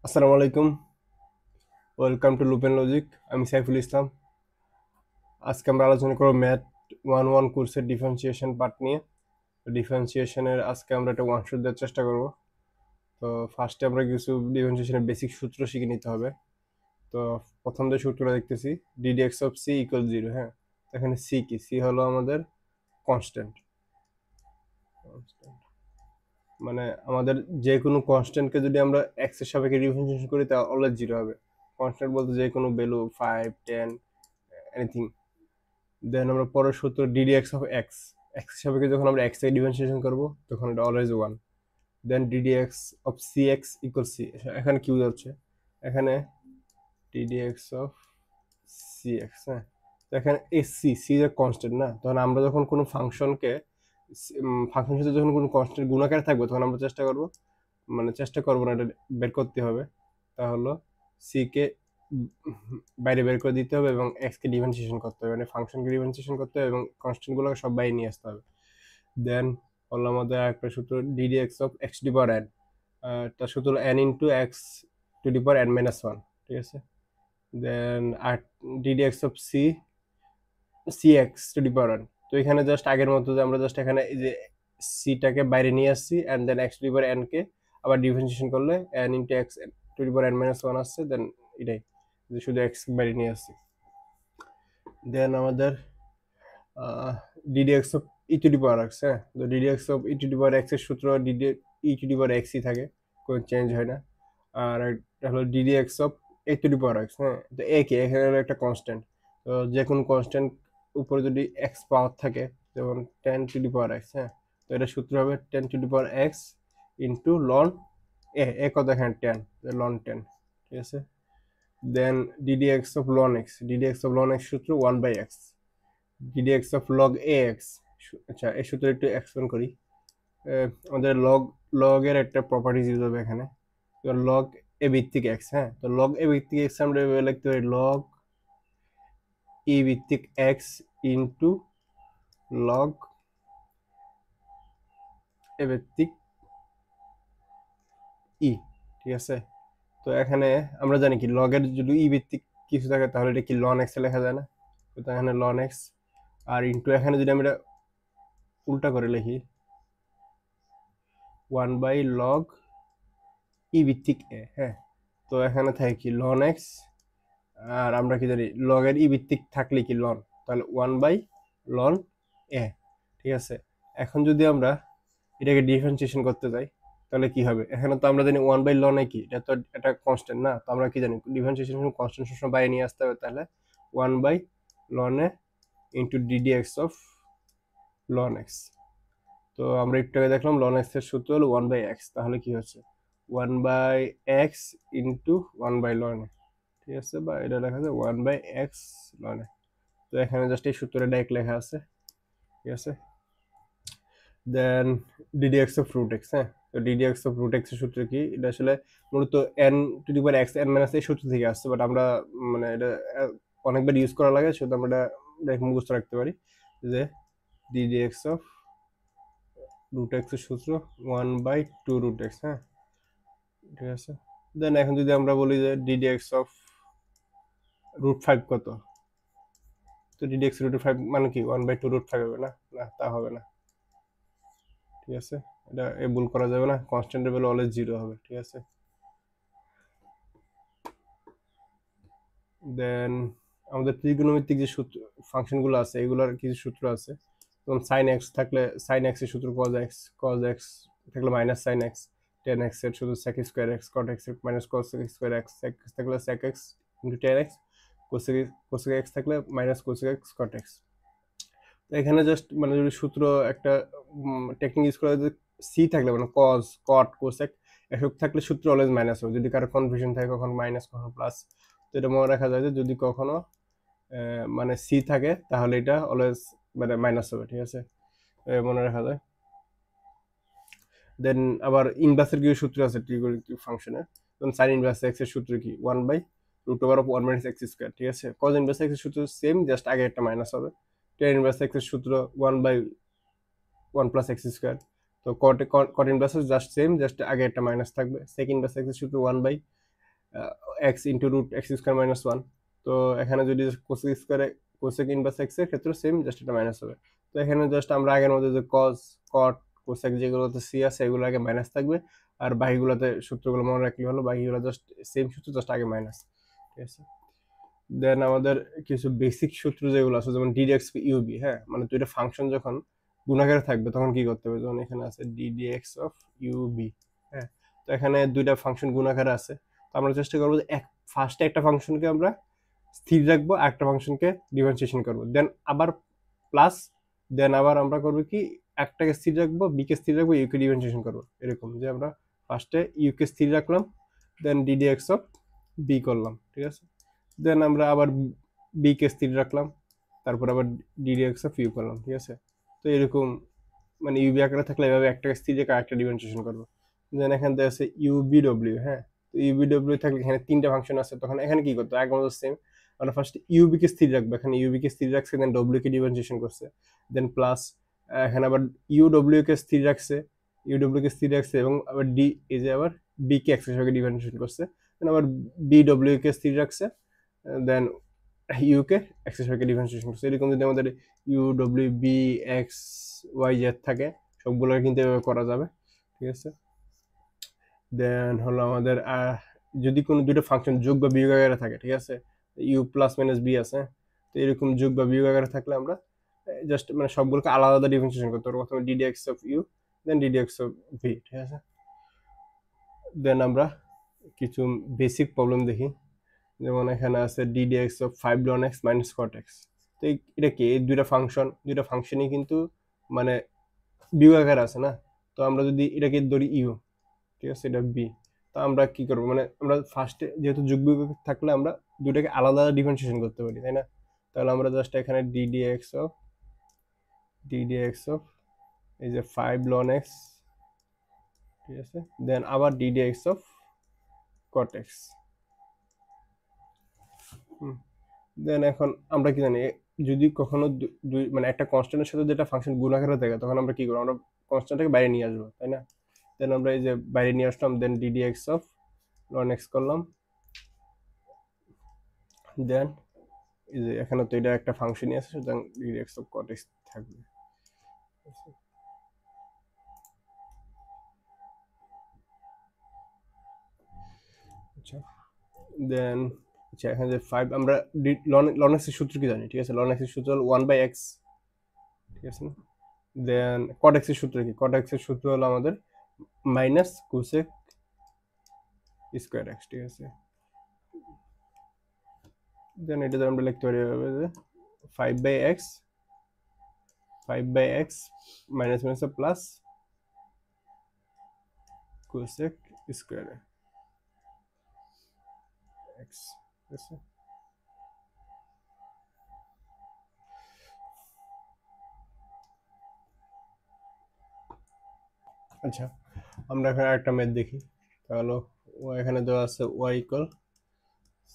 আসসালামু আলাইকুম, welcome to লুপেন logic. আমি সাইফুল ইসলাম। আজকে আমরা আলোচনা করব ম্যাথ 1-1 কোর্সের ডিফারেন্সিয়েশন পার্ট নিয়ে। ডিফারেন্সিয়েশনের আজকে আমরা একটা ওয়ান শট দেওয়ার চেষ্টা করব। তো ফার্স্টে আমরা কিছু ডিফারেন্সিয়েশনের বেসিক সূত্র শিখে নিতে হবে। তো প্রথম যে সূত্রটা দেখতেছি, dd x of c equal zero. হ্যাঁ, এখানে সি কি? সি হলো আমাদের কনস্ট্যান্ট। মানে আমাদের যে কোনো কনস্ট্যান্টকে যদি আমরা এক্স এর সাপেক্ষে ডিফারেন্সিয়েশন করি তা অলওয়েজ জিরো হবে। কনস্ট্যান্ট বলতে যে কোনো ভ্যালু 5, 10, এনিথিং। দেন আমরা পরের সূত্র DD x of x, x সাপেক্ষে যখন আমরা এক্স এর ডিফারেন্সিয়েশন করব তখন এটা always one. Then DD x of c x equal c, এখানে কি বোঝাচ্ছে? এখানে DD x of c x. হ্যাঁ, তো এখানে এই সি সি এর কনস্ট্যান্ট না, তখন আমরা যখন কোনো ফাংশনকে ফাংশনের সাথে যখন কোনো কনস্ট্যান্ট গুণাকারে থাকবে তখন আমরা চেষ্টা করবো না, এটা বের করতে হবে। তাহলে সি কে বাইরে বের করে দিতে হবে এবং এক্স কে ডিফারেন্সিয়েশন করতে হবে, মানে ফাংশনকে ডিফারেন্সিয়েশন করতে হবে এবং কনস্ট্যান্ট গুলোকে সব বাইরে নিয়ে আসতে হবে। দেন হলো আমাদের আরেকটা সূত্র DD x of x to the power n. তার সূত্র হলো n into x to the power n minus one. ঠিক আছে। দেন আর DD x of c c x to the power n. তো এখানে জাস্ট আগের মতো যে আমরা জাস্ট এখানে এই যে সিটাকে বাইরে নিয়ে আসছি and then x to the power n কে আবার ডিফারেন্সিয়েশন করলে n into x to the power n minus one আসছে। দেন এটাই যে শুধু এক্স বাইরে নিয়ে আসছি। দেন আমাদের d d x of e to the power x. হ্যাঁ, তো d d x of e to the power x এর সূত্র d d e to the power এক্সই থাকে, কোনো চেঞ্জ হয় না। আর এটা হলো d d x of a to the power x. হ্যাঁ, তো এ কে এখানে হলো একটা কনস্ট্যান্ট। তো যে কোনো কনস্ট্যান্ট উপরে যদি এক্স পাওয়ার থাকে, যেমন 10 টু ডি পাওয়ার এক্স। হ্যাঁ, তো এটা সূত্র হবে 10 to the power x into ln a কত এখানে 10, লন 10। ঠিক আছে। Then DD x of ln x, d d x of ln x সূত্র 1/x। D d x of log a x, আচ্ছা এই সূত্র একটু এক্সপ্লেন করি। আমাদের লগের একটা প্রপার্টিজ ইউজ হবে এখানে। লগ এ ভিত্তিক এক্স। হ্যাঁ, তো লগ এ ভিত্তিক এক্স আমরা এভাবে লিখতে পারি লগ ই ভিত্তিক এক্স ইন্টু লগ এ ভিত্তিক ই। ঠিক আছে। তো এখানে আমরা জানি কি লগের যদি ই ভিত্তিক কিছু থাকে তাহলে এটা কি লন এক্স এ লেখা যায় না? তো এখানে লন এক্স আর ইন্টু এখানে যদি আমরা উল্টা করে লিখি 1/log ই ভিত্তিক এ। হ্যাঁ, তো এখানে থাকে কি লন এক্স, আর আমরা কি জানি লগের ই ভিত্তিক থাকলে কি লন, তাহলে 1/ln এ। ঠিক আছে। এখন যদি আমরা এটাকে ডিফারেন্সিয়েশন করতে যাই তাহলে কি হবে? এখানে তো আমরা জানি 1/ln এ কি, এটা তো একটা কনস্ট্যান্ট না, তো আমরা কি জানি ডিফারেন্সিয়েশন কনস্ট্যান্ট সবসময় বাইরে নিয়ে আসতে হবে। তাহলে 1/ln A into DD x of ln x. তো আমরা একটু আগে দেখলাম লন এক্স এর সূত্র হলো 1/x, তাহলে কি হচ্ছে 1/x ইন্টু 1/ln এ। ঠিক আছে, বা এটা লেখা আছে 1/x ln এ। তো এখানে জাস্ট এই সূত্রটা ডাইরেক্ট লেখা আছে। ঠিক আছে। Then DD x of root x. হ্যাঁ, তো d d x of root x এর সূত্র কি? এটা আসলে মূলত n to the power x n minus এই সূত্র থেকে আসছে, বাট আমরা মানে এটা অনেকবার ইউজ করা লাগে, শুধু আমরা এটা ডাইরেক্ট মুখস্থ রাখতে পারি যে DD x of root x এর সূত্র 1/2 রুট এক্স। হ্যাঁ, ঠিক আছে। দেন এখন যদি আমরা বলি যে DD x of root five কত, তো ডিডি এক্স রুট ফাইভ মানে কি 1/2 রুট ফাইভ হবে না? না, তা হবে না। ঠিক আছে, এটা ভুল করা যাবে না, কনস্ট্যান্টের ভ্যালু অলওয়েজ জিরো হবে। ঠিক আছে। দেন আমাদের ত্রিকোণমিতিক যে সূত্র ফাংশনগুলো আছে এগুলোর কিছু সূত্র আছে। যেমন সাইন এক্স থাকলে সাইন এক্স এর সূত্র কজ এক্স থাকলে minus sine x, tan x এর শুধু sec square x, cot x এর minus cos square x, sec x থাকলে sec x into tan x, cosec x থাকলে minus cosec x cot x. এখানে just মানে যদি সূত্র একটা টেকনিক ইউজ করা যায়, সি থাকলে মানে কজ কট কোসেক এসব থাকলে সূত্র অলওয়েজ মাইনাস হবে। যদি কারো কনফিউশন থাকে কখন মাইনাস কখন প্লাস, তো এটা মনে রাখা যায় যে যদি কখনো মানে সি থাকে তাহলে এটা অলওয়েজ মানে মাইনাস হবে। ঠিক আছে, মনে রাখা যায়। দেন আবার ইনভার্সের কিছু সূত্র আছে ট্রিগোনোমেট্রিক ফাংশনের। যেমন সাইন ইনভার্স এক্স এর সূত্র কি 1/√1 মাইনাস এক্স স্কোয়ার। ঠিক আছে, কজ ইনভার্স এক্স এর সূত্র সেম, জাস্ট আগে একটা মাইনাস হবে। টেন ইনভার্স এক্স এর সূত্র 1/1 প্লাস এক্স স্কোয়ার। তো cot inverse just same, just আগে একটা মাইনাস থাকবে। সেক ইনভার্স এক্স এর সূত্র 1/√1 x into root x square minus one. তো এখানে যদি কোসেক স্কোয়ারে কোসেক ইনভার্স এক্স এর ক্ষেত্রে সেম, জাস্ট এটা মাইনাস হবে। তো এখানে জাস্ট আমরা আগের মধ্যে যে কজ কট কোসেক যেগুলোতে সি আছে এগুলো আগে মাইনাস থাকবে, আর বাকিগুলোতে সূত্রগুলো মনে রাখলে হলো, বাকিগুলো জাস্ট সেম সূত্র, জাস্ট আগে মাইনাস। ঠিক আছে, দেন আমাদের কিছু বেসিক সূত্র যেগুলো আছে, যেমন ডিডিএক্স ইউবি, হ্যাঁ, মানে দুইটা ফাংশন যখন গুণাকারে থাকবে তখন কি করতে হবে, যেমন এখানে আছে ডিডিএক্স অফ ইউবি, হ্যাঁ। তো এখানে দুইটা ফাংশন গুণাকারে আছে, তো আমরা চেষ্টা করবো যে ফার্স্টে একটা ফাংশনকে আমরা স্থির রাখবো, আর একটা ফাংশনকে ডিফারেন্সিয়েশন করবো, দেন আবার প্লাস, দেন আবার আমরা করবো কি একটাকে স্থির রাখবো, বি কে স্থির রাখবো, ইউকে ডিফারেন্সিয়েশন করবো, এরকম যে আমরা ফার্স্টে ইউকে স্থির রাখলাম, দেন ডিডিএক্স অফ বি করলাম, ঠিক আছে, দেন আমরা আবার বি কে স্থির রাখলাম, তারপর আবার ডিডিএক্স অফ ইউ করলাম, ঠিক আছে। তো এরকম মানে ইউবি আকারে থাকলে এভাবে একটাকে স্থির রেখে আরেকটা ডিফারেন্সিয়েশন করবো। দেন এখান থেকে আছে ইউবিডব্লিউ, হ্যাঁ। তো ইউবিডব্লিউ থাকলে এখানে তিনটা ফাংশন আছে, তখন এখানে কি করতো, এক মতো সেম, আমরা ফার্স্ট ইউবি কে স্থির রাখবো, এখানে ইউবি কে স্থির রাখছে, দেন ডব্লিউ কে ডিফারেন্সিয়েশন করছে, দেন প্লাস এখানে আবার ইউডব্লিউ কে স্থির রাখছে, ইউডব্লিউ কে স্থির রাখছে, এবং আবার ডি এই যে আবার বি কে এক্স এর সঙ্গে ডিফারেন্সিয়েশন করছে, দেন আবার বিডব্লিউ কে স্থির রাখছে, দেন ইউ কে এক্স এর সঙ্গে ডিফারেন্সিয়েশন করছে। এরকম যদি আমাদের ইউ ডব্লিউ বি এক্স ওয়াই জেড থাকে সবগুলো কিন্তু এভাবে করা যাবে, ঠিক আছে। দেন হলো আমাদের যদি কোনো দুটো ফাংশন যোগ বা বিয়োগ আকারে থাকে, ঠিক আছে, ইউ প্লাস মাইনাস বি আছে, তো এরকম যোগ বা বিয়োগ আকারে থাকলে আমরা জাস্ট মানে সবগুলোকে আলাদা আলাদা ডিফারেন্সিয়েশন করতে পারবো, প্রথমে ddx of u, then ddx of v, ঠিক আছে। দেন আমরা কিছু বেসিক প্রবলেম দেখি, যেমন এখানে আছে ddx of 5 ln x minus cot x. তো এটা কি, এই দুইটা ফাংশনই কিন্তু মানে বিয়োগ আকারে আছে না, তো আমরা যদি এটাকে ধরি ইউ, ঠিক আছে, এটা বি, তো আমরা কি করবো, মানে আমরা ফার্স্টে যেহেতু যোগ বিয়োগ থাকলে আমরা দুটাকে আলাদা আলাদা ডিফারেন্সিয়েশন করতে পারি, তাই না। তাহলে আমরা জাস্ট এখানে ডিডিএক্স অফ এই যে 5 ln x, ঠিক আছে, দেন আবার ডিডিএক্স অফ কট এক্স। দেন এখন আমরা কি জানি, যদি কখনো মানে একটা কনস্ট্যান্টের সাথে যেটা ফাংশন গুণাকারে থাকে তখন আমরা কি করবো, আমরা কনস্ট্যান্টটাকে বাইরে নিয়ে আসবো, তাই না। দেন আমরা এই যে বাইরে নিয়ে আসলাম, দেন ডিডিএক্স অফ ln x করলাম, দেন এই যে এখানে তো এটা একটা ফাংশনই আছে, সুতরাং ডিডিএক্স অফ কট এক্স থাকবে। আচ্ছা, দেন আচ্ছা এখানে যে 5 আমরা ln x এর সূত্র কি জানি, ঠিক আছে, ln x এর সূত্র হলো 1/x, ঠিক আছে না। দেন কট এক্স এর সূত্র কি, কট এক্স এর সূত্র হলো আমাদের মাইনাস কোসেক স্কোয়ার এক্স, ঠিক আছে। দেন এটা আমরা লিখতে পারি এভাবে যে 5/x minus minus plus cosec square x, ঠিক আছে। আচ্ছা, আমরা এখানে একটা ম্যাথ দেখি, তাহলে এখানে দেওয়া আছে y equal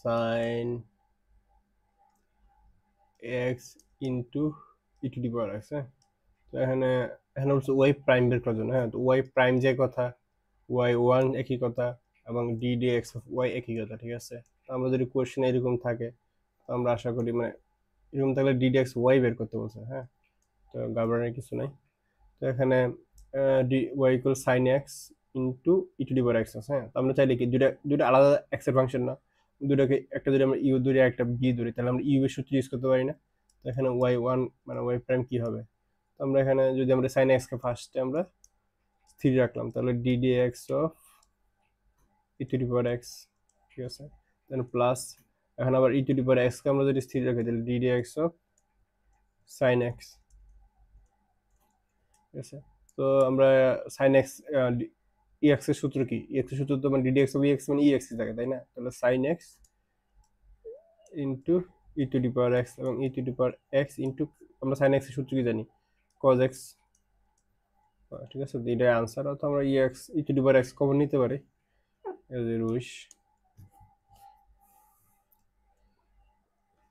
sine x into e to the power x, হ্যাঁ। তো এখানে বলছে ওয়াই প্রাইম বের করার জন্য, হ্যাঁ। তো ওয়াই প্রাইম যে কথা, ওয়াই ওয়ান একই কথা, এবং d d x of y একই কথা, ঠিক আছে। তো আমরা যদি কোয়েশ্চেন এরকম থাকে, তো আমরা আশা করি মানে এরকম থাকলে ডি ডি এক্স ওয়াই বের করতে বলছে, হ্যাঁ। তো ঘাবড়ানোর কিছু নাই। তো এখানে d y equal sine x into e to the power x আছে, হ্যাঁ। তো আমরা চাইলে কি দুইটা আলাদা এক্স এর ফাংশন না, দুটাকে একটা যদি আমরা ইউ ধরি একটা বি ধরি, তাহলে আমরা ইউ এর সূত্র ইউজ করতে পারি না। তো এখানে ওয়াই ওয়ান মানে ওয়াই প্রাইম কি হবে, তো আমরা এখানে যদি আমরা সাইন এক্স কে ফার্স্টে আমরা স্থির রাখলাম, তাহলে DD x of e to the power x, ঠিক আছে। দেন প্লাস এখন আবার ই টু দি পাওয়ার এক্স কে আমরা যদি স্থির রাখি, তাহলে DD x of sine x, ঠিক আছে। তো আমরা সাইন এক্স ই এক্স এর সূত্র কি, ই এক্স এর সূত্র তো মানে d d x of e x মানে ই এক্স থাকে, তাই না। তাহলে sine x into e to the power x, এবং e to the power x into আমরা সাইন এক্স এর সূত্র কি জানি, কজ এক্স, ঠিক আছে। এটাই আনসার, অথবা আমরা e x e to the power x common নিতে পারি, এজ এ উইশ।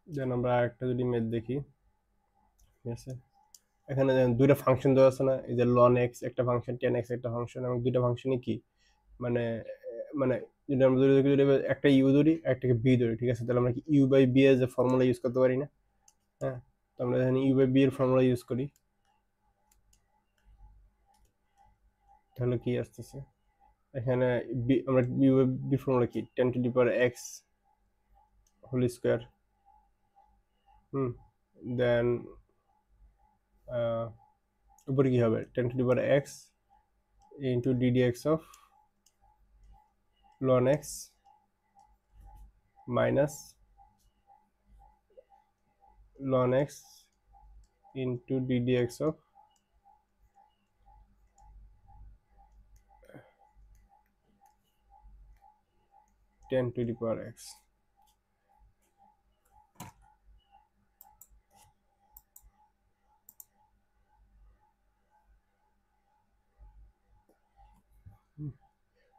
দেন আমরা একটা যদি ম্যাথ দেখি, ঠিক আছে। এখানে দুইটা ফাংশন দেওয়া আছে না, এই যে লন এক্স একটা ফাংশন, টেন এক্স একটা ফাংশন, এবং দুইটা ফাংশনই কি মানে মানে যদি আমরা যদি একটা ইউ ধরি একটাকে বি ধরি, ঠিক আছে, তাহলে আমরা কি ইউ বাই বি এর যে ফর্মুলা ইউজ করতে পারি না? হ্যাঁ, তো আমরা এখানে ইউ বাই বি এর ফর্মুলা ইউজ করি, তাহলে কি আসতেছে এখানে আমরা ইউ বাই বি ফর্মুলা কি 10 to the power x whole square, then উপরে কি হবে 10 to the power x into ddx of ln x minus ln x into ddx of 10 to the power x.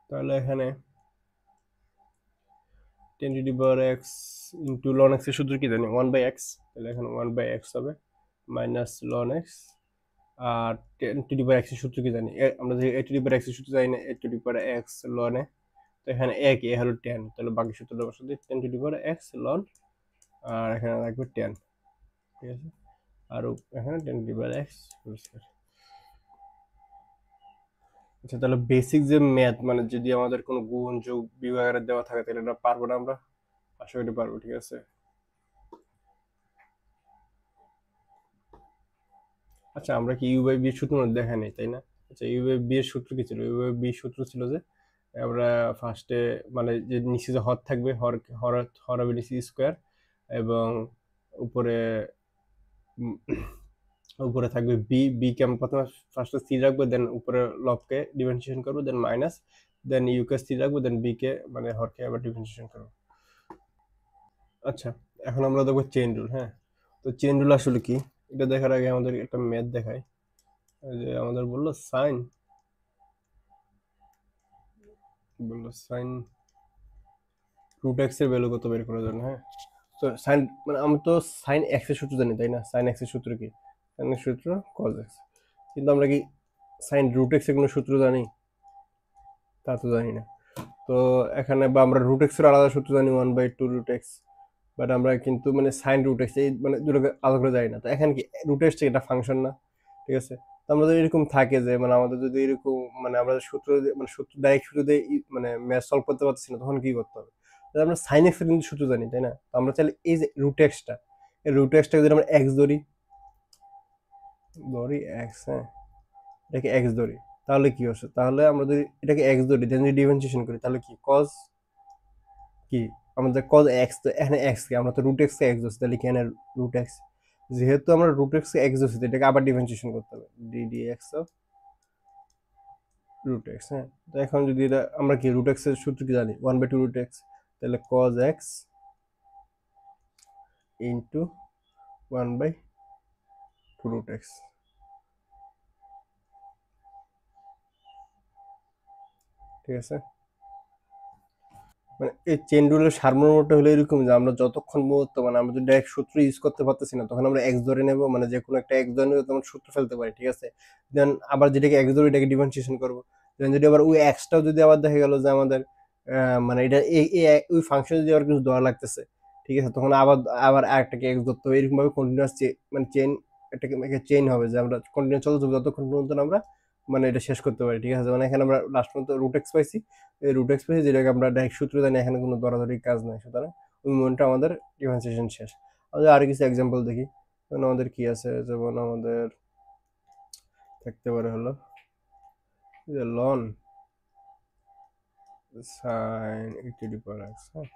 তাহলে এখানে 10 to the power x into ln x এর সূত্র কি জানি 1 by x, তাহলে এখানে 1 by x হবে মাইনাস ln x, আর 10 to the power x এর সূত্র কি জানি আমরা যে a to the power x এর সূত্র জানি না, a to the power x ln a, তো এখানে a কি a হলো 10, তাহলে বাকি সূত্রটা বসে দিই 10 to the power x ln, আর এখানে রাখবে 10, ঠিক আছে, আর এখানে 10 to the power x whole square. আচ্ছা, তাহলে বেসিক যে ম্যাথ মানে যদি আমাদের কোনো গুণ যোগ বিভাগের দেওয়া থাকে তাহলে এটা পারবো না আমরা? আশা করি পারবো, ঠিক আছে। আচ্ছা, আমরা কি ইউ বাই বি সূত্র দেখা নেই, তাই না? আচ্ছা, ইউ বাই বি এর সূত্র কি ছিল? ইউ বাই বি সূত্র ছিল যে আমরা ফার্স্টে মানে যে নিচে যে হর থাকবে, হর হর হর হবে নিচে স্কোয়ার, এবং উপরে উপরে থাকবে বি, বি কে আমরা প্রথমে ফার্স্টে সি রাখবো, দেন উপরে লবকে ডিফারেন্সিয়েশন করবো, than minus, then you K C রাখবো, দেন বি কে মানে হরকে আবার ডিফারেন্সিয়েশন করবো। আচ্ছা, এখন আমরা দেখবো চেইন রুল। হ্যাঁ, তো চেইন রুল আসলে কি এটা দেখার আগে আমাদের একটা ম্যাথ দেখায়। যে আমাদের বললো সাইন রুট এক্স এর ভ্যালু কত বের করার জন্য। হ্যাঁ, তো সাইন মানে আমরা তো সাইন এক্স এর সূত্র জানি, তাই না? সাইন এক্স এর সূত্র কি? সাইন এর সূত্র কজ এক্স, কিন্তু আমরা কি সাইন রুট এক্স এর কোনো সূত্র জানি? তা তো জানি না। তো এখানে বা আমরা রুট এক্স এর আলাদা সূত্র জানি 1/2 রুট এক্স, বাট আমরা কিন্তু মানে সাইন রুট এক্স এই মানে দুটোকে আলাদা করে জানি না। তো এখানে কি রুট এক্স এটা ফাংশন না, ঠিক আছে? তো আমরা যদি এরকম থাকে যে মানে আমাদের যদি এরকম মানে আমরা সূত্র মানে সূত্র ডাইরেক্ট সূত্র দিয়ে মানে ম্যাথ সলভ করতে পারছি না, তখন কি করতে হবে? আমরা সাইন এক্স এর কিন্তু সূত্র জানি, তাই না? তো আমরা চাইলে এই যে রুট এক্সটা, এই রুট এক্সটাকে যদি আমরা এক্স ধরি এক্স, হ্যাঁ, এটাকে এক্স ধরি, তাহলে কি হচ্ছে? তাহলে আমরা যদি এটাকে এক্স ধরি দেন যদি ডিফারেন্সিয়েশন করি তাহলে কি কজ কি আমাদের কজ এক্স, তো এখানে এক্স কি আমরা তো রুট এক্স কে এক্স ধরছি, তাহলে কি এখানে রুট এক্স, যেহেতু আমরা রুট এক্স কে এক্স ধরছি এটাকে আবার ডিফারেন্সিয়েশন করতে হবে d x of root x. হ্যাঁ, তো এখন যদি এটা আমরা কি রুট এক্স এর সূত্র কি জানি 1/2 রুট এক্স, তাহলে cos x into 1/2 root x, ঠিক আছে। মানে এই চেন রুলের সারমর্মটা হলো এরকম যে আমরা যতক্ষণ পর্যন্ত মানে আমরা যদি ডাইরেক্ট সূত্র ইউজ করতে পারতেছি না, তখন আমরা এক্স ধরে নেব, মানে যে কোনো একটা এক্স ধরে নেবো, তখন সূত্র ফেলতে পারি, ঠিক আছে। দেন আবার যেটাকে এক্স ধরে এটাকে ডিফারেন্সিয়েশন করবো, দেন যদি আবার ওই এক্সটাও যদি আবার দেখা গেল যে আমাদের মানে এটা ওই ফাংশন যদি আবার কিছু ধরা লাগতেছে, ঠিক আছে, তখন আবার আবার আরেকটাকে এক্স ধরতে হবে, এরকম ভাবে কন্টিনিউয়াস মানে চেন, এটাকে চেইন হবে যে আমরা কন্টিনিউ চলতে থাকবো যতক্ষণ পর্যন্ত আমরা মানে এটা শেষ করতে পারি, ঠিক আছে। মানে এখানে আমরা লাস্ট পর্যন্ত রুট এক্স পাইছি, এই রুট এক্স পেয়েছি যেটাকে আমরা ডাইরেক্ট সূত্র জানি, এখানে কোনো দরাদরি কাজ নাই, সুতরাং ওই মোমেন্টটা আমাদের ডিফারেন্সিয়েশন শেষ। আমাদের আরো কিছু এক্সাম্পল দেখি। যেমন আমাদের কি আছে, যেমন আমাদের থাকতে পারে হলো যে loan sign E to the power x. হ্যাঁ,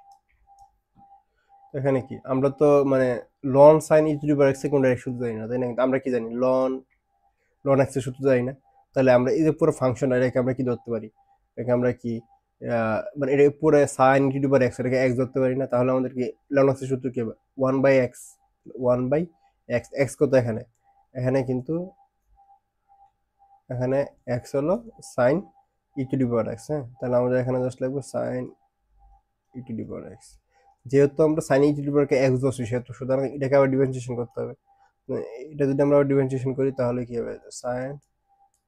এখানে কি আমরা তো মানে loan sign E to the power x এর কোনো ডাইরেক্ট সূত্র জানি না, তাই না? কিন্তু আমরা কি জানি লন লন এক্স এর সূত্র জানি না, তাহলে আমরা এই যে পুরো ফাংশন এটাকে আমরা কি ধরতে পারি, এটাকে আমরা কি মানে এটা পুরো sign E to the power x, এটাকে এক্স ধরতে পারি না, তাহলে আমাদের কি লন এক্স এর সূত্র কি হবে 1/x, 1/x, এক্স কত এখানে, এখানে কিন্তু এখানে এক্স হলো sign E to the power x. হ্যাঁ, তাহলে আমাদের এখানে জাস্ট লাগবে sign E to the power x, যেহেতু আমরা sign E to the power x ধরছি সেহেতু সুতরাং এটাকে আবার ডিফারেন্সিয়েশন করতে হবে। এটা যদি আমরা আবার ডিফারেন্সিয়েশন করি তাহলে কি হবে sign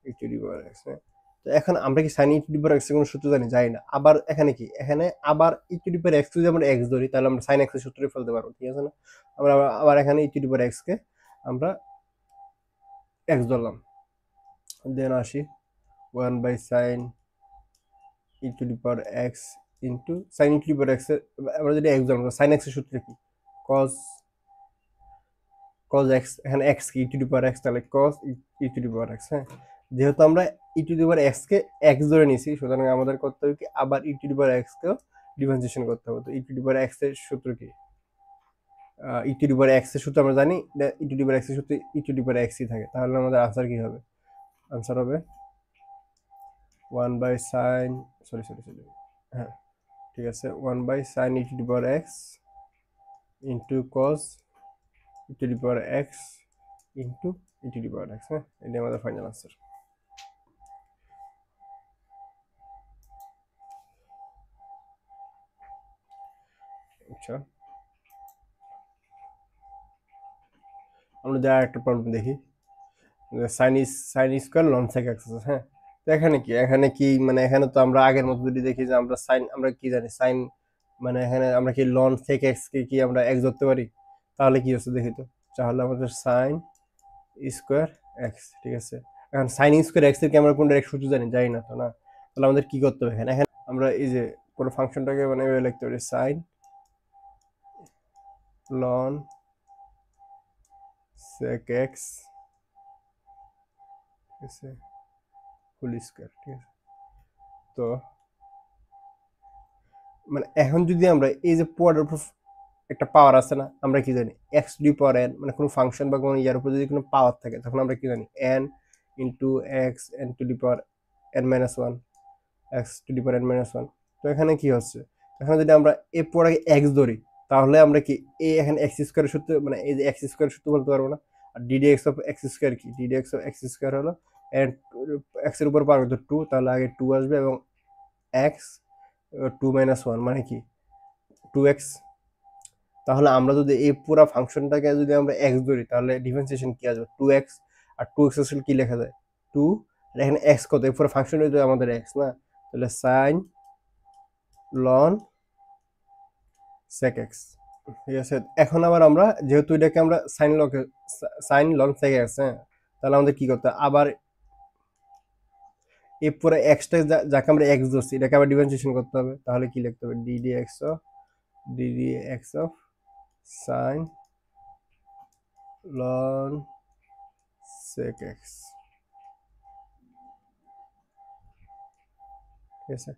E to the power x. হ্যাঁ, তো এখন আমরা কি sin e to the power x এর কোনো সূত্র জানি না। আবার এখানে কি, এখানে আবার e to the power x যদি আমরা x ধরি তাহলে আমরা sin x এর সূত্রই ফেলতে পারবো, ঠিক আছে না? আমরা আবার এখানে e to the power x কে আমরা x ধরলাম, দেন আসি 1 by sin e to the power x into sin e to the power x এর, আমরা যদি x ধরলাম sin x এর সূত্র কি, cos x, এখানে x কি e to the power x, তাহলে cos e to the power x। হ্যাঁ, যেহেতু আমরা e to the power x K x ধরে নিয়েছি, সুতরাং আমাদের করতে হবে কি আবার e to the power x কেও ডিফারেন্সিয়েশন করতে হবে। তো e to the power x এর সূত্র কি, e to the power x এর সূত্র আমরা জানি, e to the power x এর সূত্র e to the power x ই থাকে। তাহলে আমাদের আনসার কি হবে, আনসার হবে 1 বাই sin, সরি, হ্যাঁ ঠিক আছে, 1 by sin e to the power x into cos e to the power x into e to the power x। হ্যাঁ, এটাই আমাদের ফাইনাল আনসার। আচ্ছা, আমরা যা একটা প্রবলেম দেখি, sine square ln sec x আছে। হ্যাঁ, তো এখানে কি মানে এখানে তো আমরা আগের মতো যদি দেখি যে আমরা সাইন, আমরা কি জানি সাইন মানে এখানে আমরা কি লন সেক এক্স কে কি আমরা এক্স ধরতে পারি? তাহলে কি হচ্ছে দেখি তো, তাহলে আমাদের সাইন স্কোয়ার এক্স, ঠিক আছে। এখন সাইন স্কোয়ার এক্স এর কি আমরা কোন ডাইরেক্ট সূত্র জানি না তো, না? তাহলে আমাদের কি করতে হবে, এখানে আমরা এই যে পুরো ফাংশনটাকে মানে এভাবে লিখতে পারি, সাইন লন সেক এক্স, ঠিক আছে, ফুল স্কোয়ার, ঠিক আছে। তো মানে এখন যদি আমরা এই যে পাওয়ারের উপর একটা পাওয়ার আছে না, আমরা কি জানি x to the power N, মানে কোনো ফাংশন বা কোনো ইয়ার উপর যদি কোনো পাওয়ার থাকে তখন আমরা কি জানি N into x N to the power n minus one, x to the power n minus one. তো এখানে কি হচ্ছে, এখানে যদি আমরা এ পরে এক্স ধরি তাহলে আমরা কি এখানে এক্স স্কোয়ারের সূত্র, মানে এই যে এক্স স্কোয়ারের সূত্র বলতে পারবো না। আর DD x of x square কি, d d x of x square হলো এন, এক্স এর উপর পাওয়ার তো টু, তাহলে আগে টু আসবে এবং এক্স টু মাইনাস ওয়ান মানে কি টু এক্স। তাহলে আমরা যদি এই পুরো ফাংশনটাকে যদি আমরা এক্স ধরি তাহলে ডিফারেন্সিয়েশন কি আসবে, টু এক্স। আর টু এক্স আসলে কি লেখা যায়, টু, আর এখানে এক্স কত, এই পুরো ফাংশন যদি আমাদের এক্স না, তাহলে সাইন লন সেক এক্স, ঠিক আছে। এখন আবার আমরা যেহেতু এটাকে আমরা সাইন লন সেক এক্স, হ্যাঁ, তাহলে আমাদের কি করতে হবে, আবার এই পুরো এক্সটা যাকে আমরা এক্স ধরছি এটাকে আবার ডিফারেন্সিয়েশন করতে হবে। তাহলে কি লিখতে হবে, DD x of sine ln sec x, ঠিক আছে।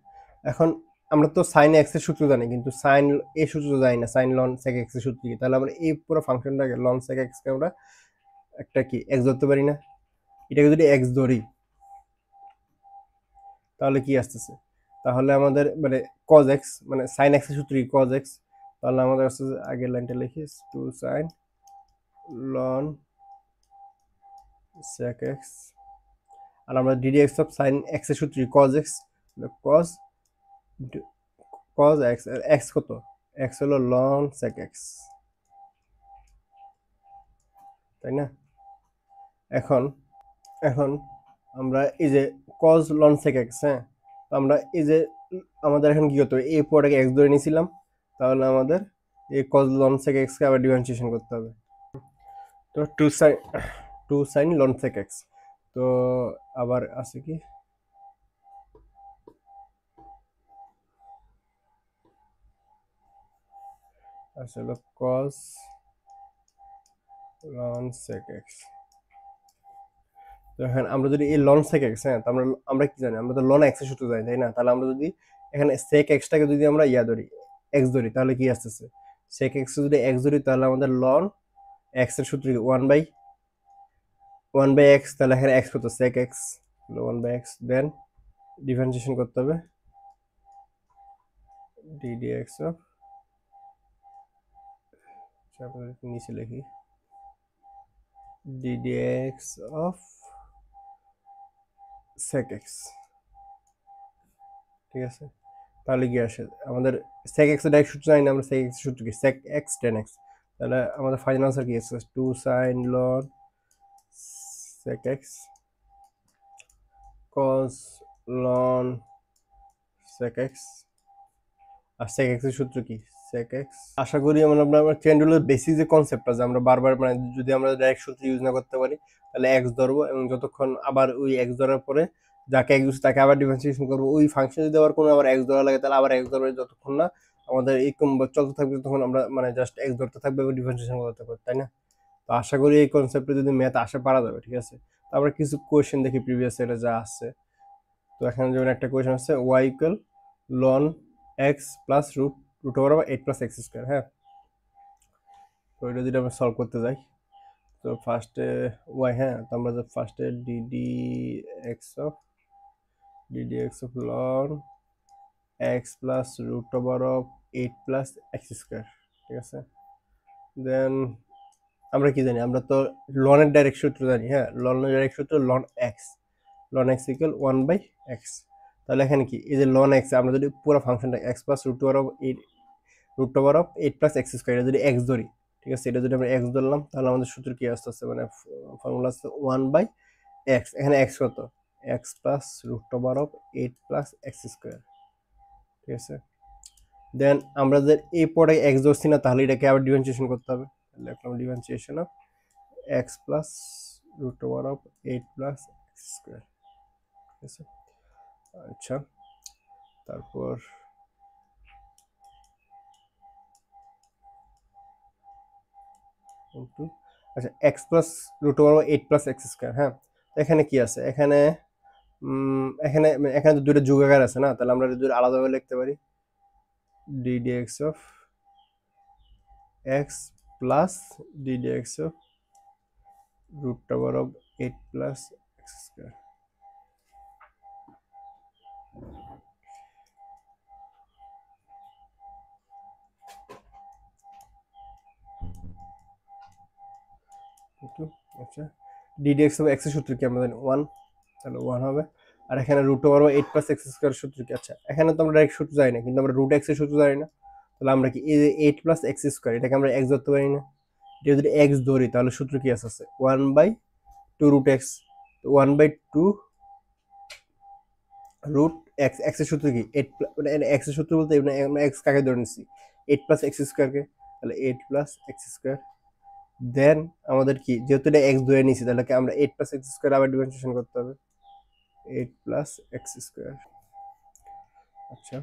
এখন আমরা তো সাইন এক্স এর সূত্র জানি, কিন্তু সাইন এর সূত্র জানি না, সাইন লন সেক এক্স এর সূত্র কি। তাহলে আমরা এই পুরো ফাংশনটাকে লন সেক এক্স কে আমরা একটা কি এক্স ধরতে পারি না? এটাকে যদি এক্স ধরি তাহলে কি আসতেছে, তাহলে আমাদের মানে কজ এক্স, মানে সাইন এক্স এর সূত্র কি কজ এক্স, তাহলে আমাদের আসছে আগের লাইনটা লিখি, two sine ln sec x, আর আমরা d d x of sine x এর সূত্র cos x, cos cos x, x কত, x হলো ln sec x, তাই না? এখন এখন আমরা এই যে cos ln sec x, হ্যাঁ, তো আমরা এই যে আমাদের এখন কি করতে হবে, এই পড়াকে x ধরে নিয়েছিলাম, তাহলে আমাদের এই cos ln sec x কে আবার ডিফারেন্সিয়েশন করতে হবে। তো two sine ln sec x, তো আবার আছে কি আসলে cos ln sec x। তো এখানে আমরা যদি এই লন সেক এক্স, হ্যাঁ, তো আমরা কি জানি, আমরা তো লন এক্স এর সূত্র জানি, তাই না? তাহলে আমরা যদি এখানে সেক এক্সটাকে যদি আমরা ধরি এক্স ধরি তাহলে কি আসতেছে, সেক এক্স যদি এক্স ধরি তাহলে আমাদের লন এক্স এর সূত্র কি ওয়ান বাই এক্স, তাহলে এখানে এক্স কত, sec x, one by x, then differentiation করতে হবে ডিডি এক্স অফ, নিচে লিখি dd x of sec x, ঠিক আছে। তাহলে কি আসে আমাদের sec x এর ডাইরেক্ট সূত্র জানি না, আমরা sec x এর সূত্র কি sec x tan x, তাহলে আমাদের ফাইনাল আনসার কি আছে, two sine ln sec x cos ln sec x, আর sec x এর সূত্র কি sec x। আশা করি আমরা চেন রুলের বেসিক যে কনসেপ্টটা, যে আমরা বারবার মানে যদি আমরা ডাইরেক্ট সূত্র ইউজ না করতে পারি তাহলে x ধরবো, এবং যতক্ষণ আবার ওই x ধরার পরে যাকে x তাকে আবার ডিফারেন্সিয়েশন করবো, ওই ফাংশন যদি আবার কোনো আবার x ধরা লাগে তাহলে আবার x ধরবে, যতক্ষণ না আমাদের এই চলতে থাকবে তখন আমরা মানে জাস্ট x ধরতে থাকবে এবং ডিফারেন্সিয়েশন করতে পারবো, তাই না? তো আশা করি এই কনসেপ্টে যদি ম্যাথ আসে পারা যাবে, ঠিক আছে। তো আমরা কিছু কোয়েশ্চেন দেখি প্রিভিয়াস ইয়ারে যা আসছে। তো এখানে যেমন একটা কোয়েশ্চেন আছে y equal ln x plus root over 8 plus x square, হ্যাঁ। তো এটা যদি আমরা সলভ করতে যাই, তো ফার্স্টে y, হ্যাঁ, তো আমরা ফার্স্টে ddx of ln x plus root over 8 plus x square, ঠিক আছে। দেন আমরা কি জানি, আমরা তো লনের ডাইরেক্ট সূত্র জানি, হ্যাঁ, লনের ডাইরেক্ট সূত্র লন এক্স ইকুয়াল 1/x। তাহলে এখানে কি, এই যে লন এক্স, আমরা যদি পুরো ফাংশনটা x plus root over of 8 plus x square, এটা যদি এক্স ধরি, ঠিক আছে, এটা যদি আমরা এক্স ধরলাম তাহলে আমাদের সূত্র কি আসতে মানে ফর্মুলা আসছে 1/x। এখানে এক্স কত, x plus root over of 8 plus x square, ঠিক আছে। দেন আমরা যে এই পরে এক্স ধরছি না, তাহলে এটাকে আবার ডিফারেন্সিয়েশন করতে হবে, লিখলাম differentiation of x plus root over of 8 plus x square, ঠিক আছে। আচ্ছা, তারপর আচ্ছা x plus root over 8 plus x square, হ্যাঁ। এখানে কি আছে, এখানে এখানে এখানে তো দুটো যোগাকার আছে না, তাহলে আমরা দুটো আলাদাভাবে লিখতে পারি, ddx of x plus ddx of root over of 8 plus x square. আচ্ছা, ddx অফ x এর সূত্র কি আমরা জানি 1, তাহলে 1 হবে। আর এখানে root over 8 plus x square সূত্র কি, আচ্ছা এখানে তো আমরা ডাইরেক্ট সূত্র জানি না, কিন্তু আমরা রুট এক্স এর সূত্র জানি না, তাহলে আমরা কি এই যে 8 প্লাস এক্স স্কোয়ার, এটাকে আমরা এক্স ধরতে পারি না, এটা যদি এক্স ধরি তাহলে সূত্র কি আছে 1/2 root x, 1/2 root x. X এর সূত্র কি 8, মানে এক্স এর সূত্র বলতে আমরা এক্স কাকে ধরে নিচ্ছি 8 প্লাস এক্স স্কোয়ারকে, তাহলে 8 প্লাস এক্স স্কোয়ার। দেন আমাদের কি, যেহেতু এটা এক্স ধরে নিয়েছি, তাহলে কি আমরা 8 প্লাস এক্স স্কোয়ার আবার ডিফারেন্সিয়েশন করতে হবে, 8 প্লাস এক্স স্কোয়ার। আচ্ছা,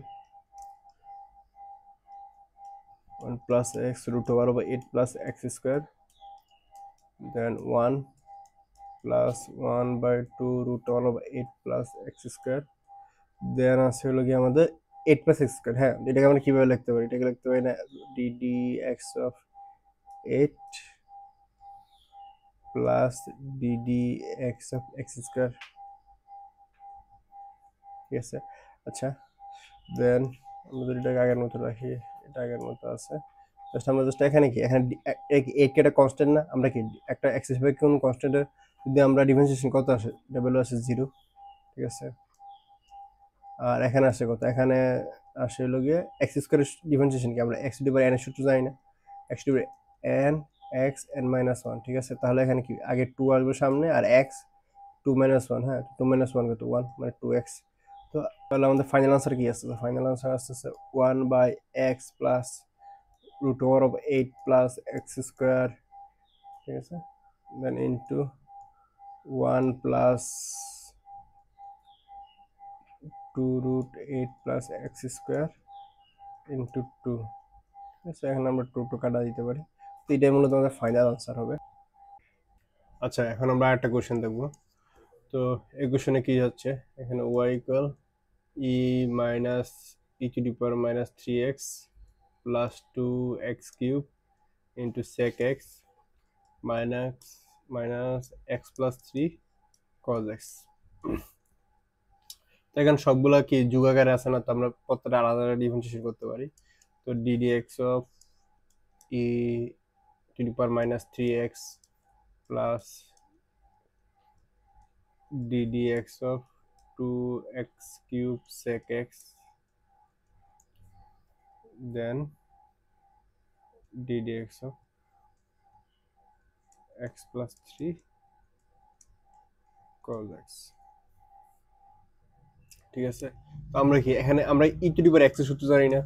1 plus x root over 8 plus x square, then 1 plus 1/2 root over 8 plus x square. Then আছে হলো কি আমাদের 8 প্লাস এক্স স্কোয়ার, হ্যাঁ। এটাকে আমরা কিভাবে লিখতে পারি, এটাকে লিখতে পারি না ddx of 8 plus ddx of x square, ঠিক আছে। আচ্ছা, দেন আমরা যদি এটাকে আগের মতো রাখি, এটা আগের মতো আছে, জাস্ট আমরা জাস্ট এখানে কি, এখানে 8 কে একটা কনস্ট্যান্ট না, আমরা কি একটা এক্স হিসেবে কোন কনস্ট্যান্টের যদি আমরা ডিফারেন্সিয়েশন কত আসে, এটা ভ্যালু আসে 0, ঠিক আছে। আর এখানে আসে কত, এখানে আসে হলো গিয়ে এক্স স্কোয়ারের ডিফারেন্সিয়েশন কি, আমরা x to the power n এর সূত্র জানি না, x to the n x n minus 1, ঠিক আছে। তাহলে এখানে কি আগে 2 আসবে সামনে, আর এক্স 2 মাইনাস 1, হ্যাঁ, 2 মাইনাস 1 কত 1, মানে 2x। তো তাহলে আমাদের ফাইনাল আনসার কি আসছে, ফাইনাল আনসার আসতেছে 1/x plus root over of 8 plus x square, ঠিক আছে। Then into 1 plus 2 root 8 plus x square into 2, ঠিক আছে। এখন আমরা 2 কাটা দিতে পারি, তো এটাই মূলত আমাদের ফাইনাল আনসার হবে। আচ্ছা, এখন আমরা একটা কোশ্চেন দেখবো। তো এই কোশ্চেনে কি হচ্ছে, এখানে y equal e minus e to the power minus 3x plus 2x cube into sec x minus minus x plus 3 cos x। তো এখানে সবগুলা কি যুগাকারে আছে না, তো আমরা প্রত্যেকটা আলাদা আলাদা ডিফারেন্সিয়েশন করতে পারি। তো ddx of e to the power minus 3x plus ddx of 2x cube sec x, then ddx of x plus 3 cos x। ঠিক আছে। তো আমরা কি এখানে আমরা ই টু দি পাওয়ার এক্স এর সূত্র জানি না,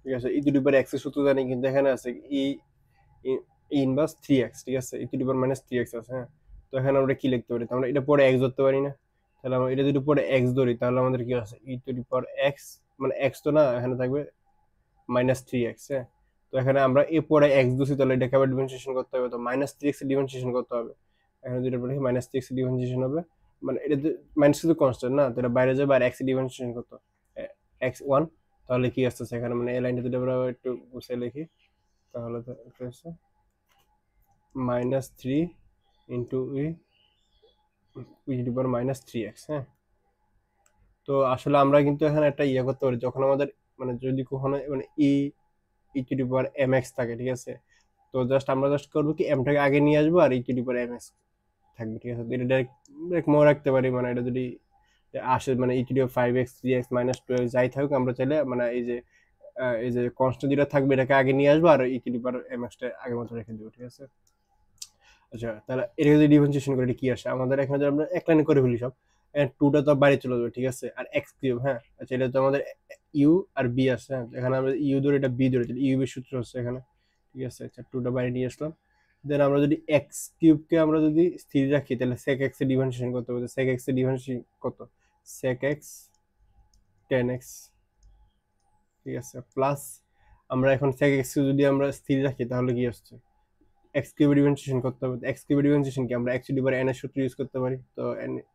ঠিক আছে, ই টু দি পাওয়ার এক্স এর সূত্র জানি, কিন্তু এখানে আছে ই ইনভার্স 3x, ঠিক আছে, ই to the power minus 3x আছে, হ্যাঁ। তো এখানে আমরা কি লিখতে পারি, আমরা এটা পরে x ধরতে পারি না, তাহলে আমরা এটা যদি পরে x ধরি তাহলে আমাদের কি আছে ই টু দি পাওয়ার x, মানে x তো না, এখানে থাকবে মাইনাস 3x, হ্যাঁ। তো এখানে আমরা এ পরে x ধরছি, তাহলে এটাকে আবার ডিফারেন্সিয়েশন করতে হবে, তো মাইনাস 3x এর ডিফারেন্সিয়েশন করতে হবে, এখানে দুটো পরে মাইনাস 3x এর ডিফারেন্সিয়েশন হবে, মানে এটা মাইনাস তো কনস্ট্যান্ট না, তো এটা বাইরে যাবে আর x এর ডিফারেন্সিয়েশন করতে x1, তাহলে কি আসতেছে এখানে, মানে এই লাইনটা যদি আমরা একটু গুছিয়ে লিখি তাহলে তো হচ্ছে minus 3 into e to the power minus 3x, হ্যাঁ। তো আসলে আমরা কিন্তু এখানে একটা ইয়ে করতে পারি, যখন আমাদের মানে যদি কখনো মানে ই টু দি পাওয়ার mx থাকে, ঠিক আছে, তো আমরা করবো কি এমটাকে আগে নিয়ে আসবো আর ই টু দি পাওয়ার mx থাকবে, ঠিক আছে। এটা ডাইরেক্ট মনে রাখতে পারি, মানে এটা যদি আসে মানে ই to the power 5x 3x minus 2x যাই থাকুক, আমরা চাইলে মানে এই যে কনস্ট্যান্ট যেটা থাকবে এটাকে আগে নিয়ে আসবো আর ই টু দি পাওয়ার mx টা আগের মতো রেখে দেবো, ঠিক আছে। আচ্ছা, তাহলে এটা যদি ডিফারেন্সিয়েশন করে কি আসে আমাদের, এখানে যদি আমরা এক লাইনে করে ফেলি সব, টুটা তো বাইরে চলে যাবে, ঠিক আছে, আর এক্স কিউব, হ্যাঁ। আচ্ছা, এটা তো আমাদের ইউ আর বি আছে, হ্যাঁ, এখানে আমরা ইউ ধরে এটা বি ধরে, ইউ বি সূত্র হচ্ছে এখানে, ঠিক আছে। আচ্ছা, টুটা বাইরে নিয়ে আসলাম, দেন আমরা যদি এক্স কিউবকে আমরা যদি স্থির রাখি তাহলে সেক এক্স এর ডিফারেন্সিয়েশন করতে হবে, সেক এক্স এর ডিফারেন্সিয়েশন কত, সেক এক্স 10x, ঠিক আছে, প্লাস আমরা এখন সেক এক্স যদি আমরা স্থির রাখি তাহলে কি আসছে এক্স কিউবের ডিফারেন্সিয়েশন করতে হবে, এক্স কিউবের ডিফারেন্সিয়েশন কি আমরা x to the power n এর সূত্র ইউজ করতে পারি, তো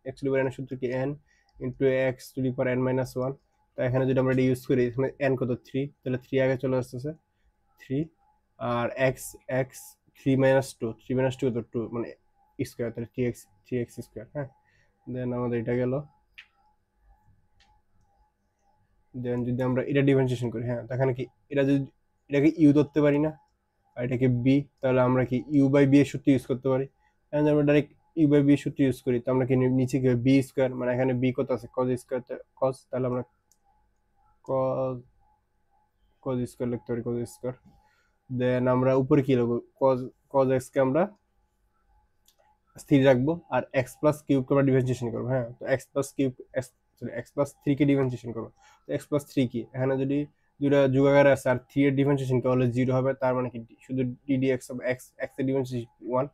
x to the power n এর সূত্র কি n into x to the power n minus 1, তো এখানে যদি আমরা এটা ইউজ করি, এখানে n কত 3, তাহলে 3 আগে চলে আসতেছে 3, আর x x 3 মাইনাস 2, 3 মাইনাস 2 তো 2 মানে স্কয়ার, তাহলে 3x স্কয়ার, হ্যাঁ। দেন আমাদের এটা গেল, দেন যদি আমরা এটা ডিফারেন্সিয়েশন করি, হ্যাঁ, তখন কি এটা যদি এটাকে ইউ ধরতে পারি না আর এটাকে বি, তাহলে আমরা কি ইউ বাই বি এর সূত্র ইউজ করতে পারি, এখন আমরা ডাইরেক্ট ইউ বাই বি এর সূত্র ইউজ করি, তো আমরা কি নিচে কি বি স্কয়ার, মানে এখানে বি কত আছে কজ স্কয়ার, কজ, তাহলে আমরা কজ কজ স্কয়ার লিখতে পারি, কজ স্কয়ার। দেন আমরা উপরে কি লিখবো, কজ কজ এক্স কে আমরা স্থির রাখবো আর এক্স প্লাস কিউব কে আমরা ডিফারেন্সিয়েশন করবো, হ্যাঁ। তো x plus cube x plus 3 কে ডিফারেন্সিয়েশন করবো, তো এক্স প্লাস 3 কি, এখানে যদি দুইটা যোগাকার আছে আর 3 এর ডিফারেন্সিয়েশন কে হলে 0 হবে, তার মানে কি শুধু DD x of x, x এর ডিফারেন্সিয়েশন 1,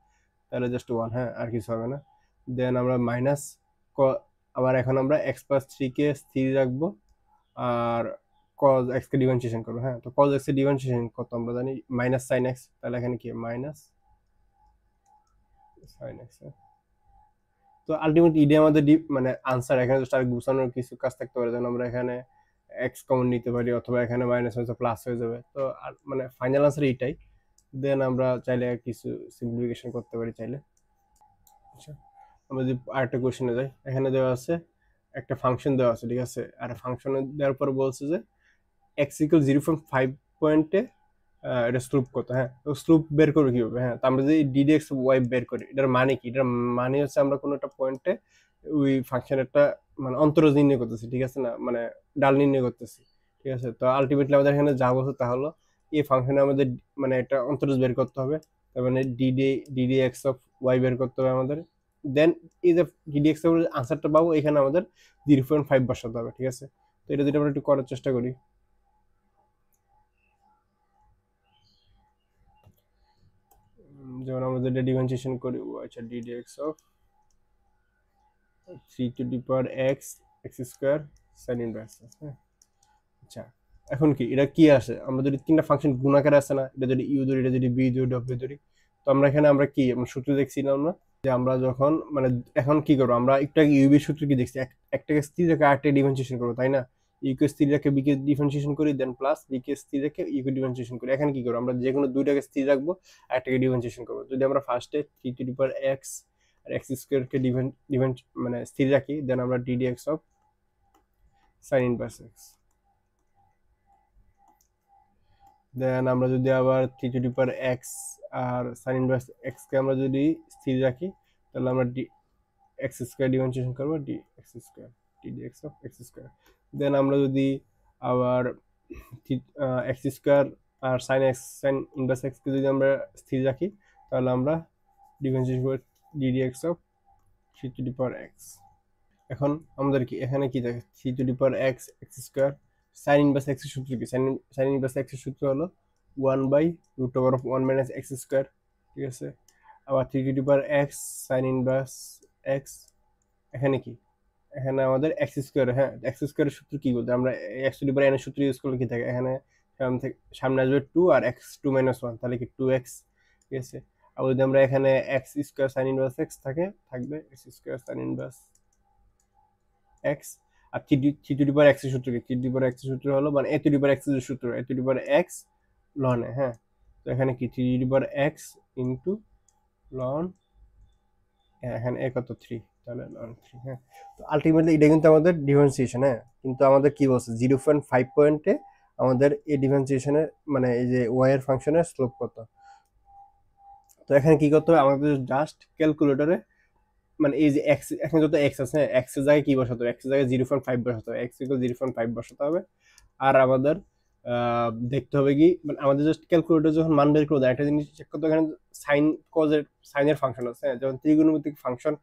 তাহলে জাস্ট 1, হ্যাঁ, আর কিছু হবে না। দেন আমরা মাইনাস আবার এখন আমরা এক্স প্লাস 3 কে স্থির রাখবো আর কজ এক্স কে ডিফারেন্সিয়েশন করবো, হ্যাঁ। তো কজ এক্স এর ডিফারেন্সিয়েশন কত আমরা জানি মাইনাস সাইন এক্স, তাহলে এখানে কি মাইনাস সাইন এক্স, তো আলটিমেটলি ইডি আমাদের মানে আনসার, এখানে জাস্ট আর গুছানোর কিছু কাজ থাকতে পারে, যেন আমরা এখানে এক্স কমন নিতে পারি অথবা এখানে মাইনাস হয়তো প্লাস হয়ে যাবে, তো মানে ফাইনাল আনসার এইটাই। দেন আমরা চাইলে কিছু সিম্পলিফিকেশন করতে পারি চাইলে। আচ্ছা, আমরা যদি আরেকটা কোশ্চেনে যাই, এখানে দেওয়া আছে একটা ফাংশন দেওয়া আছে, ঠিক আছে, আর ফাংশনে দেওয়ার পর বলছে যে এক্স ইকুয়াল 0.5 পয়েন্টে এটা স্লুপ কত, হ্যাঁ। তো স্লুপ বের করবে কিভাবে, হ্যাঁ, তো আমরা যদি ডিডি এক্স ওয়াই বের করি, এটার মানে কি, এটার মানে হচ্ছে আমরা কোনো একটা পয়েন্টে ওই ফাংশনেরটা মানে অন্তরজ নির্ণয় করতেছি, ঠিক আছে না, মানে ডাল নির্ণয় করতেছি, ঠিক আছে। তো আলটিমেটলি আমাদের এখানে যা বলছে তা হলো এই ফাংশনে আমাদের মানে একটা অন্তরজ বের করতে হবে, তার মানে ডিডি এক্স অফ ওয়াই বের করতে হবে আমাদের, দেন এই যে ডিডি এক্স এর আনসারটা পাবো, এখানে আমাদের 0.5 বসাতে হবে, ঠিক আছে। তো এটা যদি আমরা একটু করার চেষ্টা করি, যেমন আমরা যদি ডিফারেন্সিয়েশন করি, আচ্ছা DD x of 3 to the power x x square sine inverse, হ্যাঁ। আচ্ছা, এখন কি এটা কি আসে, আমরা যদি তিনটা ফাংশন গুণাকারে আছে না, এটা যদি ইউ ধরি, এটা যদি বি ধরি, ডব্লিউ ধরি, তো আমরা এখানে আমরা কি আমরা সূত্র দেখছিলাম না যে আমরা যখন মানে এখন কি করবো, আমরা একটু আগে ইউবি সূত্র কি দেখছি, একটাকে স্থির রেখে আরেকটা ডিফারেন্সিয়েশন করবো, তাই না, ইউকে স্থির রেখে বিকে ডিফারেন্সিয়েশন করি, দেন প্লাস বিকে স্থির রেখে ইউকে ডিফারেন্সিয়েশন করি, এখানে কি করবো আমরা যে কোনো দুইটাকে স্থির রাখবো আর একটাকে ডিফারেন্সিয়েশন করবো, যদি আমরা ফার্স্টে 3 টু দি পাওয়ার এক্স আর এক্স স্কোয়ারকে মানে স্থির রাখি, দেন আমরা d d x of sine inverse x, then আমরা যদি আবার 3 টু দি পাওয়ার এক্স আর সাইন ইনভার্স এক্স কে আমরা যদি স্থির রাখি, তাহলে আমরা এক্স স্কোয়ার ডিফারেন্সিয়েশন করবো d x square d x of x square, then আমরা যদি আবার এক্স স্কোয়ার আর সাইন ইনভার্স এক্স কে যদি আমরা স্থির রাখি, তাহলে আমরা ডিফারেন্সিয়েশন করবো d x of 3 to the power x. এখন আমাদের কি এখানে কি থাকে, three to the power x x square, sine inverse x এর সূত্র কি, সাইন ইনভার্স এক্স এর সূত্র হলো 1/√1 - x স্কোয়ার, ঠিক আছে। আবার three to the power x sign inverse x, এখানে কি, এখানে আমাদের এক্স স্কোয়ার, হ্যাঁ এক্স স্কোয়ারের সূত্র কি বলতে আমরা x to the power N এর সূত্র ইউজ করলে কি থাকে, এখানে সামনে আসবে 2 আর x2 - 1, তাহলে কি 2x, ঠিক আছে। আর যদি আমরা এখানে x square sine inverse x থাকবে x square sine inverse x. আর three to the power x এর সূত্র কি, three to the power x এর সূত্র হলো মানে এ টু দি পাওয়ার এক্স এর সূত্র, a to the power x ln a, হ্যাঁ। তো এখানে কি three to the power x into ln, এখানে এ কত 3, তাহলে লন 3, হ্যাঁ। তো আলটিমেটলি এটা কিন্তু আমাদের ডিফারেন্সিয়েশন, হ্যাঁ। কিন্তু আমাদের কি বলছে 0.5 পয়েন্টে আমাদের এই ডিফারেন্সিয়েশনের মানে এই যে ওয়াই এর ফাংশনের স্লোপ কত। তো এখানে কি করতে হবে আমাদের, জাস্ট ক্যালকুলেটরে মানে এই যে এক্স, এখানে যত এক্স আছে এক্স এর জায়গায় কি বসাতে হবে, এক্স এর জায়গায় 0.5 বসাতে হবে, এক্স ইকুয়াল 0.5 বসাতে হবে। আর আমাদের দেখতে হবে কি, মানে আমাদের জাস্ট ক্যালকুলেটর যখন মান বের করে দেয় একটা জিনিস চেক করতে, এখানে সাইন কজের সাইনের ফাংশন আছে, যখন ত্রিকোণমিতিক ফাংশন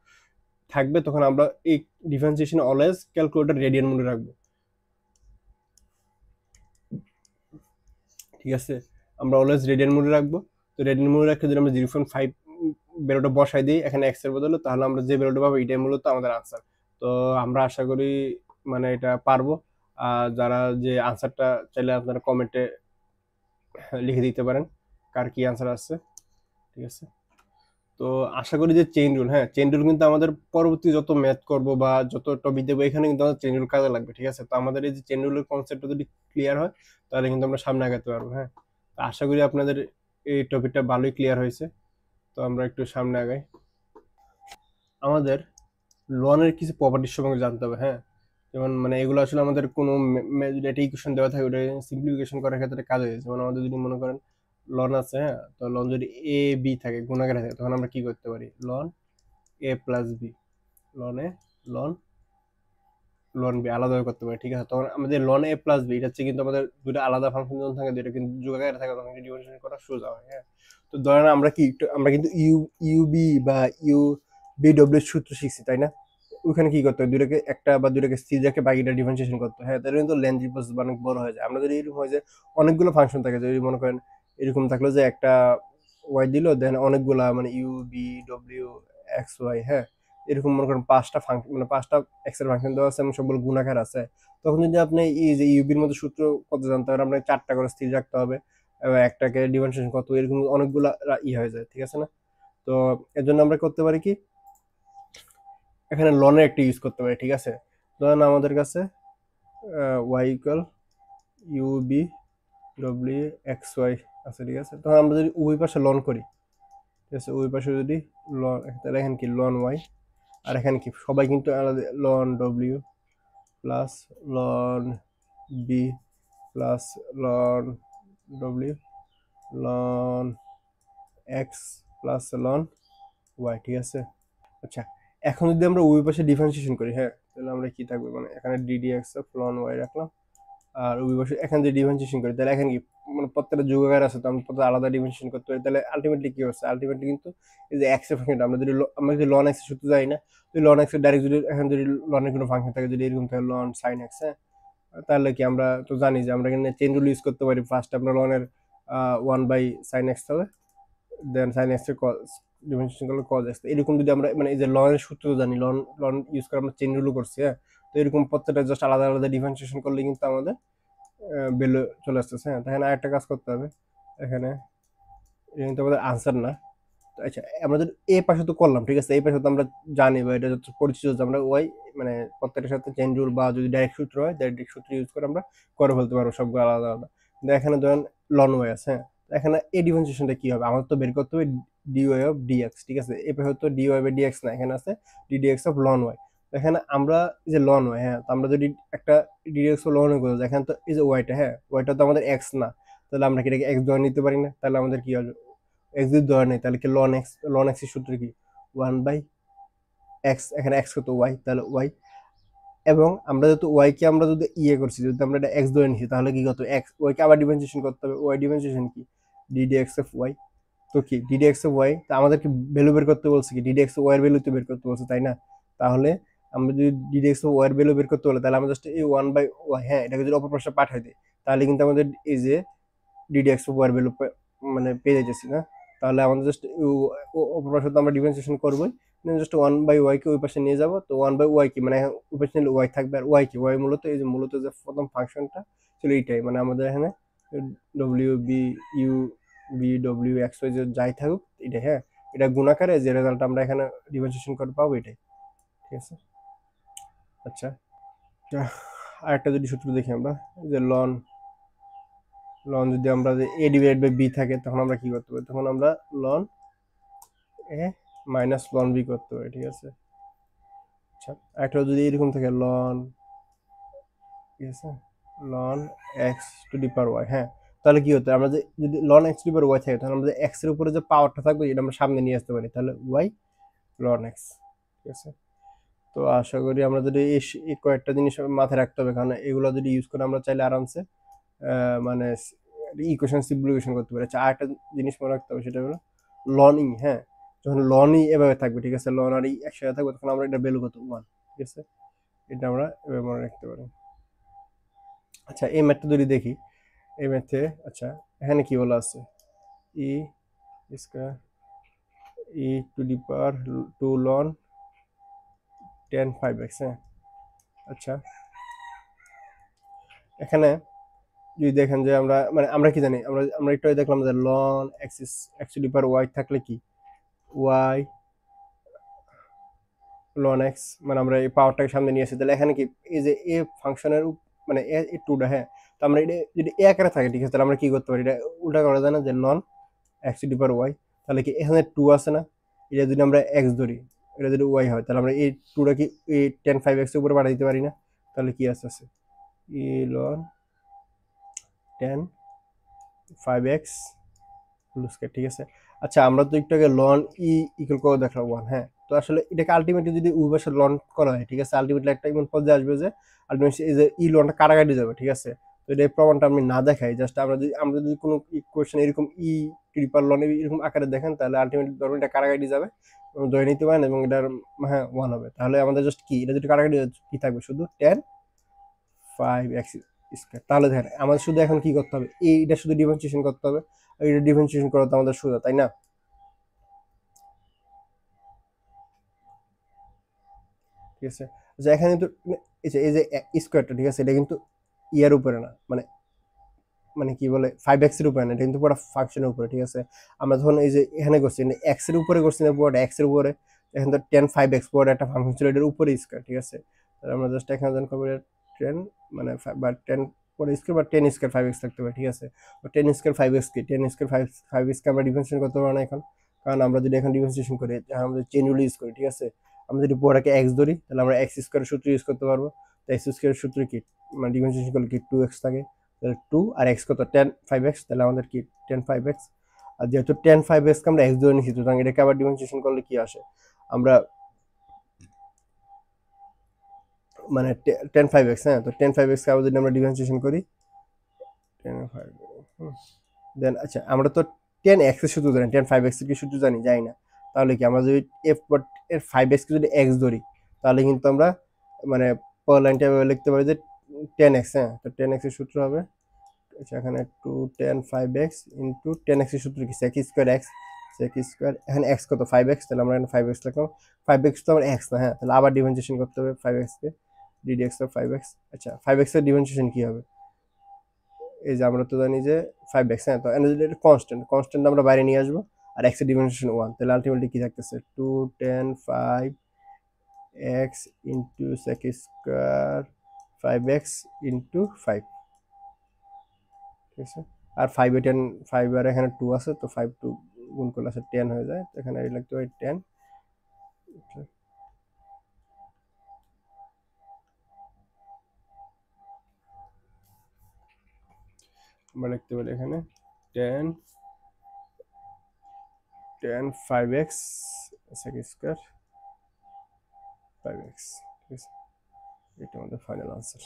থাকবে তখন আমরা এই ডিফারেন্সিয়েশন অলওয়েজ ক্যালকুলেটর রেডিয়ান মোডে রাখবো, ঠিক আছে। আমরা অলওয়েজ রেডিয়ান মোডে রাখবো। তো রেডিয়ান মোডে রাখতে যদি আমরা 0.5 বেরোটা বসাই দিই এখানে এক্স এর বদলে, তাহলে আমরা যে বেরোটা পাবো এটাই মূলত আমাদের আনসার। তো আমরা আশা করি মানে এটা পারবো। আর যারা যে আনসারটা চাইলে আপনারা কমেন্টে লিখে দিতে পারেন কার কি আনসার আসছে, ঠিক আছে। তো আশা করি যে চেইন রুল, হ্যাঁ চেইন রুল কিন্তু আমাদের পরবর্তী যত ম্যাথ করব বা যত টপিক দেবো এখানে কিন্তু আমাদের চেইন রুল কাজে লাগবে, ঠিক আছে। তো আমাদের এই যে চেইন রুলের কনসেপ্টটা যদি ক্লিয়ার হয় তাহলে কিন্তু আমরা সামনে আগাতে পারবো, হ্যাঁ। তো আশা করি আপনাদের এই টপিকটা ভালোই ক্লিয়ার হয়েছে। তো আমরা একটু সামনে আগাই। আমাদের লনের কিছু প্রপার্টির সম্পর্কে জানতে হবে, হ্যাঁ। যেমন মানে এগুলো আসলে আমাদের কোনো যদি একটা ইকুয়েশন দেওয়া থাকে ওটা সিম্পলিফিকেশন করার ক্ষেত্রে কাজে যায়। যেমন আমাদের যদি মনে করেন লন আছে, হ্যাঁ, তো লন যদি এ বি থাকে গুণাকারে থাকে তখন আমরা কি করতে পারি, ln a plus B, loan A loan loan B আলাদাভাবে করতে পারি, ঠিক আছে। তখন আমাদের লন এ প্লাস বি এটা হচ্ছে কিন্তু আমাদের দুটো আলাদা ফাংশন যখন থাকে দুটো কিন্তু যোগাকারে থাকে তখন ডিফারেন্সিয়েশন করা সোজা হয়, হ্যাঁ। তো ধরেন আমরা কি আমরা কিন্তু ইউবি বা ইউ বি ডব্লিউ সূত্র শিখছি তাই না। ওখানে কি করতে হয়, দুটাকে একটা বা দুটাকে সিজাকে বাকিটা ডিফারেন্সিয়েশন করতে হয়, হ্যাঁ। তাহলে কিন্তু লেন্থ প্রসেস অনেক বড় হয়ে যায়। আমরা যদি এরকম হয় যে অনেকগুলো ফাংশন থাকে, যদি মনে করেন এরকম থাকলো যে একটা ওয়াই দিল দেন অনেকগুলা মানে u B W x y, হ্যাঁ, এরকম মনে করেন পাঁচটা ফাংশন মানে পাঁচটা এক্স এর ফাংশন দেওয়া আছে এবং সবগুলো গুণাকার আছে, তখন যদি আপনি এই যে ইউবির মধ্যে সূত্র কত জানতে হবে আপনাকে চারটা করে স্থির রাখতে হবে এবং একটাকে ডিফারেন্সিয়েশন কত, এরকম অনেকগুলা হয়ে যায়, ঠিক আছে না। তো এর জন্য আমরা করতে পারি কি, এখানে লনের একটা ইউজ করতে পারি, ঠিক আছে। ধরেন আমাদের কাছে y equal u B W x y আছে, ঠিক আছে। তখন আমরা যদি উভয় পাশে লন করি, ঠিক আছে, উভয় পাশে যদি লন, তাহলে এখানে কি লন ওয়াই, আর এখানে কি সবাই কিন্তু আলাদা, ln W plus ln B plus ln W ln x plus ln Y, ঠিক আছে। আচ্ছা, এখন যদি আমরা উভয় পাশে ডিফারেন্সিয়েশন করি, হ্যাঁ, তাহলে আমরা কি থাকবে মানে এখানে DD x of ln y রাখলাম, আর উভয় পাশে এখানে যদি ডিফারেন্সিয়েশন করি তাহলে এখানে কি মানে প্রত্যেকটা যোগাকার আছে তো আমরা প্রত্যেক আলাদা ডিফারেন্সিয়েশন করতে পারি, তাহলে আলটিমেটলি কি হচ্ছে, আলটিমেটলি কিন্তু এই যে এক্স এর ফাংশনটা আমরা যদি লন এক্স সূত্র যাই না, তো লন এক্স এর ডাইরেক্ট যদি এখন যদি লনের কোনো ফাংশন থাকে যদি এরকম থাকে লন সাইন এক্স, হ্যাঁ, তাহলে কি আমরা তো জানি যে আমরা এখানে চেইন রুল ইউজ করতে পারি। ফার্স্ট আপনার লনের 1/sin x হবে, দেন সাইন এক্স এর ডিফারেন্সিয়েশন করলে কজ এক্স, এরকম যদি আমরা মানে এই যে লনের সূত্র জানি, লন লন ইউজ করে আমরা চেইন রুলও করছি, হ্যাঁ। তো এরকম প্রত্যেকটা জাস্ট আলাদা আলাদা ডিফারেন্সিয়েশন করলে কিন্তু আমাদের বেলো চলে আসতেছে, হ্যাঁ। তাহলে আরেকটা কাজ করতে হবে এখানে, এটা কিন্তু আমাদের আনসার না। আচ্ছা, আমরা যদি এই পাশে তো করলাম, ঠিক আছে, এই পাশে তো আমরা জানি বা এটা যত পরিচিত যে আমরা ওয়াই মানে প্রত্যেকটার সাথে চেইন রুল বা যদি ডাইরেক্ট সূত্র হয় ডাইরেক্ট সূত্র ইউজ করে আমরা করে ফেলতে পারবো সবগুলো আলাদা আলাদা। কিন্তু এখানে ধরেন লন ওয়াই আছে, হ্যাঁ, এখানে এই ডিফারেন্সিয়েশনটা কি হবে, আমাদের তো বের করতে হবে ডিওয়াই অফ ডিএক্স, ঠিক আছে। এই পাশে তো ডিওয়াই বাই ডিএক্স না, এখানে আছে ডিডিএক্স অফ লন ওয়াই। এখানে আমরা এই যে লন ওয়াই, হ্যাঁ, তো আমরা যদি একটা ডিডিএক্স অফ লন ওয়াই করবো, এখানে তো এই যে ওয়াইটা, হ্যাঁ, ওয়াইটা তো আমাদের এক্স না, তাহলে আমরা কি এটাকে এক্স ধরে নিতে পারি না, তাহলে আমাদের কি হবে এক্স যদি ধরে নেই তাহলে কি লন এক্স এর সূত্র কি 1/x, এখানে এক্স কত ওয়াই, তাহলে ওয়াই। এবং আমরা যেহেতু ওয়াই কে আমরা যদি ইয়ে করছি, যদি আমরা এটা এক্স ধরে নিছি তাহলে কি কত এক্স ওয়াই কে আবার ডিফারেন্সিয়েশন করতে হবে, ওয়াই ডিফারেন্সিয়েশন কি ডিডি এক্স অফ ওয়াই। তো কি ডিডি এক্স অফ ওয়াই, তা আমাদেরকে ভ্যালু বের করতে বলছে কি ডিডি এক্স ওয়াই এর ভ্যালু তো বের করতে বলছে তাই না। তাহলে আমরা যদি ডিডিএক্স ওয়াই এর ভ্যালু বের করতে বলে তাহলে আমরা জাস্ট এই 1/y, হ্যাঁ, এটাকে যদি অপর পাশে পাঠাই দিই তাহলে কিন্তু আমাদের এই যে ডিডিএক্স ওয়াই এর ভ্যালু মানে পেয়ে যাইতেছি না। তাহলে আমাদের জাস্ট অপর পাশে তো আমরা ডিফারেন্সিয়েশন করবোই, জাস্ট 1/y কে ওই পাশে নিয়ে যাব। তো 1/y কি মানে ওই পাশে নিলে ওয়াই থাকবে, আর ওয়াই কি, ওয়াই মূলত এই যে মূলত যে প্রথম ফাংশনটা ছিল এইটাই, মানে আমাদের এখানে W B U B W x Y যে যাই থাকুক এটাই, হ্যাঁ, এটা গুণাকারে যে রেজাল্ট আমরা এখানে ডিফারেন্সিয়েশন করে পাবো এটাই, ঠিক আছে। আচ্ছা, আরেকটা যদি সূত্র দেখি আমরা, যে লন লন যদি আমরা যে এ ডিভাইড বাই বি থাকে তখন আমরা কি করতে পারি, তখন আমরা লন এ মাইনাস লন বি করতে পারি, ঠিক আছে। আচ্ছা, একটা যদি এরকম থাকে লন, ঠিক আছে, ln x to the power y, হ্যাঁ, তাহলে কি হতো, আমরা যে যদি ln x to the power y থাকে তাহলে আমরা যে এক্স এর উপরে যে পাওয়ারটা থাকবে এটা আমরা সামনে নিয়ে আসতে পারি, তাহলে ওয়াই লন এক্স, ঠিক আছে। তো আশা করি আমরা যদি এই কয়েকটা জিনিস মাথায় রাখতে হবে, কারণ এগুলো যদি ইউজ করে আমরা চাইলে আরামসে মানে ইকুয়েশন সিম্পলিফিকেশন করতে পারি। আচ্ছা, আরেকটা জিনিস মনে রাখতে হবে, সেটা হলো লন ই, হ্যাঁ, যখন লন ই এভাবে থাকবে, ঠিক আছে, লন আর ই একসাথে থাকবে তখন আমরা এটা ভ্যালু কত, 1, ঠিক আছে, এটা আমরা এভাবে মনে রাখতে পারি। আচ্ছা, এই ম্যাথটা যদি দেখি, এই ম্যাথে আচ্ছা এখানে কি বলা আছে, e square e to the power 2 ln 10 5x, হ্যাঁ। আচ্ছা, এখানে যদি দেখেন যে আমরা মানে আমরা কি জানি, আমরা একটু আগে দেখলাম যে ln x to the power y থাকলে কি ওয়াই লন এক্স, মানে আমরা এই পাওয়ারটাকে সামনে নিয়ে আসি, তাহলে এখানে কি এই যে এ ফাংশনের মানে এ টুটা, হ্যাঁ, তো আমরা এটা যদি এ আকারে থাকে, ঠিক আছে, তাহলে আমরা কি করতে পারি, এটা উল্টা করা যায় না, যে ln x to the power y, তাহলে কি এখানে 2 আছে না, এটা যদি আমরা এক্স ধরি, এটা যদি ওয়াই হয় তাহলে আমরা এই টুটা কি এই 10 5x এর উপরে পাঠিয়ে দিতে পারি না, তাহলে কি আছে ই লন 10 5x হোল স্কয়ার, ঠিক আছে। আচ্ছা, আমরা তো একটু আগে লন ই ইকুয়াল করে দেখলাম 1, হ্যাঁ, তো আসলে এটাকে আলটিমেটলি যদি উভয় পাশে লন করা হয়, ঠিক আছে, আলটিমেটলি একটা এমন পর্যায়ে আসবে যে আলটিমেটলি এই যে ই লনটা কাটাকাটি যাবে, ঠিক আছে। তো এটা প্রমাণটা আমি না দেখাই, জাস্ট আমরা যদি কোনো ইকুয়েশন এরকম ই ট্রিপল লন এরকম আকারে দেখেন তাহলে আলটিমেটলি ধরুন এটা কাটাকাটি যাবে এবং ধরে নিতে পারেন এবং এটার, হ্যাঁ, 1 হবে, তাহলে আমাদের জাস্ট কি এটা যদি কাটাকাটি কি থাকবে, শুধু 10 5x স্কয়ার। তাহলে দেখেন আমাদের শুধু এখন কি করতে হবে, এইটা শুধু ডিফারেন্সিয়েশন করতে হবে, এটা ডিফারেন্সিয়েশন করা তো আমাদের সোজা, তাই না। ঠিক আছে, আচ্ছা, এখানে তো এই যে স্কোয়ারটা, ঠিক আছে, এটা কিন্তু ইয়ার উপরে না, মানে মানে কি বলে 5x এর উপরে না, এটা কিন্তু পুরো ফাংশনের উপরে, ঠিক আছে। আমরা যখন এই যে এখানে করছি এক্স এর উপরে করছি না, পুরোটা এক্স এর উপরে, এখন তো 10 5x পুরোটা একটা ফাংশন ছিল এটার উপরে স্কোয়ার, ঠিক আছে। তাহলে আমরা জাস্ট এখানে যখন করবো 10 মানে বা 10 পরে স্কোয়ার বা 10 স্কোয়ার 5x থাকতে পারে, ঠিক আছে। 10 স্কোয়ার 5x কি 10 স্কোয়ার 5x কে আমরা ডিফারেন্সিয়েশন করতে পারবো না এখন, কারণ আমরা যদি এখন ডিফারেন্সিয়েশন করি আমরা চেইন রুল ইউজ করি, ঠিক আছে। আমরা যদি পুরোটাকে এক্স ধরি তাহলে আমরা এক্স স্কোয়ারের সূত্র ইউজ করতে পারবো। তো এক্স স্কোয়ারের সূত্র কি, মানে ডিফারেন্সিয়েশন করলে কি 2x থাকে, তাহলে 2 আর x কত 10 5x, তাহলে আমাদের কি 10 5x, আর যেহেতু 10 5x কে আমরা x ধরে নিয়েছি সুতরাং এটাকে আবার ডিফারেন্সিয়েশন করলে কি আসে, আমরা মানে 10 5x, হ্যাঁ, তো 10 5x কে আবার যদি আমরা ডিফারেন্সিয়েশন করি 10 5, দেন আচ্ছা আমরা তো 10x এর সূত্র জানি, 10 5x এর কি সূত্র জানি, জানি না, তাহলে কি আমরা যদি f এর 5x কে যদি x ধরি তাহলে কিন্তু আমরা মানে পরের লাইনটা লিখতে পারি যে 10x, হ্যাঁ, তো 10x এর সূত্র হবে, আচ্ছা, এখানে 2 10 5x ইন্টু 10x এর সূত্র কি sec square x, sec square, এখানে x কত 5x, তাহলে আমরা এখানে 5x লিখলাম, 5x তো আমার x না, হ্যাঁ, তাহলে আবার ডিফারেন্সিয়েশন করতে হবে 5x K ddx of 5x। আচ্ছা, 5x এর ডিফারেন্সিয়েশন কি হবে, এই যে আমরা তো জানি যে 5x, হ্যাঁ, তো এটা কনস্ট্যান্ট আমরা বাইরে নিয়ে আসবো, আর x এর ডিফারেন্সিয়েশন 1, তাহলে আলটিমেটলি কি থাকতেছে 2 10 5x into sec square 5x into 5, ঠিক আছে। আর 5 এ 10 5 আর এখানে 2 আছে, তো 5 2 গুণ করলে আছে 10 হয়ে যায়, তো এখানে লিখতে পারি 10, আমরা লিখতে পারি এখানে 10 5x sec স্কয়ার 5x, ঠিক আছে, এটা আমাদের ফাইনাল আনসার।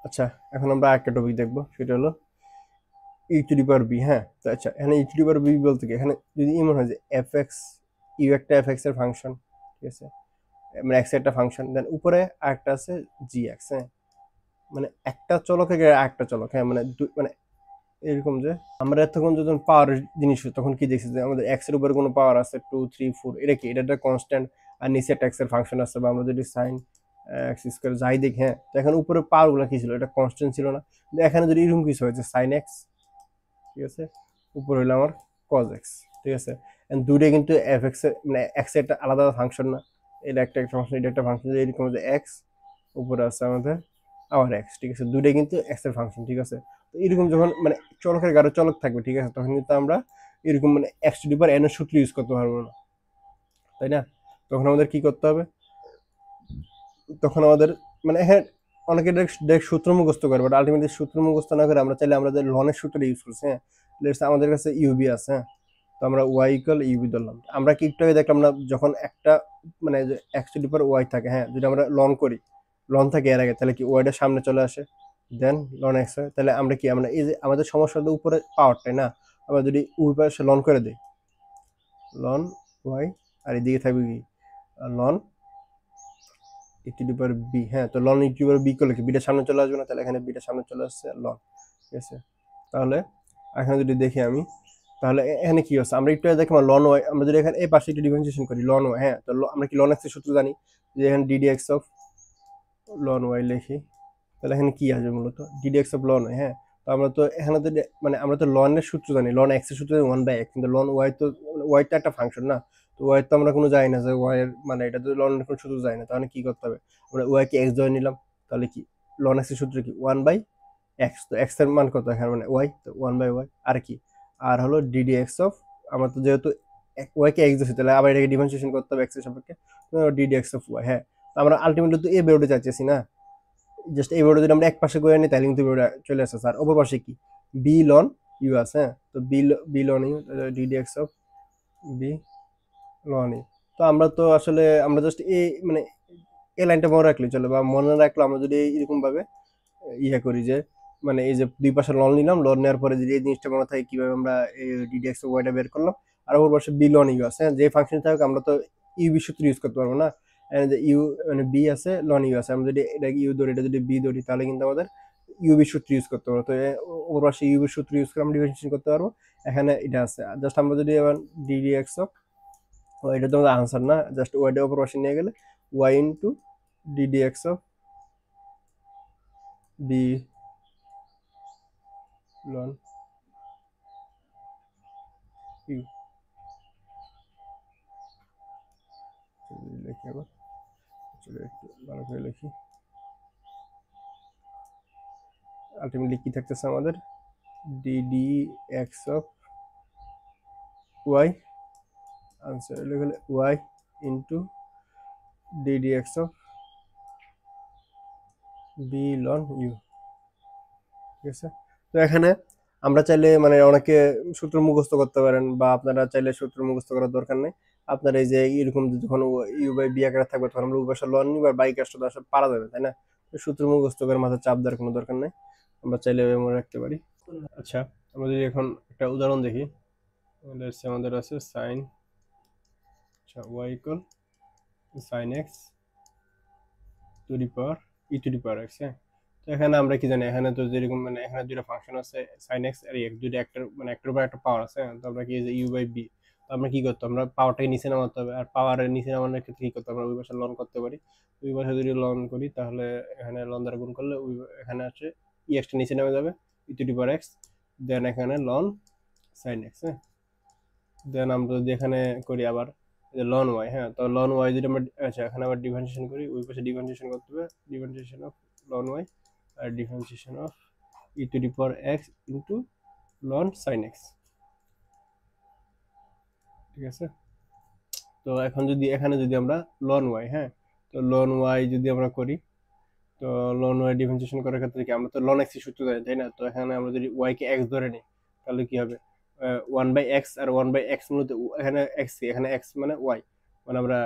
আচ্ছা, এখন আমরা আরেকটা টপিক দেখবো, সেটা হলো ই টু দি পাওয়ার বি, হ্যাঁ। তো আচ্ছা, এখানে ই টু দি পাওয়ার বি বলতে কি, এখানে যদি এমন হয় যে এফ এক্স ইউ একটা এফ এক্স এর ফাংশন, ঠিক আছে, মানে এক্স একটা ফাংশন, দেন উপরে আরেকটা আছে জি এক্স, হ্যাঁ, মানে একটা চলক থেকে আরেকটা চলক, হ্যাঁ, মানে মানে এরকম যে আমরা এতক্ষণ যখন পাওয়ার জিনিস তখন কি দেখছি যে আমাদের এক্স এর উপরে কোনো পাওয়ার আছে 2 3 4, এটা কি, এটা একটা কনস্ট্যান্ট, আর নিচে একটা এক্স এর ফাংশন আছে, বা আমরা যদি সাইন এক্স স্কয়ার যাই দেখি, হ্যাঁ, তো এখন উপরে পাওয়ার গুলো কি ছিল, এটা কনস্ট্যান্ট ছিল না, কিন্তু এখানে যদি এরকম কিছু হয়েছে সাইন এক্স, ঠিক আছে, উপরে হলো আমার কজ এক্স, ঠিক আছে, এন্ড দুইটা কিন্তু এফ এক্স মানে এক্স এর একটা আলাদা ফাংশন না, এটা একটা ফাংশন, এটা একটা ফাংশন, এরকম যে এক্স উপরে আছে আমাদের আবার এক্স, ঠিক আছে, দুইটাই কিন্তু এক্স এর ফাংশন, ঠিক আছে। তো এরকম যখন মানে চলকের গাঢ় চলক থাকবে, ঠিক আছে, তখন কিন্তু আমরা এরকম মানে x to the power N এর সূত্র ইউজ করতে পারবো না, তাই না? তখন আমাদের কি করতে হবে, তখন আমাদের মানে হ্যাঁ অনেকে ডাইরেক্ট সূত্র মুখস্থ করে, বাট আলটিমেটলি সূত্র মুখস্থ না করে আমরা চাইলে আমাদের লনের সূত্রটা ইউজ করছি, হ্যাঁ, আমাদের কাছে ইউবি আছে, হ্যাঁ, তো আমরা ওয়াই ইকুয়াল ইউবি ধরলাম, আমরা কি একটু আগে দেখলাম না, যখন একটা মানে x to the power y থাকে, হ্যাঁ, যদি আমরা লন করি, লন থাকে এর আগে, তাহলে কি ওয়াইটা সামনে চলে আসে, দেন লন এক্স হয়, তাহলে আমরা কি আমরা এই যে আমাদের সমস্যা হলো উপরে পাওয়ারটাই না, আমরা যদি উই পাশে লন করে দিই, লন ওয়াই, আর এদিকে থাকবে কি ln e to the power b, হ্যাঁ, তো ln e to the power b করলে কি বিটা সামনে চলে আসবে না, তাহলে এখানে বিটা সামনে চলে আসছে লন, ঠিক আছে। তাহলে এখানে যদি দেখি আমি, তাহলে এখানে কি হচ্ছে, আমরা একটু দেখি লন ওয়াই, আমরা যদি এখানে এই পাশে একটু ডিফারেন্সিয়েশন করি লন ওয়াই, হ্যাঁ, তো আমরা কি লন এক্স এর সূত্র জানি, যে এখানে DD x of ln y লিখি, তাহলে এখানে কি আসবে মূলত dd x of ln y, হ্যাঁ, তো আমরা তো এখানে তো মানে আমরা তো লন এর সূত্র জানি, লন এক্স এর সূত্র জানি 1/x, কিন্তু লন ওয়াই তো ওয়াই তো একটা ফাংশন না, তো ওয়াই তো আমরা কোনো জানি না যে ওয়াই এর মানে এটা তো লন এর কোনো সূত্র জানি না, তাহলে কি করতে হবে, আমরা ওয়াই কে এক্স ধরে নিলাম, তাহলে কি লন এক্স এর সূত্র কি 1/x, তো এক্স এর মান কত এখানে মানে ওয়াই, তো 1/y, আর কি আর হলো ডিডি এক্স অফ, আমরা তো যেহেতু ওয়াই কে এক্স দিচ্ছি, তাহলে আবার এটাকে ডিফারেন্সিয়েশন করতে হবে এক্স এর সাপেক্ষে, ডিডি এক্স অফ ওয়াই, হ্যাঁ, তো আমরা আলটিমেটলি তো এ বেরোতে চাইতেছি না, জাস্ট এই বড় যদি আমরা এক পাশে করে নিই তাহলে কিন্তু চলে আসছে, স্যার অপর পাশে কি বি লন ইউ আছে, হ্যাঁ, তো b ln u dd x of b ln u, তো আমরা তো আসলে আমরা জাস্ট এই মানে এই লাইনটা মনে রাখলে চলে, বা মনে রাখলে আমরা যদি এরকম ভাবে ইয়ে করি যে মানে এই যে দুই পাশে লন নিলাম, লন নেওয়ার পরে যদি এই জিনিসটা মনে থাকে কিভাবে আমরা এই ডিডি এক্স অফ ওয়াইটা বের করলাম, আর ওপর পাশে বি লন ইউ আছে, যে ফাংশন থাকুক আমরা তো ইউবি সূত্র ইউজ করতে পারবো না, ইউ মানে বি আছে লন ইউ আছে, আমরা যদি এটা ইউ ধরি, এটা যদি বি ধরি, তাহলে কিন্তু আমাদের ইউবি সূত্র ইউজ করতে পারবো, তো ওপর পাশে ইউবি সূত্র ইউজ করে আমরা ডিফারেন্সিয়েশন করতে পারবো, এখানে এটা আছে, জাস্ট আমরা যদি এবার ডিডি এক্স অফ এটা তো আমাদের আনসার না, জাস্ট ওয়াইটা ওপর পাশে নিয়ে গেলে y into DD x of b ln u, লিখি আবার, চলো একটু ভালো করে লিখি, আলটিমেটলি কি থাকতেছে আমাদের d d x of y, answer লিখলে y into DD x of b ln u, ঠিক আছে। তো এখানে আমরা চাইলে মানে অনেকে সূত্র মুখস্থ করতে পারেন, বা আপনারা চাইলে সূত্র মুখস্থ করার দরকার নেই, আপনার এই যে এরকম যখন ইউ বাই বি আকারে থাকবে তখন আমরা উপাসা লন নিব, আর বাই কাজটা তো আসলে পারা যাবে, তাই না, সূত্র মুখস্থ করে মাথায় চাপ দেওয়ার কোনো দরকার নেই, আমরা চাইলে মনে রাখতে পারি। আচ্ছা, আমরা যদি এখন একটা উদাহরণ দেখি, আমাদের আছে সাইন, আচ্ছা, y equal sine x to the power e to the power x, হ্যাঁ, তো এখানে আমরা কি জানি, এখানে তো যেরকম মানে এখানে দুটো ফাংশন আছে সাইন এক্স আর এক্স, দুটো একটা মানে একটার উপর একটা পাওয়ার আছে, তো আমরা কি যে ইউ বাই বি, তো আমরা কি করতে, আমরা পাওয়ারটাকে নিচে নামাতে হবে, আর পাওয়ারের নিচে নামানোর ক্ষেত্রে কি করতে, আমরা ওই পাশে লন করতে পারি, ওই পাশে যদি লন করি তাহলে এখানে লন দ্বারা গুণ করলে ওই এখানে আছে ই এক্সটা নিচে নেমে যাবে, ই to the power x, then এখানে লন সাইন এক্স, হ্যাঁ, দেন আমরা যদি এখানে করি আবার লন ওয়াই, হ্যাঁ, তো লন ওয়াই যদি আমরা আচ্ছা এখানে আবার ডিফারেন্সিয়েশন করি, ওই পাশে ডিফারেন্সিয়েশন করতে হবে, ডিফারেন্সিয়েশন অফ লন ওয়াই আর differentiation of e to the power x into ln sine x, ঠিক আছে। তো এখন যদি এখানে যদি আমরা লন ওয়াই, হ্যাঁ, তো লন ওয়াই যদি আমরা করি, তো লন ওয়াই ডিফারেন্সিয়েশন করার ক্ষেত্রে কি আমরা তো লন এক্স সূত্র জানি, তাই না, তো এখানে আমরা যদি ওয়াই কে এক্স ধরে নিই তাহলে কি হবে 1/x, আর 1/x মূলত এখানে এক্স, এখানে এক্স মানে ওয়াই, মানে আমরা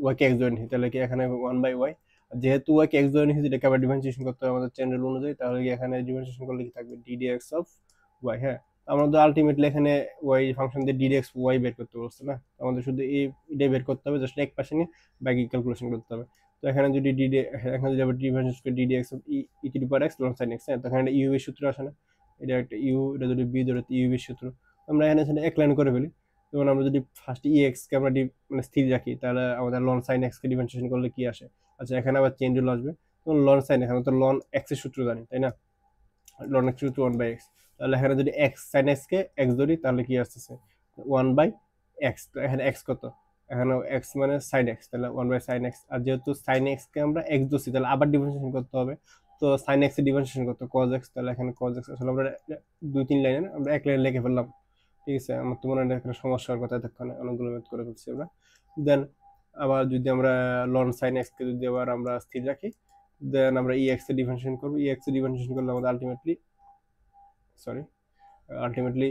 ওয়াই কে এক্স ধরে নিই, তাহলে কি এখানে 1/y, যেহেতু ওয়াই কে এক্স ধরে নিয়েছি এটাকে আবার ডিফারেন্সিয়েশন করতে হবে আমাদের চেন রুল অনুযায়ী, তাহলে কি এখানে ডিফারেন্সিয়েশন করলে কি থাকবে ডিডি এক্স অফ ওয়াই, হ্যাঁ, আমাদের আলটিমেটলি এখানে ওয়াই ফাংশন দিয়ে ডিডেক্স ওয়াই বের করতে বলছে না, আমাদের শুধু এটাই বের করতে হবে, জাস্ট এক পাশে নিয়ে বাকি ক্যালকুলেশন করতে হবে। তো এখানে যদি এখানে যদি আবার ডিফারেন্স করে ddx of e to the power x loan sine x, তো এখানে ইউ এর সূত্র আসে না, এটা একটা ইউ, এটা যদি বি ধরে ইউ এর সূত্র, আমরা এখানে সেটা এক লাইন করে ফেলি। যেমন আমরা যদি ফার্স্ট ই এক্স কে আমরা মানে স্থির রাখি, তাহলে আমাদের লন সাইন এক্স কে ডিফারেন্সিয়েশন করলে কি আসে? আচ্ছা, এখানে আবার চেঞ্জ রুল আসবে, লন সাইন এখানে তো লন এক্স এর সূত্র জানি, তাই না? লন এক্স সূত্র 1/x, তাহলে এখানে যদি এক্স সাইন এক্স কে এক্স ধরি তাহলে কি আসতেছে 1/x। তো এখানে এক্স কত? এখানে এক্স মানে সাইন এক্স, তাহলে 1/sin x। আর যেহেতু সাইন এক্স কে আমরা এক্স ধরছি, তাহলে আবার ডিফারেন্সিয়েশন করতে হবে। তো সাইন এক্স এর ডিফারেন্সিয়েশন করতে cos x, তাহলে এখানে cos x আসলে আমরা 2-3 লাইনে আমরা এক লাইনে লিখে ফেললাম। ঠিক আছে, আমার তো মনে হয় এখানে সমস্যার কথা, এতক্ষণে অনেকগুলো ম্যাথ করে ফেলছি আমরা। দেন আবার যদি আমরা লন সাইন এক্স কে যদি আবার আমরা স্থির রাখি, দেন আমরা ই এক্স এর ডিফারেন্সিয়েশন করব। ই এক্স এর ডিফারেন্সিয়েশন করলে আমাদের ultimately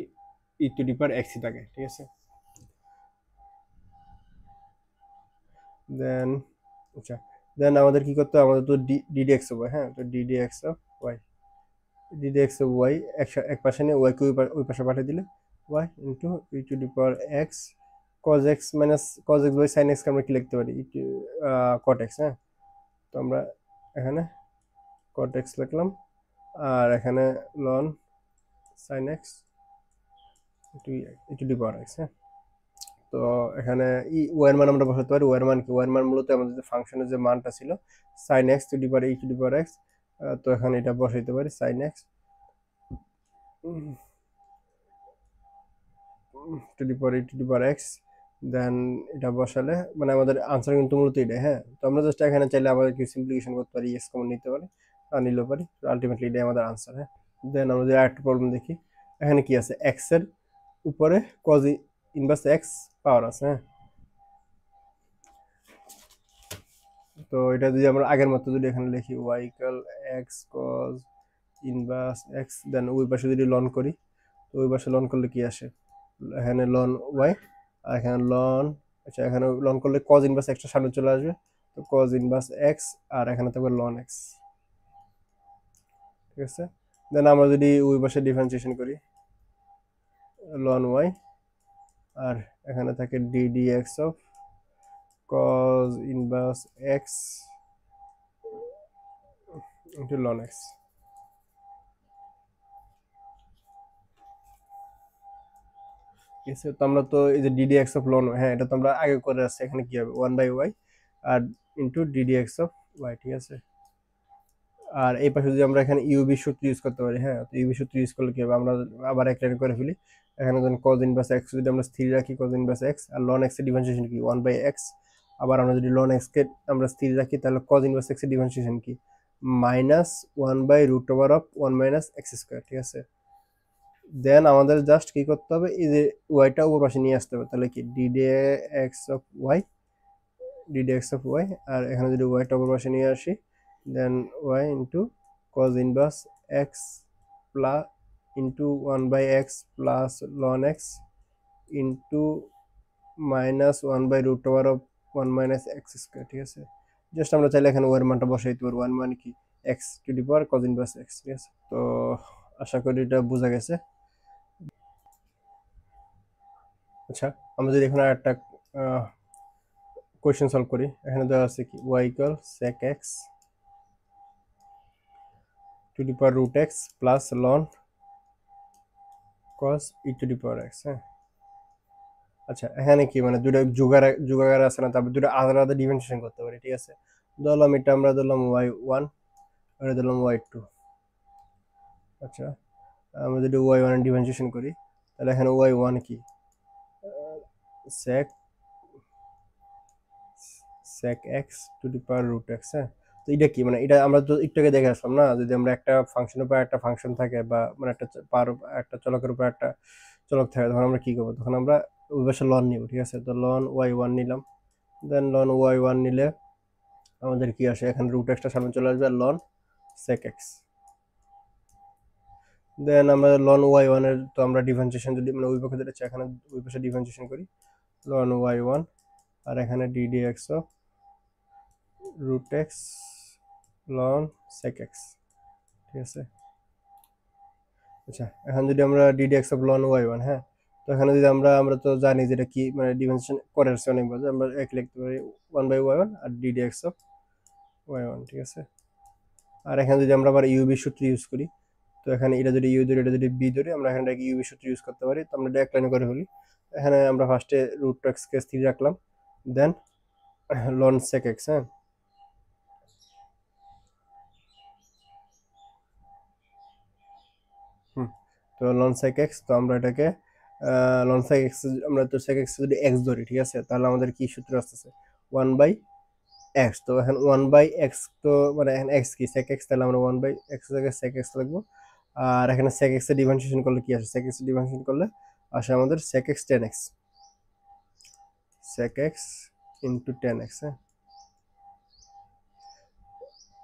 E to the power x থাকে। ঠিক আছে, দেন আচ্ছা, দেন আমাদের কি করতে হবে? আমাদের তো ডিডিএক্স হবে, হ্যাঁ, তো d d x of y, d d x of y এক পাশে নিয়ে ওয়াই কে ওই পাশে পাঠিয়ে দিলে y into e to the power x cos x minus cos x by sine এক্সকে আমরা কি লিখতে পারি? কট এক্স, হ্যাঁ। তো আমরা এখানে কট এক্স লিখলাম, আর এখানে loan sine x e to the power x, হ্যাঁ। তো এখানে ওয়ার মান আমরা বসাতে পারি। ওয়ার মান কি? ওয়ার মান মূলত আমাদের যে ফাংশনের যে মানটা ছিল sine x to the power e to the power x, তো এখানে এটা বসাইতে পারি sine x to the power e to the power x. Then এটা বসালে মানে আমাদের আনসার কিন্তু মূলত এটাই, হ্যাঁ। তো আমরা জাস্ট এখানে চাইলে আমাদের কি সিম্পলিফিকেশন করতে পারি, এক্স কমন নিতে পারি আর নিলেও পারি, আলটিমেটলি এটাই আমাদের আনসার, হ্যাঁ। দেন আমরা যদি আরেকটা প্রবলেম দেখি, এখানে কি আছে? এক্স এর উপরে কজ ইনভার্স এক্স পাওয়ার আছে, হ্যাঁ। তো এটা যদি আমরা আগের মতো যদি এখানে লিখি y equal x cos inverse x, then ওই পাশে যদি লন করি, তো ওই পাশে লন করলে কি আসে? এখানে লন ওয়াই আর এখানে লন, আচ্ছা এখানে লন করলে কজ ইনভার্স এক্সটা সামনে চলে আসবে, তো কজ ইনভার্স এক্স আর এখানে থাকবে লন এক্স। ঠিক আছে, দেন আমরা যদি ওই পাশে ডিফারেন্সিয়েশন করি লন ওয়াই, আর এখানে থাকে D x of cos inverse x into ln x। ঠিক আছে, তো আমরা তো এই যে ddx অফ ln, হ্যাঁ, এটা তো আমরা আগে করে আসছি। এখানে কি হবে? 1/y আর ইন্টু ddx অফ y। ঠিক আছে, আর এই পাশে যদি আমরা এখানে ইউবি সূত্র ইউজ করতে পারি, হ্যাঁ, তো ইউবি সূত্র ইউজ করলে কি হবে? আমরা আবার এক লাইন করে ফেলি। এখানে যখন cos ইনভার্স x যদি আমরা স্থির রাখি, cos ইনভার্স x আর ln x এর ডিফারেন্সিয়েশন কি? 1/x। আবার আমরা যদি ln x কে আমরা স্থির রাখি, তাহলে cos ইনভার্স x এর ডিফারেন্সিয়েশন কি? মাইনাস 1/√ওভার অফ 1 মাইনাস এক্স স্কোয়ার। ঠিক আছে, দেন আমাদের জাস্ট কি করতে হবে? এই যে ওয়াইটা উপর পাশে নিয়ে আসতে হবে, তাহলে কি ডিডিএক্স অফ ওয়াই, আর এখানে যদি ওয়াইটা উপর পাশে নিয়ে আসি, then y into cos inverse x plus into 1/x plus ln x into minus 1/√ওভার অফ 1 মাইনাস এক্স স্কোয়ার। ঠিক আছে, জাস্ট আমরা চাইলে এখানে ওয়ার মানটা বসাই দিতে পারবো। ওয়ান মানে কি? X to the power cause inverse x. ঠিক আছে, তো আশা করি এটা বোঝা গেছে। আচ্ছা, আমরা যদি এখানে একটা কোয়েশ্চেন সলভ করি, এখানে দেওয়া আছে কি y equal sec x to the power root x plus ln cos e to the power x, হ্যাঁ। আচ্ছা, এখানে কি মানে দুটো যুগাকার আছে না, তারপর দুটো আলাদা আলাদা ডিফারেন্সিয়েশন করতে পারি। ঠিক আছে, ধরলাম এটা আমরা ধরলাম ওয়াই ওয়ান, এটা ধরলাম ওয়াই টু। আচ্ছা, আমরা যদি ওয়াই ওয়ান ডিফারেন্সিয়েশন করি, তাহলে এখানে ওয়াই ওয়ান কি? sec sec x to the power root x, হ্যাঁ। তো এটা কি মানে? এটা আমরা তো একটু আগে দেখে আসলাম না, যদি আমরা একটা ফাংশনের উপর একটা ফাংশন থাকে বা মানে একটা চলকের উপর একটা চলক থাকে, তখন আমরা কি করবো? তখন আমরা ওই পাশে লন নিব। ঠিক আছে, তো লন ওয়াই ওয়ান নিলাম, দেন লন ওয়াই ওয়ান নিলে আমাদের কি আসে? এখানে রুট এক্সটা সামনে চলে আসবে আর লন sec x। দেন আমরা লন ওয়াই ওয়ানের তো আমরা ডিফারেন্সিয়েশন যদি মানে ওই পক্ষে যেটা এখানে ওই পাশে ডিফারেন্সিয়েশন করি লন ওয়াই ওয়ান, আর এখানে ddx of root x ln sec x। ঠিক আছে, আচ্ছা, এখন যদি আমরা ddx অফ লন y1, হ্যাঁ, তো এখানে যদি আমরা তো জানি যেটা কি, মানে ডিফারেন্সিয়েশন করে আসছে অনেকবার, আমরা এক লিখতে পারি 1/y1 R ddx of y1, ঠিক আছে। আর এখানে যদি আমরা আবার ইউবি সূত্র ইউজ করি, তো এখানে এটা যদি ইউ ধরি, এটা যদি বি ধরি, আমরা এখানে ইউবি সূত্র ইউজ করতে পারি। তো আমরা এটা এক লাইনে করে ফেলি। এখানে আমরা ফার্স্টে রুট এক্স কে স্থির রাখলাম, দেন লন সেক এক্স, হ্যাঁ, তো লন সেক এক্স, তো আমরা এটাকে লন সেক এক্স, আমরা তো সেক এক্স যদি এক্স ধরি, ঠিক আছে, তাহলে আমাদের কি সূত্র আসতেছে 1/x। তো এখন 1/x, তো মানে এখন এক্স কি সেক এক্স, তাহলে আমরা 1/x জায়গায় সেক এক্স লিখবো। আর এখানে sec x এর ডিফারেন্সিয়েশন করলে কি আসে, sec x এর ডিফারেন্সিয়েশন করলে আসে আমাদের sec x tan x, sec x into tan x, হ্যাঁ,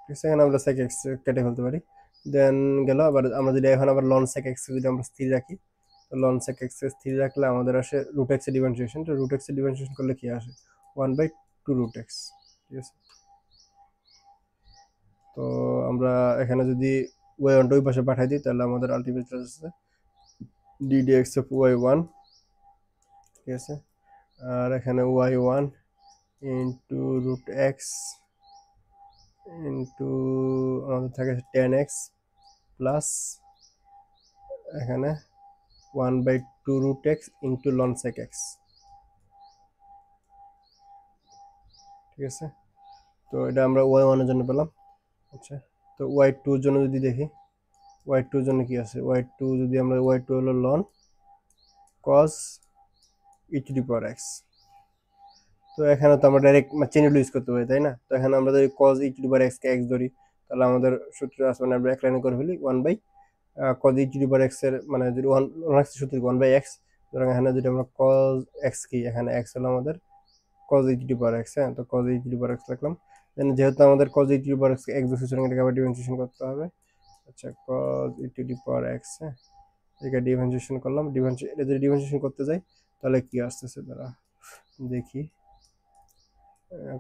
ঠিক আছে। এখানে আমরা sec x কেটে ফেলতে পারি, দেন গেল। আবার আমরা যদি এখন আবার ln sec x যদি আমরা স্থির রাখি, তো ln sec x স্থির রাখলে আমাদের আসে root x এর ডিফারেন্সিয়েশন। তো root x এর ডিফারেন্সিয়েশন করলে কি আসে 1/2 root x, ঠিক আছে। তো আমরা এখানে যদি y1 ওই পাশে পাঠাই দিই, তাহলে আমাদের আলটিমেট আসছে ddx of y1, ঠিক আছে। আর এখানে y1 into root x into আমাদের থাকে টেন এক্স প্লাস এখানে 1/2 root x into ln sec x, ঠিক আছে। তো এটা আমরা y1 এর জন্য পেলাম। আচ্ছা, তো y2 এর জন্য যদি দেখি, y2 এর জন্য কি আছে, y2 যদি আমরা y2 হলো loan cos E to the power x. তো এখানে তো আমরা ডাইরেক্ট চেন রুল ইউজ করতে পারি, তাই না। তো এখানে আমরা যদি cos e to the power x কে এক্স ধরি, তাহলে আমাদের সূত্র আছে, মানে আমরা এক লাইনে করে ফেলি 1/cos E to the power x এর, মানে যদি 1 সূত্র 1/x, সুতরাং এখানে যদি আমরা cos x কি, এখানে x হলো আমাদের cos e to the power x, হ্যাঁ, তো cos e to the power x লিখলাম। দেন যেহেতু আমাদের cos e to the power x x ধরছি, সুতরাং এটাকে আবার ডিফারেন্সিয়েশন করতে হবে। আচ্ছা, cos e to the power x, হ্যাঁ, এটাকে ডিফারেন্সিয়েশন করলাম। এটা যদি ডিফারেন্সিয়েশন করতে যাই, তাহলে কি আসতেছে দাঁড়া দেখি,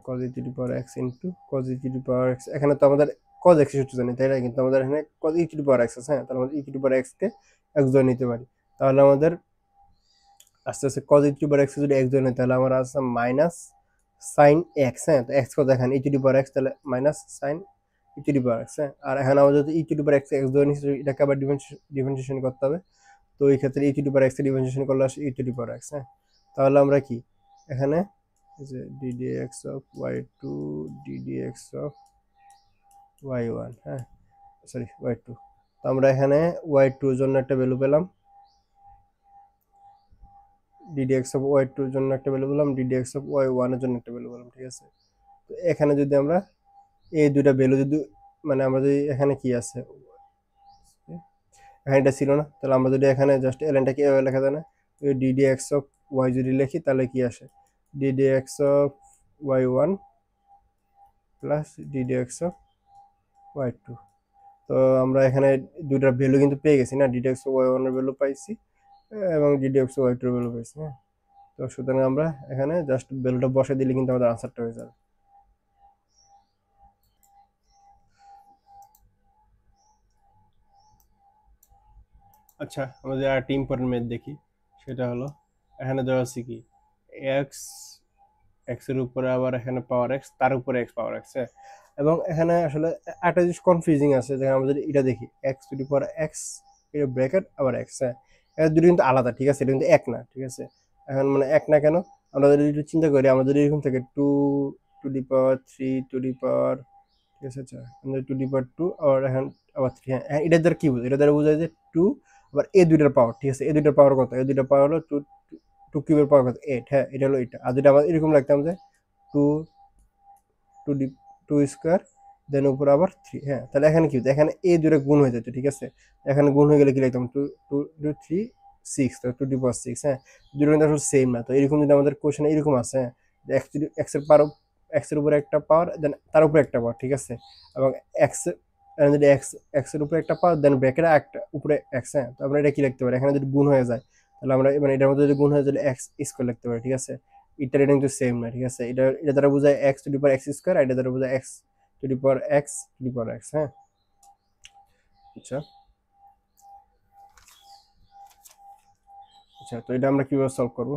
cos e to the power x into cos e to the power x, এখানে তো আমাদের cos x সূত্র জানি, তাই না, কিন্তু আমাদের এখানে cos e to the power x আছে, হ্যাঁ, তাহলে আমরা e to the power x K x ধরে নিতে পারি। তাহলে আমাদের আস্তে আস্তে cos e to the power x যদি x ধরে নিই, তাহলে আমার আছে মাইনাস sin x, হ্যাঁ, তো x কত এখানে e to the power x, তাহলে minus sin e to the power x, হ্যাঁ। আর এখানে আমাদের যদি e to the power x x ধরে নিচ্ছি, এটাকে আবার ডিফারেন্সিয়েশন করতে হবে। তো এই ক্ষেত্রে e to the power x এর ডিফারেন্সিয়েশন করলে আসে e to the power x, হ্যাঁ। তাহলে আমরা কি এখানে যে ddx of y2 ddx of y1, হ্যাঁ, সরি y2, তো আমরা এখানে y2 এর জন্য একটা ভ্যালু পেলাম, ddx of y2 এর জন্য একটা ভ্যালু পেলাম, ddx of y1 এর জন্য একটা ভ্যালু পেলাম, ঠিক আছে। তো এখানে যদি আমরা এই দুইটা ভ্যালু যদি, মানে আমরা যদি এখানে কি আছে, এখানে এটা ছিল না, তাহলে আমরা যদি এখানে জাস্ট এলএনটা কি এভাবে লেখা যায় না, ddx of y যদি লিখি, তাহলে কি আসে ddx of y1 plus ddx of y2। তো আমরা এখানে দুইটার ভ্যালু কিন্তু পেয়ে গেছি না, ddx of y1 এর ভ্যালু পাইছি এবং ddx of y2 এর ভ্যালু পাইছি, হ্যাঁ। তো সুতরাং আমরা এখানে জাস্ট ভ্যালুটা বসে দিলে কিন্তু আমাদের আনসারটা হয়ে যাবে। আচ্ছা, আমরা যে আরেকটা ইম্পর্টেন্ট ম্যাথ দেখি, সেটা হলো এখানে দেওয়া আছে কি এক্স, এক্স এর উপরে আবার এখানে পাওয়ার এক্স, তার উপরে এক্স পাওয়ার এক্স, হ্যাঁ। এবং এখানে আসলে একটা জিনিস কনফিউজিং আছে, যেখানে আমরা যদি এটা দেখি x to the power x, এটা ব্র্যাকেট আবার এক্স, হ্যাঁ, এটা দুটো কিন্তু আলাদা, ঠিক আছে, এটা কিন্তু এক না, ঠিক আছে। এখন মানে এক না কেন, আমরা যদি একটু চিন্তা করি, আমরা যদি এরকম থেকে two to the power three to the power, ঠিক আছে, আচ্ছা, টু দি পাওয়ার টু আর এখন আবার থ্রি, হ্যাঁ, এটার দ্বারা কি বোঝায়, এটা দ্বারা বোঝায় যে টু আবার এ দুইটার পাওয়ার, ঠিক আছে, এ দুইটার পাওয়ার কত, এ দুইটার পাওয়ার হলো টু, টু কিউবের পাওয়ার কত এইট, হ্যাঁ, এটা হলো এটা। আর যেটা আমরা এরকম রাখতাম যে two to the two square then উপর আবার থ্রি, হ্যাঁ, তাহলে এখানে কি হতো, এখানে এ দুটো গুণ হয়ে যেত, ঠিক আছে। এখানে গুণ হয়ে গেলে কি লিখতাম two two two three six, তো টু ডি পাওয়ার সিক্স, হ্যাঁ, দুটো কিন্তু আসলে সেম না। তো এরকম যদি আমাদের কোশ্চেন এরকম আছে, হ্যাঁ, এক্স এক্স এর পাওয়ার, এক্স এর উপরে একটা পাওয়ার দেন তার উপরে একটা পাওয়ার, ঠিক আছে, এবং এক্স যদি এক্স এক্স এর উপরে একটা পাওয়ার দেন ব্র্যাকেটে একটা উপরে এক্স, হ্যাঁ, তো আমরা এটা কি লিখতে পারি, এখানে যদি গুণ হয়ে যায়, তাহলে আমরা মানে এটার মধ্যে যদি গুণ হয়ে যায় এক্স স্কোয়ার লিখতে পারি, ঠিক আছে। এটা কিন্তু সেম না, ঠিক আছে, এটা দ্বারা বোঝায় x to the power x square, এটা দ্বারা বোঝায় x to the power x to the power x, হ্যাঁ। আচ্ছা, আচ্ছা, তো এটা আমরা কিভাবে সলভ করব?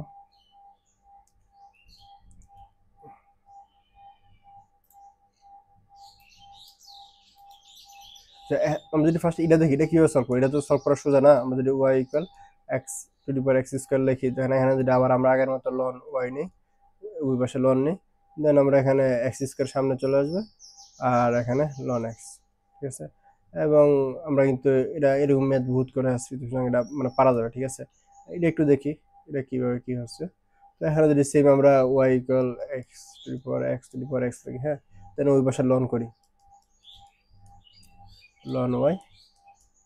আমরা যদি ফার্স্ট এটা দেখি, এটা কিভাবে সলভ করি? এটা তো সলভ করা সোজা না। আমরা যদি y equal x to the power x square লিখি, তাহলে এখানে যদি আবার আমরা আগের মতো লন ওয়াই নিই, ওই পাশে লন নিই, দেন আমরা এখানে এক্স স্কোয়ার সামনে চলে আসবে, আর এখানে লন এক্স, ঠিক আছে। এবং আমরা কিন্তু এটা এরকম ম্যাথ বহুত করে আসছি, সুতরাং এটা মানে পারা যাবে, ঠিক আছে। এটা একটু দেখি এটা কিভাবে কি হচ্ছে। তো এখানে যদি সেম আমরা y equal x to the power x লিখি, হ্যাঁ, দেন ওই পাশে লন করি, লন ওয়াই,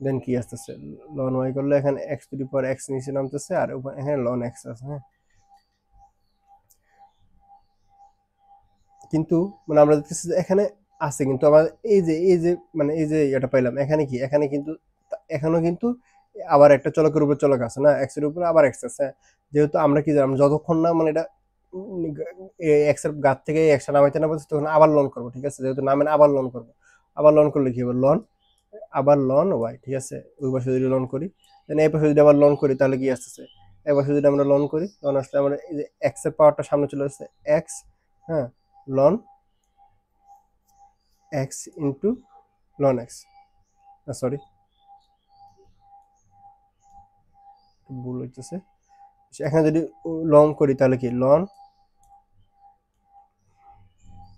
দেন কি আসতেছে, লন ওয়াই করলে এখানে x to the power x নিচে নামতেছে, আর এখানে লন এক্স আছে, হ্যাঁ। কিন্তু মানে আমরা দেখতেছি যে এখানে আছে, কিন্তু আমার এই যে মানে এই যে এটা পাইলাম, এখানে কি, এখানে কিন্তু এখানেও কিন্তু আবার একটা চলকের উপর চলক আছে না, এক্স এর উপরে আবার এক্স আছে, হ্যাঁ। যেহেতু আমরা কি জানলাম, যতক্ষণ না মানে এটা এক্স এর গাত থেকে এক্স নামাইতে না বলছে, তখন আবার লন করবো, ঠিক আছে। যেহেতু নামেন আবার লন করবো, আবার লন করলে কি হবে, লন, আবার লন ওয়াই, ঠিক আছে। ওই পাশে যদি লন করি, দেন এই পাশে যদি আবার লন করি, তাহলে কি আসতেছে, এই পাশে যদি আমরা লন করি, লন আসলে আমরা এই যে এক্স এর পাওয়ারটা সামনে চলে আসছে, এক্স, হ্যাঁ, ln x into ln x, sorry ভুল হইতেছে। এখানে যদি লন করি, তাহলে কি ln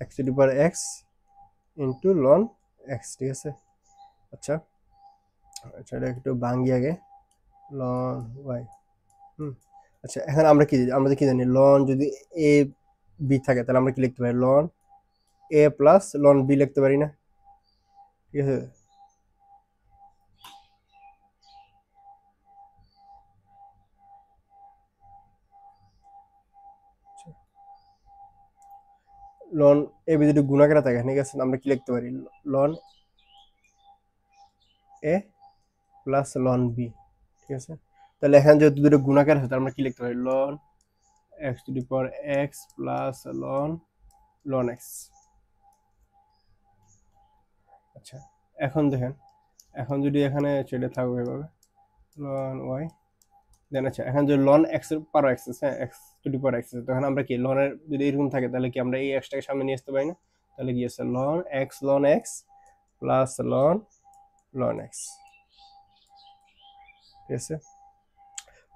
x to the power x into ln x, ঠিক আছে। আচ্ছা, আচ্ছা, এটা একটু ভাঙ্গি আগে, লন ওয়াই, হুম। আচ্ছা, এখন আমরা কি জানি, লন যদি এ বি থাকে, তাহলে আমরা কি লিখতে পারি, ln a plus ln B লিখতে পারি না, ঠিক আছে। লন এ বি যদি গুণাকারে থাকে, ঠিক আছে, আমরা কি লিখতে পারি, ln a plus ln B, ঠিক আছে। তাহলে এখানে যেহেতু দুটো গুণাকার আছে, তাহলে আমরা কি লিখতে পারি, ln x to the power x plus ln ln x. আচ্ছা, এখন দেখেন, এখন যদি এখানে ছেড়ে থাকবে এভাবে লন ওয়াই, দেন আচ্ছা, এখন যদি লন এক্স এর পাওয়ার এক্স আছে, হ্যাঁ, x to the power x আছে, তখন আমরা কি লনের যদি এরকম থাকে, তাহলে কি আমরা এই এক্সটাকে সামনে নিয়ে আসতে পারি না? তাহলে কি আছে, ln x plus ln x, ঠিক আছে।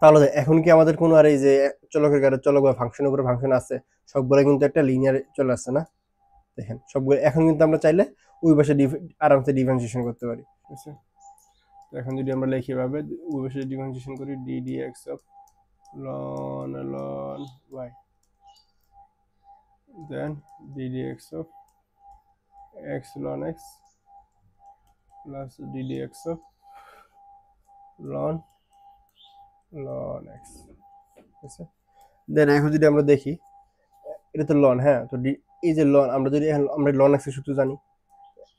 তাহলে এখন কি আমাদের কোনো আর এই যে চলকের গাড়ি চলক বা ফাংশনের উপরে ফাংশন আছে, সবগুলো কিন্তু একটা লিনিয়ার চলে আসছে না। দেখেন সবগুলো এখন কিন্তু আমরা চাইলে ওই পাশে আরামসে ডিফারেন্সিয়েশন করতে পারি, ঠিক আছে। তো এখন যদি আমরা লিখি এভাবে, ওই পাশে ডিফারেন্সিয়েশন করি, d d x of ln y, then d d x of x ln x plus d d x of ln x, ঠিক আছে। দেন এখন যদি আমরা দেখি, এটা তো লন, হ্যাঁ, তো এই যে লন, আমরা যদি আমরা লন এক্স এর সূত্র জানি,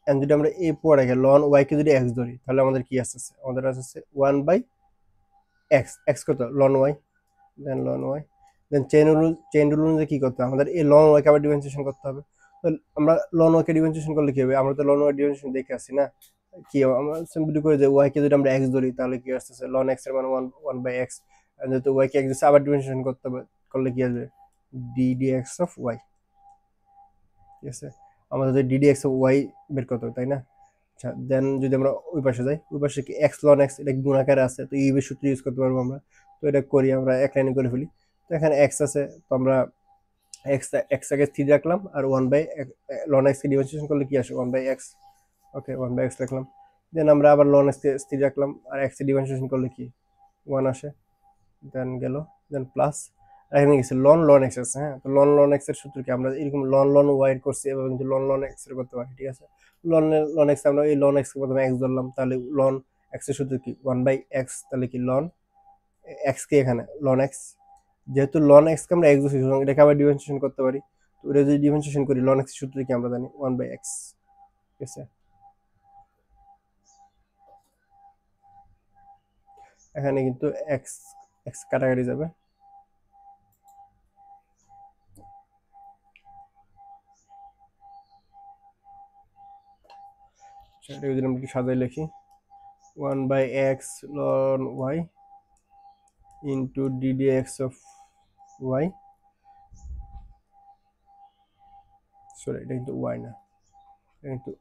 এন্ড যদি আমরা এ পড়ে গেল লন ওয়াই কে যদি এক্স ধরি, তাহলে আমাদের কি আসছে, আমাদের আসছে 1/x, এক্স কত, লন ওয়াই, দেন লন ওয়াই, দেন চেইন রুল অনুযায়ী কি করতে হবে, আমাদের এই লন ওয়াই কে আবার ডিফারেন্সিয়েশন করতে হবে। তো আমরা লন ওয়াই কে ডিফারেন্সিয়েশন করলে কি হবে, আমরা তো লন ওয়াই ডিফারেন্সিয়েশন দেখে আসি না, কি আমরা সিম্পলি করে যে ওয়াই কে যদি আমরা এক্স ধরি, তাহলে কি আসছে, লন এক্স এর মান 1/x, যেহেতু ওয়াই কে এক্স আবার ডিফারেন্সিয়েশন করতে হবে, করলে কি আসবে, d d x of y, ঠিক আছে। আমাদের ডিডি এক্স ওয়াই বের করতে হবে, তাই না। আচ্ছা, দেন যদি আমরা ওই পাশে যাই, ওই পাশে কি এক্স লন এক্স, এটা গুণাকারে আছে, তো এই সূত্র ইউজ করতে পারবো আমরা। তো এটা করি, আমরা এক লাইনে করে ফেলি। তো এখানে এক্স আছে, তো আমরা এক্স স্থির রাখলাম, আর 1/, লন এক্স কে ডিফারেন্সিয়েশন করলে কি আসে, 1/x, ওকে 1/x রাখলাম। দেন আমরা আবার লন এক্স কে স্থির রাখলাম, আর এক্স কে ডিফারেন্সিয়েশন করলে কি 1 আসে, দেন গেল, দেন প্লাস এখানে গেছে লন এক্স আছে, হ্যাঁ। তো লন এক্স এর সূত্র কি, আমরা এরকম লন ওয়াই এর করছি, এভাবে কিন্তু লন এক্স এর করতে পারি, ঠিক আছে। লন এক্স, আমরা এই লন এক্স কে প্রথমে এক্স ধরলাম, তাহলে লন এক্স এর সূত্র কি 1/x, তাহলে কি লন এক্স কে এখানে লন এক্স, যেহেতু লন এক্স কে আমরা এক্স ধরছি, সুতরাং এটাকে আবার ডিফারেন্সিয়েশন করতে পারি। তো এটা যদি ডিফারেন্সিয়েশন করি, লন এক্স এর সূত্র কি আমরা জানি 1/x, ঠিক আছে। এখানে কিন্তু এক্স এক্স কাটাকাটি যাবে। সেটা যদি আমরা একটু সাজাই লিখি, 1/x ln y into ddx of y, sorry এটা কিন্তু ওয়াই না, এটা কিন্তু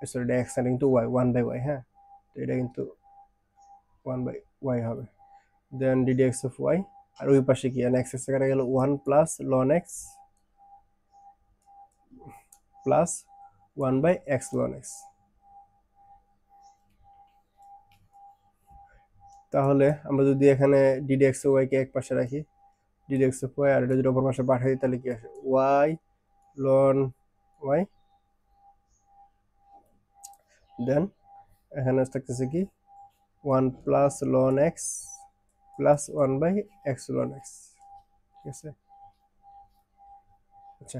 সরি এটা এক্স, এটা কিন্তু ওয়াই, 1/y, হ্যাঁ, তো এটা কিন্তু 1/y হবে। দেন ddx অফ ওয়াই, আর ওই পাশে কি এক্স এক্স কাটা গেল 1 plus ln x plus 1/x ln x। তাহলে আমরা যদি এখানে ddx অফ y কে এক পাশে রাখি, ddx অফ y আর এটা যদি অপর পাশে পাঠাই তাহলে কি আসে y ln y, দেন এখানে থাকতেছে কি 1 plus ln x plus 1/x ln x, ঠিক আছে। আচ্ছা,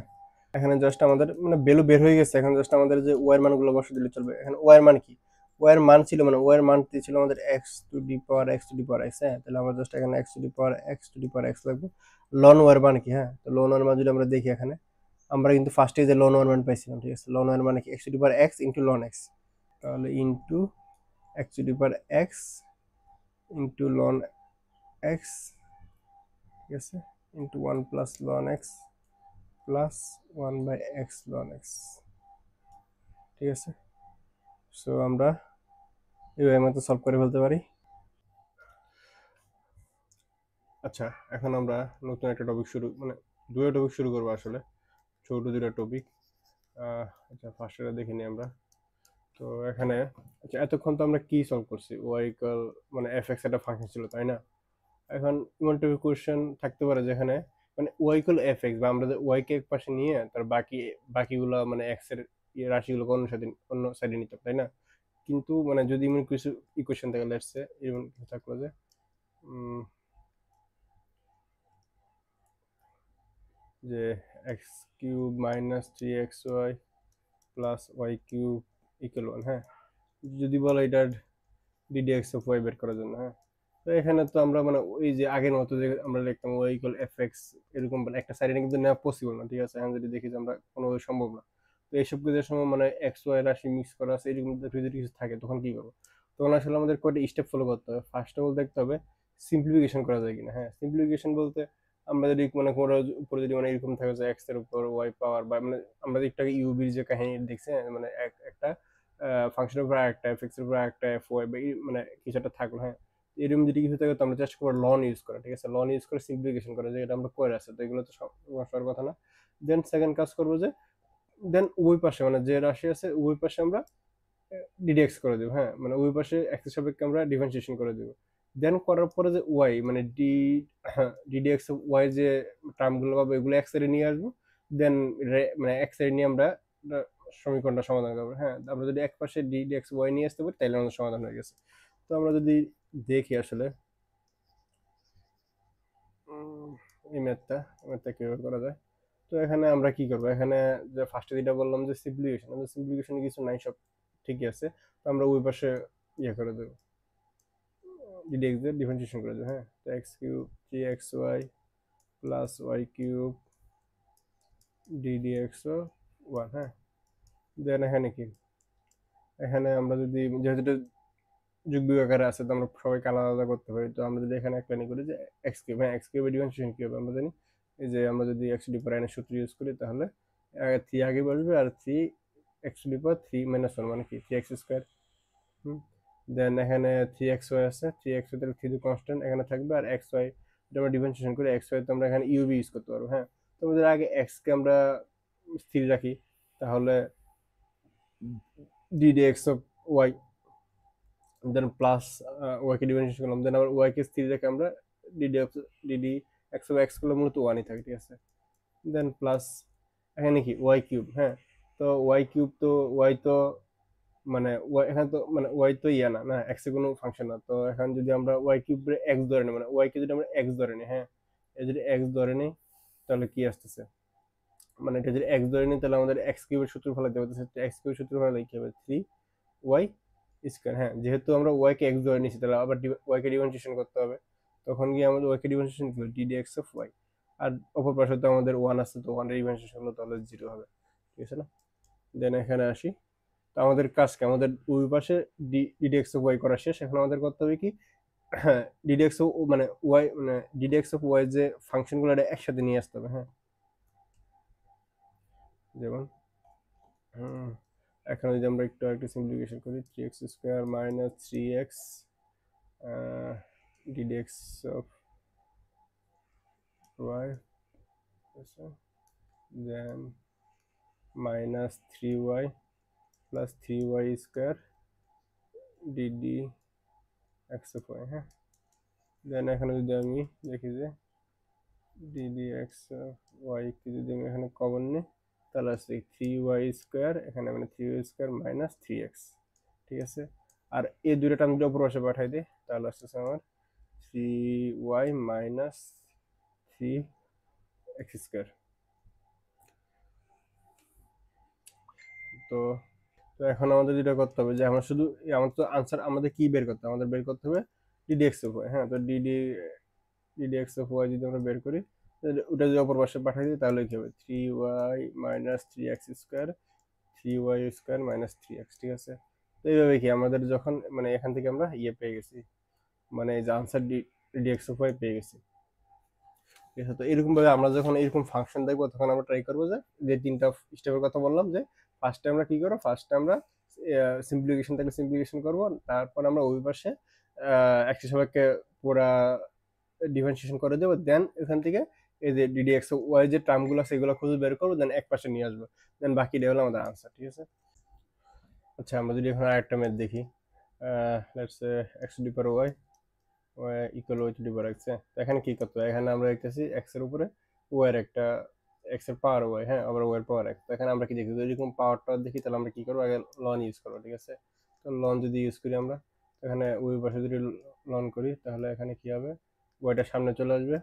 এখানে জাস্ট আমাদের মানে ভ্যালু বের হয়ে গেছে, এখন জাস্ট আমাদের যে ওয়াই এর মানগুলো বসে দিলে চলবে। এখানে ওয়াই এর মান কি, ওয়াই এর মান ছিল মানে ওয়াই এর মান ছিল আমাদের x to the power x to the power x, হ্যাঁ, তাহলে আমরা জাস্ট এখানে x to the power x to the power x লিখব। লন ওয়াই এর মান কি, হ্যাঁ, তো লন ওয়াই এর মান যদি আমরা দেখি এখানে আমরা কিন্তু ফার্স্টে যে লন ওয়াই এর মান পাইছিলাম, ঠিক আছে, লন ওয়াই এর মানে কি x to the power x into ln x, তাহলে into x to the power x into ln x, ঠিক আছে, ইনটু 1 প্লাস লন x plus 1/x ln x, ঠিক আছে। সো আমরা এইভাবে মতো সলভ করে ফেলতে পারি। আচ্ছা, এখন আমরা নতুন একটা টপিক শুরু, মানে দুটো টপিক শুরু করবো আসলে, ছোট দুটো টপিক। আচ্ছা, ফার্স্টটা দেখে নিই আমরা। তো এখানে আচ্ছা এতক্ষণ তো আমরা কি সলভ করছি, ওয়াই ইকুয়াল মানে এফ এক্স একটা ফাংশন ছিল, তাই না? এখন ইমন টাইপের কোশ্চেন থাকতে পারে যেখানে মানে ওয়াই ইকুয়াল এফ এক্স, বা আমরা ওয়াই কে এক পাশে নিয়ে তার বাকিগুলো মানে এক্স এর রাশিগুলোকে অন্য সাইডে নিতাম, তাই না? কিন্তু মানে যদি এমন কিছু ইকুয়েশন থাকে, লেটস সে এমন কিছু থাকলো যে যে x cube minus 3xy plus y cube equal 1, হ্যাঁ, যদি বলো এটার ডিডিএক্স অফ ওয়াই বের করার জন্য, হ্যাঁ, তো এখানে তো আমরা মানে ওই যে আগের মতো যে আমরা লিখতাম ওয়াই ইকুয়াল এফ এক্স, এরকম মানে একটা সাইডে কিন্তু নেওয়া পসিবল না, ঠিক আছে। এখন যদি দেখি যে আমরা কোনোভাবে সম্ভব না, তো এইসব কিছুর সময় মানে এক্স ওয়াই রাশি মিক্স করা আছে, এরকম যদি কিছু থাকে তখন কি করবো? তখন আসলে আমাদের কয়টা স্টেপ ফলো করতে হবে। ফার্স্ট অফ অল দেখতে হবে সিম্পলিফিকেশন করা যায় কিনা, হ্যাঁ, সিম্পলিফিকেশন বলতে আমরা যদি মানে কোনো উপরে যদি মানে এরকম থাকে যে এক্স এর উপর ওয়াই পাওয়ার, বা মানে আমরা একটু আগে ইউবির যে কাহিনী দেখছি, মানে একটা ফাংশনের উপর একটা এফ এক্স এর উপর একটা এফ ওয়াই বা মানে কিছু একটা থাকলো, হ্যাঁ, এরকম যদি কিছু থাকে তো আমরা চেষ্টা করবো লন ইউজ করা, ঠিক আছে, লন ইউজ করে সিম্পলিফিকেশন করা, যে এটা আমরা করে আছে, তো এগুলো তো সমস্যার কথা না। দেন সেকেন্ড কাজ করবো যে দেন উভয় পাশে মানে যে রাশি আছে উভয় পাশে আমরা ডিডিএক্স করে দেবো, হ্যাঁ, মানে উভয় পাশে এক্স এর সাপেক্ষে আমরা ডিফারেন্সিয়েশন করে দেবো। দেন করার পরে যে ওয়াই মানে ডিডিএক্স ওয়াই যে টার্মগুলো পাবো এগুলো এক্স এর নিয়ে আসবো, দেন মানে এক্স এর নিয়ে আমরা সমীকরণটা সমাধান করবো, হ্যাঁ। আমরা যদি এক পাশে ডিডিএক্স ওয়াই নিয়ে আসতে পারি তাহলে আমাদের সমাধান হয়ে গেছে। তো আমরা যদি দেখি আসলে এই ম্যাথটা কিভাবে করা যায়। তো এখানে আমরা কি করবো, এখানে যে ফার্স্টে যেটা বললাম যে সিম্পলিফিকেশন, আমাদের সিম্পলিফিকেশনে কিছু নাই, সব ঠিকই আছে। তো আমরা ওই পাশে ইয়ে করে দেবো, ডিডিএক্স দিয়ে ডিফারেন্সিয়েশন করে দেবো, হ্যাঁ। তো x cube 3xy plus y cube d d x 1, হ্যাঁ। দেন এখানে কি, এখানে আমরা যদি যেহেতু যুগ বিয়োগ আকারে আছে তো আমরা সবাইকে আলাদা আলাদা করতে পারি। তো আমরা যদি এখানে একটা লাইন করি যে এক্স কিউব, হ্যাঁ, এক্স কিউবের ডিফারেন্সিয়েশন কি হবে আমরা জানি, এই যে আমরা যদি এক্স টু দি পাওয়ার এর সূত্র ইউজ করি তাহলে 3 আগে বসবে আর 3 x to the power 3 minus 1 মানে কি 3x স্কয়ার। দেন এখানে 3xy আছে, 3xy তাহলে 3 কনস্ট্যান্ট এখানে থাকবে, আর xy এটা আমরা ডিফারেন্সিয়েশন করে xy তো আমরা এখানে ইউবি ইউজ করতে পারবো, হ্যাঁ। তো আমাদের আগে x কে আমরা স্থির রাখি, তাহলে ddx of y, then plus y কে ডিফারেন্সিয়েশন করলাম, দেন আবার ওয়াই কে স্থির রেখে আমরা ডিডি এক্স অফ এক্স গুলো মূলত ওয়ানই থাকে, ঠিক আছে। দেন প্লাস এখানে কি ওয়াই কিউব, হ্যাঁ, তো ওয়াই কিউব তো ওয়াই তো মানে ওয়াই এখানে তো মানে ওয়াই তো ইয়া না না এক্স এর কোনো ফাংশন না, তো এখন যদি আমরা ওয়াই কিউব এক্স ধরে নিই, মানে ওয়াই কে যদি আমরা এক্স ধরে নিই, হ্যাঁ, এই যদি এক্স ধরে নিই তাহলে কি আসতেছে, মানে এটা যদি এক্স ধরে নিই তাহলে আমাদের এক্স কিউবের সূত্র ফেলাতে হবে, এক্স কিউবের সূত্র ফেলালে কি হবে 3y স্কয়ার, হ্যাঁ, যেহেতু আমরা ওয়াই কে এক্স ধরে নিয়েছি তাহলে আবার ওয়াই কে ডিফারেন্সিয়েশন করতে হবে, তখন গিয়ে আমাদের ওয়াই কে ডিফারেন্সিয়েশন কি হবে ddx অফ ওয়াই, আর অপর পাশে তো আমাদের 1 আছে, তো 1 এর ডিফারেন্সিয়েশন হলো তাহলে 0 হবে, ঠিক আছে না। দেন এখানে আসি, তো আমাদের কাজ কি, আমাদের ওই পাশে ddx অফ ওয়াই করা শেষ, এখন আমাদের করতে হবে কি হ্যাঁ ডিডিএক্স অফ মানে ওয়াই মানে ডিডিএক্স অফ ওয়াই যে ফাংশনগুলো এটা একসাথে নিয়ে আসতে হবে। হ্যাঁ যেমন এখন যদি আমরা একটু সিম্পলিফিকেশন করি 3x square minus 3x d d x of y then minus 3y plus 3y square d d x of y. হ্যাঁ দেন এখানে যদি আমি দেখি যে ডিডি এক্স অফ ওয়াই কে যদি আমি এখানে কমন নিই তাহলে আসছে 3y স্কোয়ার, এখানে মানে 3y স্কোয়ার মাইনাস 3x। ঠিক আছে, আর এই দুইটা আমি যদি অপর পাশে পাঠাই দিই তাহলে আসতেছে আমার 3y মাইনাস 3x স্কোয়ার। তো তো এখন আমাদের যেটা করতে হবে যে আমরা শুধু আমার তো আনসার আমাদের কি বের করতে হবে, আমাদের বের করতে হবে ডিডি এক্স অফ ওয়াই। হ্যাঁ তো ডিডি এক্স অফ ওয়াই যদি আমরা বের করি ওটা যদি অপর পাশে পাঠাই দিই তাহলে কি হবে 3y minus 3x square 3y square minus 3x। ঠিক আছে, তো এইভাবে কি আমাদের যখন মানে এখান থেকে আমরা ইয়ে পেয়ে গেছি, মানে এই যে answer d d x of y পেয়ে গেছি। ঠিক আছে, তো এরকম ভাবে আমরা যখন এরকম ফাংশন দেখবো তখন আমরা ট্রাই করবো যে যে তিনটা স্টেপের কথা বললাম যে ফার্স্টে আমরা কি করবো, ফার্স্টে আমরা সিম্পলিফিকেশন থাকলে সিম্পলিফিকেশন করবো, তারপর আমরা ওই পাশে একটি সবাইকে পুরা ডিফারেন্সিয়েশন করে দেবো, দেন এখান থেকে এই যে ডিডি এক্স ওয়াই যে টার্মগুলো আছে এগুলো খুঁজে বের করবো, দেন এক পাশে নিয়ে আসবো, দেন বাকিটা হলো আমাদের আনসার। ঠিক আছে, আচ্ছা আমরা যদি এখন আরেকটা ম্যাথ দেখি, let's say x to the power y equal y to the power x. তো এখানে কি করতে হবে, এখানে আমরা দেখতেছি এক্স এর উপরে ওয়াই এর একটা এক্স এর পাওয়ার ওয়াই, হ্যাঁ আবার ওয়াই এর পাওয়ার এক্স। তো এখানে আমরা কি দেখি, যদি এরকম পাওয়ারটা দেখি তাহলে আমরা কি করবো, আগে লন ইউজ করবো। ঠিক আছে, তো লন যদি ইউজ করি আমরা এখানে ওই পাশে যদি লন করি তাহলে এখানে কি হবে, ওয়াইটার সামনে চলে আসবে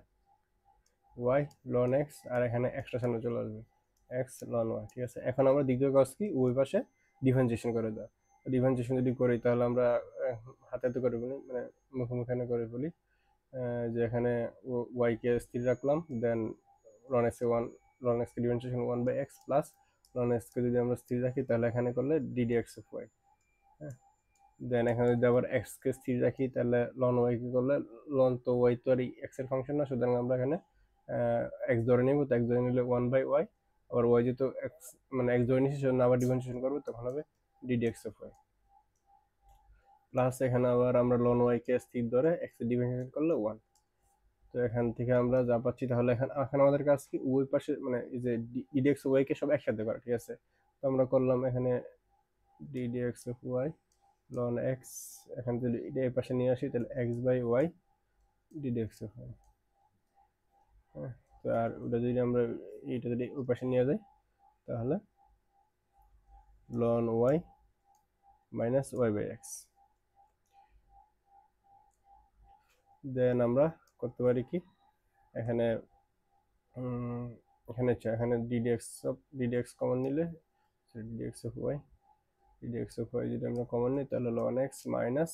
ওয়াই লন এক্স, আর এখানে এক্সট্রা সামনে চলে আসবে এক্স লন ওয়াই। ঠিক আছে, এখন আমরা দ্বিতীয় কাজ কি, ওই পাশে ডিফারেন্সিয়েশন করে দেওয়া। ডিফারেন্সিয়েশন যদি করি তাহলে আমরা হাতে হাতে করে বলি, মানে মুখোমুখি করে বলি যে এখানে ওয়াই কে স্থির রাখলাম, দেন লন এক্স এ ওয়ান, লন এক্স কে differentiation one by x plus ln x কে যদি আমরা স্থির রাখি তাহলে এখানে করলে ডিডি এক্স অফ ওয়াই। হ্যাঁ দেন এখানে যদি আবার এক্স কে স্থির রাখি তাহলে লন ওয়াই কে করলে, লন তো ওয়াই তো আর এক্স এর ফাংশন না, সুতরাং আমরা এখানে এক্স ধরে নিব, তো এক্স ধরে নিলে ওয়ান বাই ওয়াই, আবার ওয়াই যেহেতু এক্স মানে এক্স ধরে নিচ্ছি সেজন্য আবার ডিফারেন্সিয়েশন করবো, তখন হবে DD x of y plus এখানে আবার আমরা লন ওয়াই কে স্থির ধরে এক্স এর ডিফারেন্সিয়েশন করলে ওয়ান। তো এখান থেকে আমরা যা পাচ্ছি তাহলে এখন আমাদের কাজ কি, ওই পাশে মানে এই যে ডিডি এক্স ওয়াই কে সব একসাথে করা। ঠিক আছে, তো আমরা করলাম এখানে DD x of y ln x, এখান থেকে এটা এই পাশে নিয়ে আসি তাহলে x by y d d x of y. হ্যাঁ তো আর ওটা যদি আমরা এইটা যদি ওই পাশে নিয়ে যাই তাহলে ln y minus y by x. Then আমরা করতে পারি কি, এখানে এখানে ডিডি এক্স কমন নিলে d d x of y, d d x of y যদি আমরা কমন নিই তাহলে ln x minus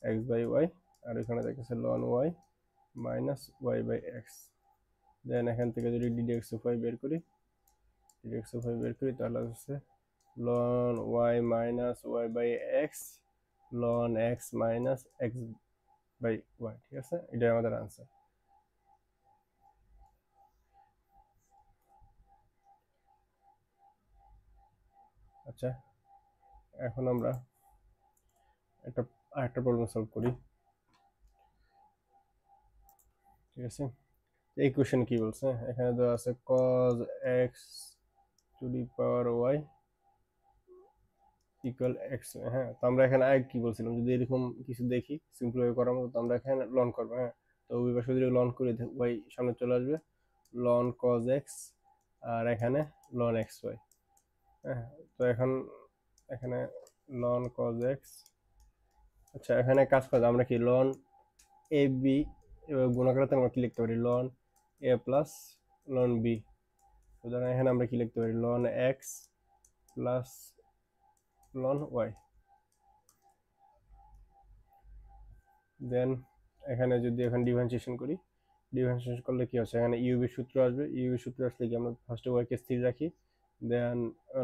x by y, আর এখানে দেখতেছে ln y minus y by x. Then এখান থেকে যদি ডিডি এক্স অফ ওয়াই বের করি, ডিডি এক্স অফ ওয়াই বের করি তাহলে হচ্ছে ln y minus y by x ln x minus x by y. ঠিক আছে, এটাই আমাদের আনসার। আচ্ছা এখন আমরা আরেকটা প্রবলেম সলভ করি। ঠিক আছে, এই কোশ্চেন কি বলছে, এখানে দেওয়া আছে cos x to the power y equal x। হ্যাঁ তো আমরা এখানে আগে কি বলছিলাম, যদি এরকম কিছু দেখি সিম্পলিফাই করার মতো তো আমরা এখানে লন করবো। হ্যাঁ তো ওই পাশে যদি লন করি y সামনে চলে আসবে লন cos x, আর এখানে লন এক্স ওয়াই। হ্যাঁ তো এখানে লন cos x, আচ্ছা এখানে কাজ করে আমরা কি লন এ বি গুণাকারে আমরা কি লিখতে পারি, ln a plus ln b. সুতরাং এখানে আমরা কি লিখতে পারি, ln x plus ln y. Then এখানে যদি এখন ডিফারেন্সিয়েশন করি, ডিফারেন্সিয়েশন করলে কি হচ্ছে, এখানে ইউবি সূত্র আসবে, ইউবি সূত্র আসলে কি আমরা ফার্স্টে ওয়াইকে স্থির রাখি, দেন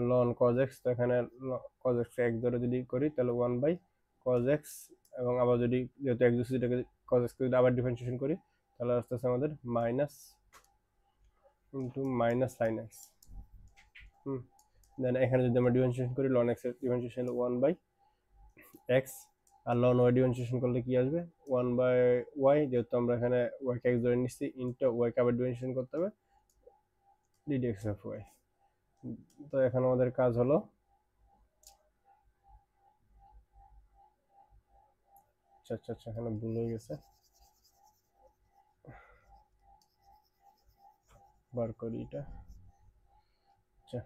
লন কজ এক্স, তো এখানে কজ এক্স এক ধরে যদি করি তাহলে ওয়ান বাই কজ এক্স, এবং আবার যদি যেহেতু এক্স এটাকে cos x যদি আবার ডিফারেন্সিয়েশন করি তাহলে আসতেছে আমাদের minus into minus sine x. Then এখানে যদি আমরা ডিফারেন্সিয়েশন করি লন এক্স এর ডিফারেন্সিয়েশন 1/x, আর লন ওয়াই ডিফারেন্সিয়েশন করলে কি আসবে 1/y, যেহেতু আমরা এখানে y কে x ধরে নিচ্ছি ইনটু y কে আবার ডিফারেন্সিয়েশন করতে হবে ddx অফ y। তো এখন আমাদের কাজ হলো আচ্ছা এখানে ভুল হয়ে গেছে, বার করি এটা। আচ্ছা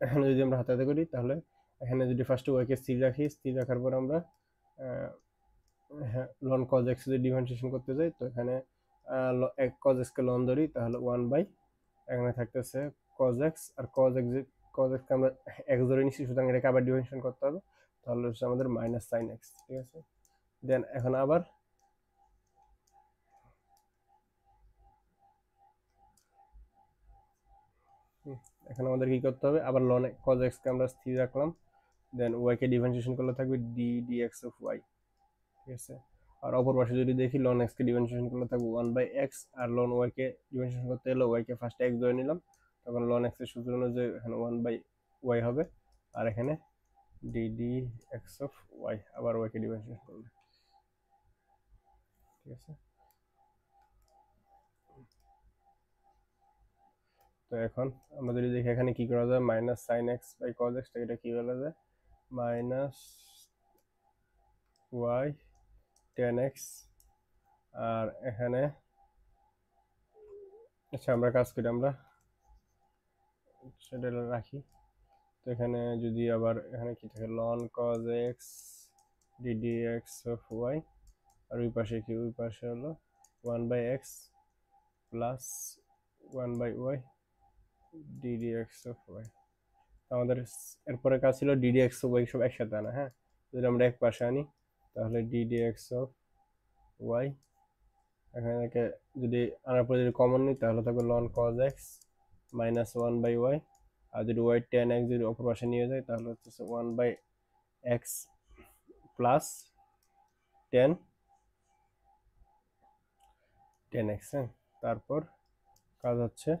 এখানে যদি আমরা হাতে হাতে করি তাহলে এখানে যদি ফার্স্ট y কে স্থির রাখি, স্থির রাখার পর আমরা লন cos x যদি ডিফারেন্সিয়েশন করতে যাই তো এখানে cos x কে লন ধরি তাহলে 1/, এখানে থাকতেছে cos x, আর cos x কে আমরা x ধরে নিচ্ছি সুতরাং এটাকে আবার ডিফারেন্সিয়েশন করতে হবে, তাহলে হচ্ছে আমাদের মাইনাস সাইন x। ঠিক আছে, দেন এখন আবার এখন আমাদের কি করতে হবে, আবার লন cos x কে আমরা স্থির রাখলাম, দেন y কে ডিফারেন্সিয়েশন করলে থাকবে ddx অফ y। ঠিক আছে, আর অপর পাশে যদি দেখি লন x কে ডিফারেন্সিয়েশন করলে থাকবে 1/x, আর লন y কে ডিফারেন্সিয়েশন করতে হলে y কে ফার্স্ট x ধরে নিলাম, তখন লন x এর সূত্র অনুযায়ী এখানে 1/y হবে, আর এখানে ddx অফ y আবার y কে ডিফারেন্সিয়েশন করলে। ঠিক আছে, তো এখন আমরা যদি দেখি এখানে কি করা যায়, minus sine x by cos x, এটা কি বলা যায় মাইনাস ওয়াই টেন এক্স, আর এখানে আচ্ছা আমরা কাজ করি, আমরা সেটা রাখি। তো এখানে যদি আবার এখানে কি থাকে ln cos x d d x of y, আর ওই পাশে কি, ওই পাশে হলো 1/x plus 1/y ddx of y। আমাদের এরপরে কাজ ছিল ddx অফ y সব একসাথে আনা। হ্যাঁ, যদি আমরা এক পাশে আনি তাহলে ddx অফ y, এখানে যদি আনার পরে যদি কমন নিই তাহলে থাকবে ln cos x minus 1/y, আর যদি y tan x যদি অপর পাশে নিয়ে যায় তাহলে হচ্ছে 1/x প্লাস tan x। হ্যাঁ, তারপর কাজ হচ্ছে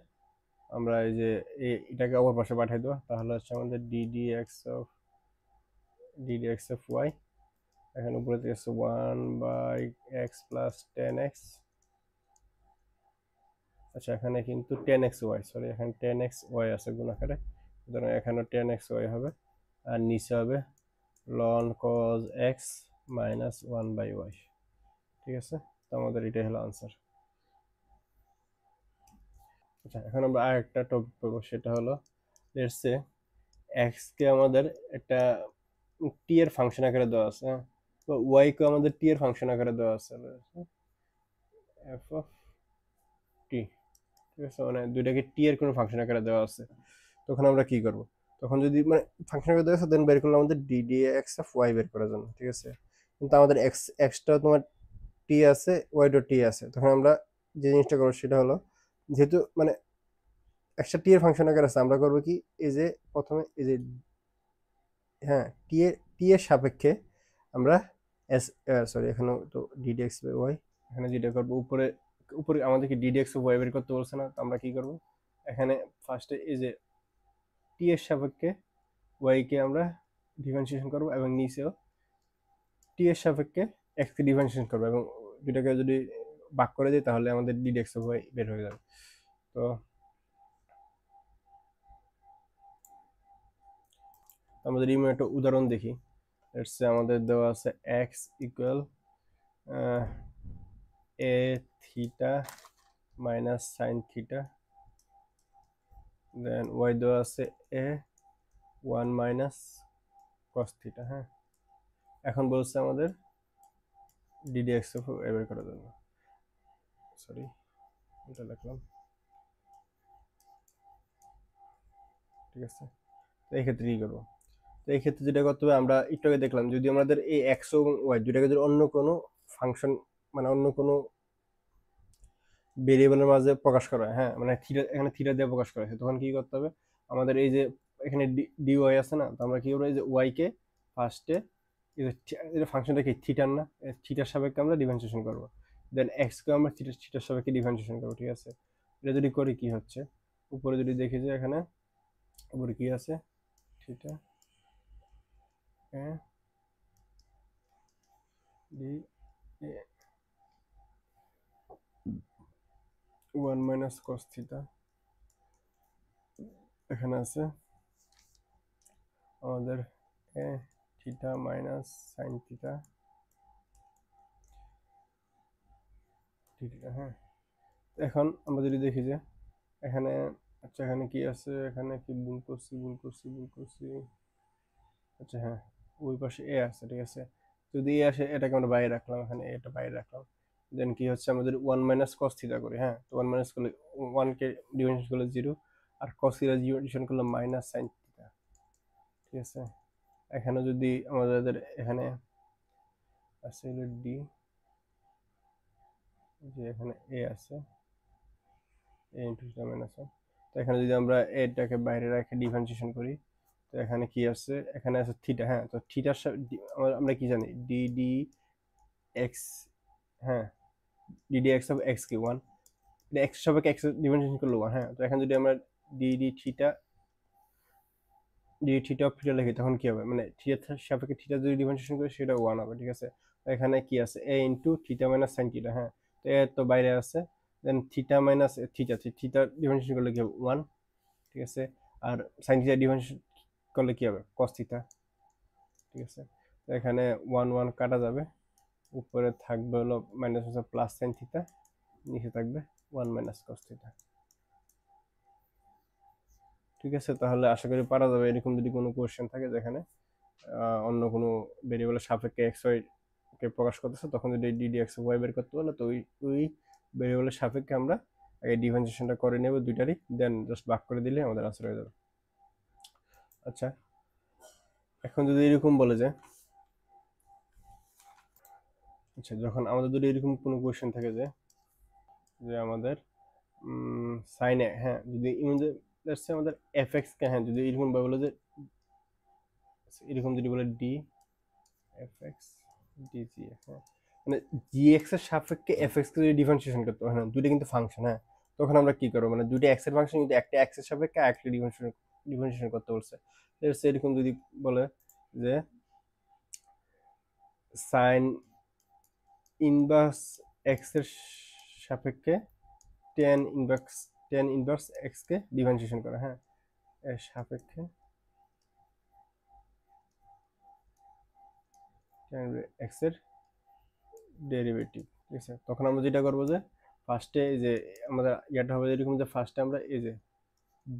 আমরা এই যে এটাকে অপর পাশে পাঠিয়ে দেবো, তাহলে হচ্ছে আমাদের ddx অফ y, এখানে উপরে থেকে 1/x প্লাস tan x। আচ্ছা এখানে কিন্তু tan x y, সরি এখানে tan x y আছে গুণ আকারে, সুতরাং এখানে tan x y হবে, আর নিচে হবে ln cos x minus 1/y। ঠিক আছে, তো আমাদের এটাই হলো আনসার। আচ্ছা এখন আমরা আরেকটা টপিক পড়বো, সেটা হলো লেটস সে x কে আমাদের একটা t এর ফাংশন আকারে দেওয়া আছে, হ্যাঁ, তো y কে আমাদের t এর ফাংশন আকারে দেওয়া আছে f অফ t। ঠিক আছে, মানে দুইটাকে t এর কোনো ফাংশন আকারে দেওয়া আছে, তখন আমরা কি করব, তখন যদি মানে ফাংশন আকারে দেওয়া আছে দেন বের করলে আমাদের ddx অফ y বের করার জন্য। ঠিক আছে, কিন্তু আমাদের xটা তোমার t আছে, y টি আছে, তখন আমরা যে জিনিসটা করবো সেটা হলো যেহেতু মানে একটা টি এর ফাংশন আকারে আছে, আমরা করবো কি এই যে প্রথমে এই যে হ্যাঁ টি এর সাপেক্ষে আমরা এস সরি এখানে তো ddx বাই y, এখানে যেটা করবো উপরে উপরে আমাদেরকে ddx অফ y বের করতে বলছে না, তো আমরা কি করব এখানে ফার্স্টে এই যে টি এর সাপেক্ষে y কে আমরা ডিফারেন্সিয়েশন করব, এবং নিচেও টি এর সাপেক্ষে x কে ডিফারেন্সিয়েশন করব, এবং দুটাকে যদি ভাগ করে দিই তাহলে আমাদের ddx অফ y বের হয়ে যাবে। তো আমাদের এই একটা উদাহরণ দেখি, লেটস সে আমাদের দেওয়া আছে x equal a theta minus sine theta, then y দেওয়া আছে a 1 মাইনাস cos থিটা। হ্যাঁ, এখন বলছে আমাদের ddx অফ y বের করার জন্য, সরি এটা লিখলাম। ঠিক আছে, তো এই ক্ষেত্রে কি করবো, তো এই ক্ষেত্রে যেটা করতে হবে আমরা একটু আগে দেখলাম যদি আমাদের এই x এবং y দুটাকে যদি অন্য কোনো ফাংশন মানে অন্য কোনো ভেরিয়েবলের মাঝে প্রকাশ করা হয়, হ্যাঁ মানে থিটা, এখানে থিটা দিয়ে প্রকাশ করা হয়, তখন কি করতে হবে আমাদের এই যে এখানে dy আছে না, তো আমরা কি করবো এই যে y কে ফার্স্টে এটা ফাংশনটা কি থিটার না, থিটার সাপেক্ষে আমরা ডিফারেন্সিয়েশন করব, দেন এক্স কে আমরা থিটার সাপেক্ষে ডিফারেন্সিয়েশন করব, ঠিক আছে। এটা যদি করি কি হচ্ছে, উপরে যদি দেখি যে এখানে উপরে কি আছে, theta D 1 minus cos theta, এখানে আছে আমাদের এ থিটা মাইনাস সাইন থিটা, হ্যাঁ। এখন আমরা যদি দেখি যে এখানে, আচ্ছা এখানে কি আছে, এখানে কি ভুল করছি, আচ্ছা হ্যাঁ, ওই পাশে এ আছে, ঠিক আছে। যদি এ আসে এটাকে আমরা বাইরে রাখলাম, এখানে এটা বাইরে রাখলাম, দেন কি হচ্ছে আমরা যদি 1 মাইনাস কস থিটা করি, হ্যাঁ, তো 1 মাইনাস করলে 1 কে ডিভিশন করলে 0, আর কস থিটা ডিভিশন করলে মাইনাস সাইন থিটা, ঠিক আছে। এখানে যদি আমাদের এখানে আছে হলো ডি, যে এখানে এ আছে এ ইন্টু থিটা মাইনাস 1, তো এখানে যদি আমরা এটাকে বাইরে রেখে ডিফারেন্সিয়েশন করি, তো এখানে কি আছে, এখানে আছে থিটা, হ্যাঁ, তো থিটার আমরা কি জানি ডিডি এক্স, হ্যাঁ, ডিডি এক্স অফ এক্স কি 1, এটা এক্স সাপেক্ষে এক্স ডিফারেন্সিয়েশন করলে 1, হ্যাঁ। তো এখন যদি আমরা ডিডি থিটা অফ থিটা লিখি তখন কি হবে, মানে থিটা সাপেক্ষে থিটা যদি ডিফারেন্সিয়েশন করি সেটা 1 হবে, ঠিক আছে। তো এখানে কি আছে a into theta minus sine theta, হ্যাঁ, তো এ তো বাইরে আছে, then theta minus theta differentiation করলে কি হবে 1, ঠিক আছে। আর সাইন থিটা ডিফারেন্সিয়েশন করলে কি হবে কস থিটা, ঠিক আছে। তো এখানে 1 কাটা যাবে, উপরে থাকবে হলো মাইনাস প্লাস সাইন থিটা, নিচে থাকবে 1 মাইনাস কস থিটা, ঠিক আছে। তাহলে আশা করি পারা যাবে। এরকম যদি কোনো কোশ্চেন থাকে যেখানে অন্য কোনো ভেরিয়েবলের সাপেক্ষে এক্স ওয়াই কে প্রকাশ করতেছে, তখন যদি ডিডি এক্স ওয়াই বের করতে বলে, তো ওই ভেরিয়েবলের সাপেক্ষে আমরা আগে ডিফারেন্সিয়েশনটা করে নেব দুইটারই, দেন জাস্ট ভাগ করে দিলে আমাদের আনসার হয়ে যাবে। আচ্ছা, এখন যদি এরকম বলে যে, আচ্ছা যখন আমাদের যদি এরকম কোনো কোশ্চেন থাকে যে আমাদের সাইনে, হ্যাঁ, যদি আমাদের এফ এক্স কে, হ্যাঁ, যদি এরকম বলে যে এরকম যদি বলে ডি এফ এক্স ডিজি, হ্যাঁ, মানে জি এক্স এর সাপেক্ষে এফ এক্স কে যদি ডিফারেন্সিয়েশন করতে হয়, হ্যাঁ, দুইটা কিন্তু ফাংশন, হ্যাঁ, তখন আমরা কি করবো, মানে দুইটা এক্স এর ফাংশন কিন্তু একটা এক্স এর সাপেক্ষে একটা ডিফারেন্সিয়েশন করতে বলছে, এরকম যদি বলে যে সাইন ইনভার্স এক্স এর সাপেক্ষে টেন ইনভার্স এক্স কে ডিফারেন্সিয়েশন করা, হ্যাঁ, এর সাপেক্ষে এক্স এর ডেরিভেটিভ, ঠিক আছে। তখন আমরা যেটা করবো যে ফার্স্টে যে আমাদের ইয়াটা হবে এরকম যে ফার্স্টে আমরা এই যে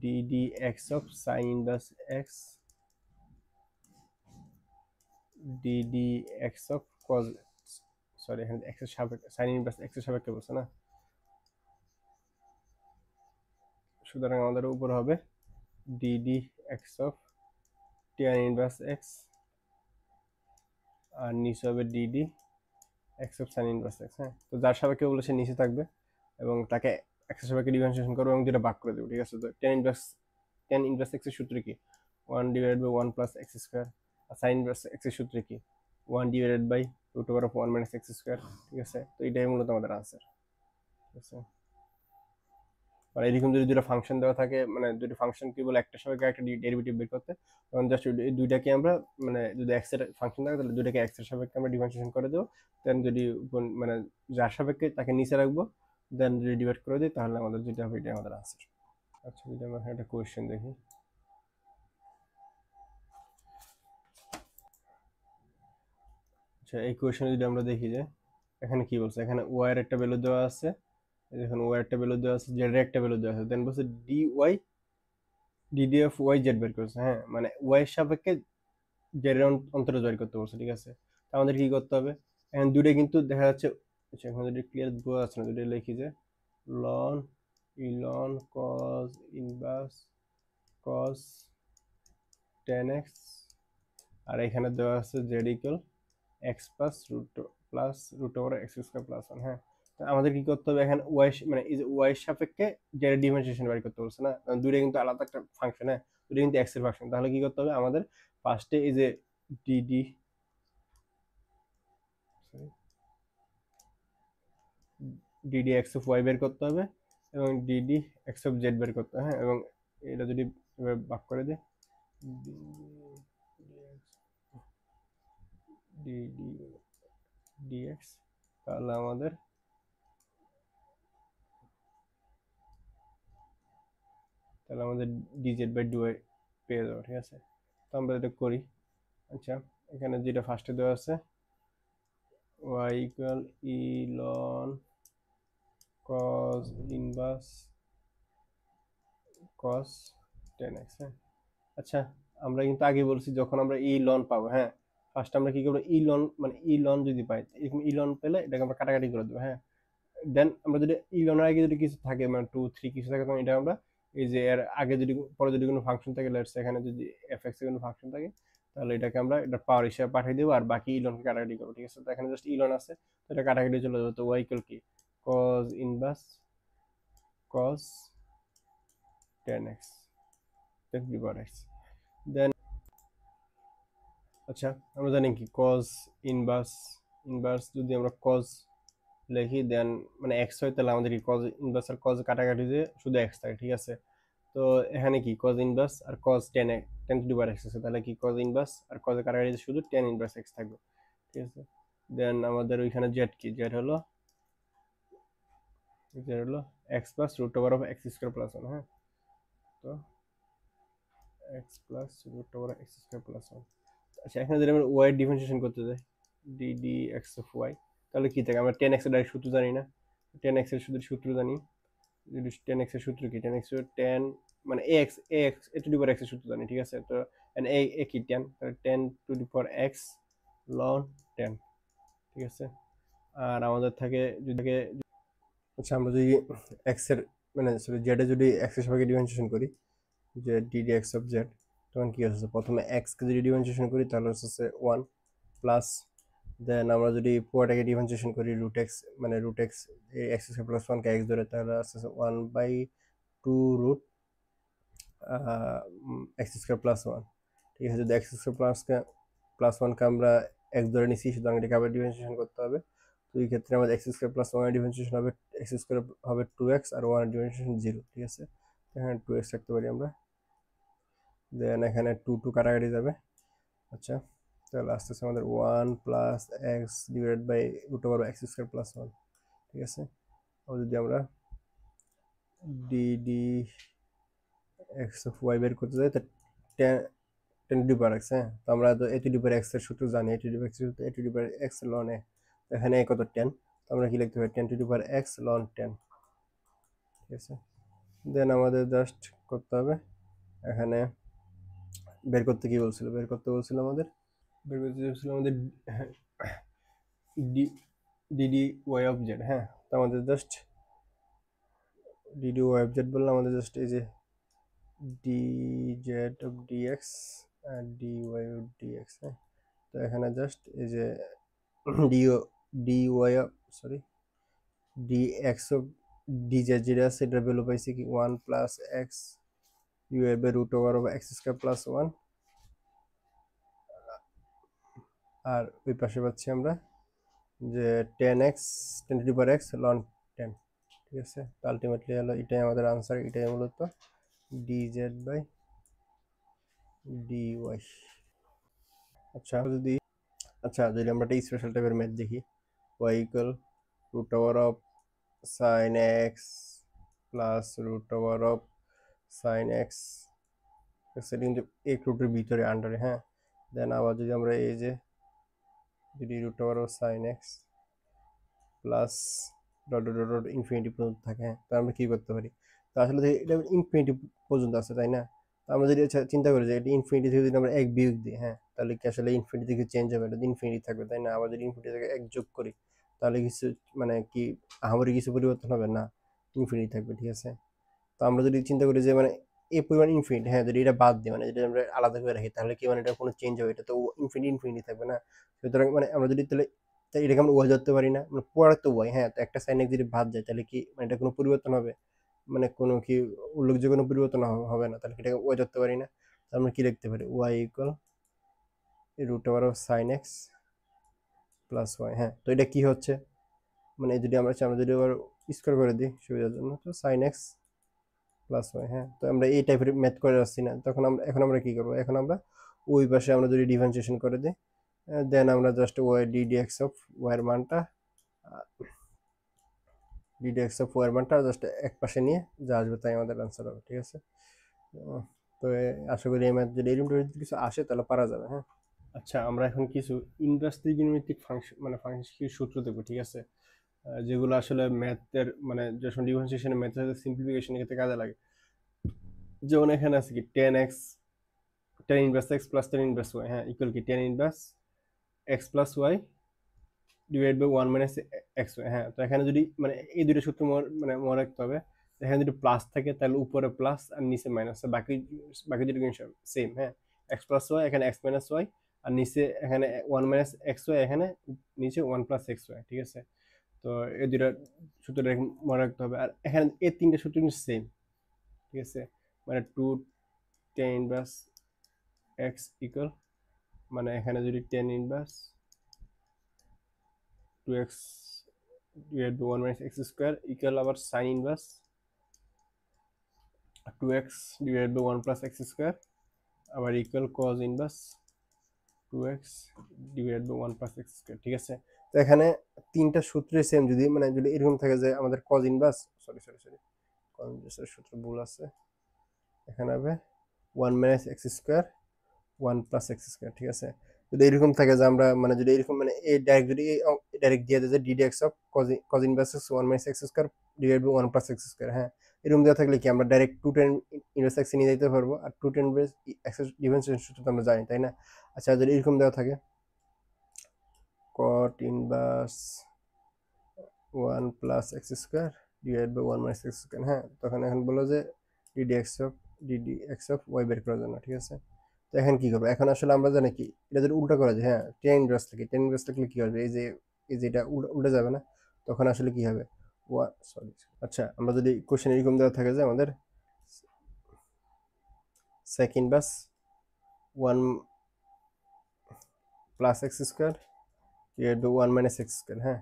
DD x of sine inverse x d d x of cos, sorry এখানে এক্স এর সাপেক্ষে সাইন ইনভার্স এক্স এর সাপেক্ষে বলছে না, সুতরাং আমাদের উপর হবে DD x of tan inverse x, আর নিচে হবে DD x of sine inverse x, হ্যাঁ। তো যার সাপেক্ষে বলে সে নিচে থাকবে এবং তাকে এক্স এর সাপেক্ষে ডিফারেন্সিয়েশন করবো এবং যেটা ভাগ করে দেবো, ঠিক আছে। তো টেন ইনভার্স এক্স এর সূত্র কি 1 divided by 1 plus x square, আর সাইন ইনভার্স এক্স এর সূত্র কি 1 divided by root over of 1 minus x square, ঠিক আছে। তো এটাই মূলত আমাদের আনসার, ঠিক আছে। মানে এরকম যদি দুটো ফাংশন দেওয়া থাকে, মানে দুটো ফাংশন কি বলে একটা সাপেক্ষে একটা ডেরিভেটিভ বের করতে, তখন জাস্ট এই দুইটাকে আমরা, মানে যদি এক্স এর ফাংশন থাকে তাহলে দুইটাকে এক্স এর সাপেক্ষে আমরা ডিফারেন্সিয়েশন করে দেবো, দেন যদি মানে যার সাপেক্ষে তাকে নিচে রাখবো, দেন যদি ডিভাইড করে দিই তাহলে আমাদের যেটা হবে এটাই আমাদের আনসার। আচ্ছা, যদি আমরা একটা কোয়েশ্চেন দেখি, আচ্ছা এই কোয়েশ্চেনে যদি আমরা দেখি যে এখানে কি বলছে, এখানে ওয়াই এর একটা ভ্যালু দেওয়া আছে, এখানে ওয়াই একটা ভ্যালু দেওয়া আছে, জেড এর একটা ভ্যালু দেওয়া আছে, দেন বলছে ডিডি অফ ওয়াই জেড বের করছে, হ্যাঁ, মানে ওয়াই এর সাপেক্ষে জেড এর অন্তরে বের করতে বলছে, ঠিক আছে। তা আমাদের কি করতে হবে, এখন দুটো কিন্তু দেখা যাচ্ছে, আচ্ছা এখন যদি ক্লিয়ার বোঝা যাচ্ছে না, দুটো লিখি যে লন ইলন কজ ইনভার্স কজ 10x, আর এখানে দেওয়া আছে z equal x plus root over x square plus 1, হ্যাঁ। আমাদের কি করতে হবে, এখানে ওয়াই মানে এই যে ওয়াই সাপেক্ষে জেড ডিফারেন্সিয়েশন বের করতে বলছে না, দুটো কিন্তু আলাদা একটা ফাংশন, হ্যাঁ, দুটো কিন্তু এক্স এর ফাংশন। তাহলে কি করতে হবে আমাদের ফার্স্টে এই যে d d d d x of y বের করতে হবে এবং ডিডি এক্স অফ জেড বের করতে হবে। হ্যাঁ, এবং এটা যদি এবার ভাগ করে দিই ডিডি ডিএক্স, তাহলে আমাদের ডিজেড বাই ডুয়াই পেয়ে যাবো। ঠিক আছে, তো আমরা এটা করি। আচ্ছা, এখানে যেটা ফার্স্টে দেওয়া আছে y equal e ln cos inverse cos 10x। হ্যাঁ, আচ্ছা, আমরা কিন্তু আগে বলছি যখন আমরা ই লন পাবো, হ্যাঁ, ফার্স্ট আমরা কি করবো, ই লন মানে ই লন যদি পাই, এরকম ই লন পেলে এটাকে আমরা কাটাকাটি করে দেবো। হ্যাঁ, দেন আমরা যদি ই লনের আগে যদি কিছু থাকে, মানে 2 3 কিছু থাকে, তখন এটা আমরা এই যে এর আগে যদি পরে যদি কোনো ফাংশন থাকে, লেটস এখানে যদি এফ এর কোনো ফাংশন থাকে, তাহলে এটাকে আমরা এটা পাওয়ার হিসেবে পাঠিয়ে দেবো আর বাকি ইলনকে কাটাকাটি করবো। ঠিক আছে, তো এখানে জাস্ট ইলন আছে, তো এটা কাটাকাটি চলে যাবে। তো ওয়াই ইকুয়াল কি cos inverse cos 10x 10x। দেন আচ্ছা, আমরা জানি কি cos ইনভার্স ইনভার্স যদি আমরা cos লিখি দেন মানে x হয়, তাহলে আমাদের কি cos ইনভার্স আর cos কাটাকাটি দিয়ে শুধু x থাকে। ঠিক আছে, তো এখানে কি cos ইনভার্স আর cos 10 to the power x আছে, তাহলে কি cos ইনভার্স আর cos এর কাটাকাটি দিয়ে শুধু tan ইনভার্স x থাকবে। ঠিক আছে, দেন আমাদের ওইখানে z কি, z হলো x plus root over of x square plus 1। হ্যাঁ, তো x plus root over x square plus 1। আচ্ছা, এখানে যদি আমরা y ডিফারেন্সিয়েশন করতে যাই dd x অফ y, তাহলে কি থাকে, আমরা 10x এর ডাইরেক্ট সূত্র জানি না, 10x এর সূত্র জানি, যদি 10x এর সূত্র কি, 10x এর 10 মানে ax a two the power x এর সূত্র জানি। ঠিক আছে, তো a কি 10, তাহলে 10 to the power x ln 10। ঠিক আছে, আর আমাদের থাকে যদি থাকে, আচ্ছা, আমরা যদি x এর মানে সরি z এর যদি x এর সাপেক্ষে ডিফারেন্সিয়েশন করি, যে dd x অফ z, তখন কি হচ্ছে, প্রথমে x কে যদি ডিফারেন্সিয়েশন করি তাহলে হচ্ছে 1 প্লাস, দেন আমরা যদি পুরোটাকে ডিফারেন্সিয়েশন করি রুট এক্স মানে root x x square plus 1 কে x ধরে, তাহলে আসছে 1/2 রুট এক্স স্কয়ার প্লাস 1। ঠিক আছে, যদি এক্স স্কয়ার প্লাস 1 কে আমরা x ধরে নিছি, সুতরাং এটাকে আবার ডিফারেন্সিয়েশন করতে হবে। তো এই ক্ষেত্রে আমাদের এক্স স্কয়ার প্লাস 1 এর ডিফারেন্সিয়েশন হবে এক্স স্কয়ার হবে 2x আর 1 এর ডিফারেন্সিয়েশন 0। ঠিক আছে, এখানে 2x রাখতে পারি আমরা, দেন এখানে 2 কাটাকাটি যাবে। আচ্ছা, তাহলে আস্তে আস্তে আমাদের 1 plus x divided by root over x square plus 1। ঠিক আছে, আর যদি আমরা ডিডি এক্স অফ ওয়াই বের করতে যাই, তা 10 টু দি পাওয়ার এক্স। হ্যাঁ, তো আমরা তো এ টু দি পাওয়ার এক্স এর সূত্র জানি, এ টু দি পাওয়ার এক্স এর সূত্র a to the power x ln a, এখানে এ কত 10, তো আমরা কি লিখতে পারি 10 to the power x ln 10। ঠিক আছে, দেন আমাদের জাস্ট করতে হবে এখানে বের করতে কি বলছিল, বের করতে বলছিল আমাদের ডিডি ওয়াই অফ জেড। হ্যাঁ, তো আমাদের just d d y of z বললাম, আমাদের জাস্ট এই যে dz of dx R dy of dx। হ্যাঁ, তো এখানে জাস্ট এই যে dy sorry dx of dz যেটা আছে এটার ভ্যালু পাইছি কি 1 প্লাস এক্স ইউ এর by root over of x square plus 1, আর ওই পাশে পাচ্ছি আমরা যে 10x 10 to the power x ln 10। ঠিক আছে, তো আলটিমেটলি হলো এটাই আমাদের আনসার, এটাই মূলত dz বাই dy। আচ্ছা যদি আমরা একটা স্পেশাল টাইপের ম্যাথ দেখি, y equal root over of sine x plus root over of sine x, সেটা কিন্তু এক রুটের ভিতরে আন্ডারে। হ্যাঁ, দেন আবার যদি আমরা এই যে যদি root over of sine x plus dot dot dot infinity পর্যন্ত থাকে, হ্যাঁ, তো আমরা কী করতে পারি, তো আসলে এটা ইনফিনিটি পর্যন্ত আছে, তাই না? তো আমরা যদি চিন্তা করি যে এটা ইনফিনিটি থেকে যদি আমরা এক বিয়োগ দিই, হ্যাঁ, তাহলে কি আসলে ইনফিনিটি থেকে চেঞ্জ হবে, এটা ইনফিনিটি থাকবে, তাই না? আবার যদি ইনফিনিটি থেকে এক যোগ করি, তাহলে কিছু মানে কি আহামরি কিছু পরিবর্তন হবে না, ইনফিনিটি থাকবে। ঠিক আছে, তো আমরা যদি চিন্তা করি যে মানে এই পরিমাণ ইনফিনিটি, হ্যাঁ, যদি এটা বাদ দিই মানে যদি আমরা আলাদা করে রাখি, তাহলে কি মানে এটা কোনো চেঞ্জ হবে, এটা তো ইনফিনিটি থাকবে না। সুতরাং মানে আমরা যদি তাহলে এটাকে আমরা ওয়াই ধরতে পারি না, মানে পড়ার তো ওয়াই, হ্যাঁ, তো একটা সাইন এক যদি বাদ যায় তাহলে কি মানে এটা কোনো পরিবর্তন হবে, মানে কোনো কি উল্লেখযোগ্য কোনো পরিবর্তন হবে না, তাহলে এটাকে ওয়াই ধরতে পারি না। আমরা কি লিখতে পারি, y equal root over of sine x plus y. হ্যাঁ, তো এটা কি হচ্ছে, মানে যদি আমরা চাই, আমরা যদি আবার স্কোয়ার করে দিই সুবিধার জন্য, তো সাইন এক্স প্লাস ওয়াই। হ্যাঁ, তো আমরা এই টাইপের ম্যাথ করে আসছি না, তখন এখন আমরা কি করবো, এখন আমরা ওই পাশে আমরা যদি ডিফারেন্সিয়েশন করে দিই, দেন আমরা জাস্ট ওয়াই ডিডিএক্স অফ ওয়াইয়ের মানটা ডিডিএক্স অফ ওয়াইয়ের মানটা জাস্ট এক পাশে নিয়ে যা আসবে তাই আমাদের আনসার হবে। ঠিক আছে, তো আশা করি এই ম্যাথ যদি এরকম কিছু আসে তাহলে পারা যাবে। হ্যাঁ, আচ্ছা, আমরা এখন কিছু ইনভার্স ত্রিকোণমিতিক ফাংশন, মানে ফাংশন কিছু সূত্র দেবো। ঠিক আছে, যেগুলো আসলে ম্যাথের, মানে যখন ডিফারেন্সিয়েশন ম্যাথের সিম্পলিফিকেশন ক্ষেত্রে কাজে লাগে। যেমন এখানে আছে কি tan x, tan inverse x plus tan inverse y, হ্যাঁ, ইকুয়াল কি tan inverse x plus y divide by one minus x y. হ্যাঁ, তো এখানে যদি মানে এই দুটো সূত্র মানে মনে রাখতে হবে। এখানে যদি প্লাস থাকে তাহলে উপরে প্লাস আর নিচে মাইনাস, বাকি বাকি দুটো কিন্তু সেম। হ্যাঁ, এক্স প্লাস ওয়াই এখানে এক্স মাইনাস ওয়াই, আর নিচে এখানে ওয়ান মাইনাস এক্স ওয়াই, এখানে নিচে ওয়ান প্লাস এক্স ওয়াই। ঠিক আছে, তো এই দুটা সূত্র মনে রাখতে হবে। আর এখানে এই তিনটা সূত্র কিন্তু সেম। ঠিক আছে, মানে two tan inverse x equal, মানে এখানে যদি tan inverse two x divide by one minus x square equal আবার sine inverse two x divide by one plus x square আবার equal cos inverse two x divide by one plus x square. ঠিক আছে, তো এখানে তিনটা সূত্রে same, যদি মানে যদি এরকম থাকে যে আমাদের cos inverse, sorry sorry sorry cos ইনভার্সের সূত্র ভুল আছে, এখানে হবে one minus x square one plus x square. ঠিক আছে, যদি এরকম থাকে যে আমরা মানে যদি এরকম মানে এই ডাইরেক্ট যদি ডাইরেক্ট দিয়ে দেয় যে DD x of cos inverse x one minus x square divide by one plus x square. হ্যাঁ, এরকম দেওয়া থাকলে কি আমরা direct two tan inverse x নিয়ে যেতে পারবো, আর টু টেন এক্স ডিফারেন্সিয়েশন সূত্র তো আমরা জানি, তাই না? আচ্ছা, যদি এরকম দেওয়া থাকে cot inverse one plus x square divide by one minus x square, হ্যাঁ, তখন এখন বলো যে ডিডি এক্স অফ ওয়াই বের করার জন্য। ঠিক আছে, তো এখন কি করবো, এখন আসলে আমরা জানি কি এটা যদি উল্টা করা যায়, হ্যাঁ, টেন ইনভার্স লিখি, টেন ইনভার্স লিখলে কি হবে, এই যে এটা উল্টে যাবে না, তখন আসলে কি হবে সরি। আচ্ছা, আমরা যদি কোশ্চেন এরকম দেওয়া থাকে যে আমাদের sec inverse one plus x square divide by one minus x square, হ্যাঁ,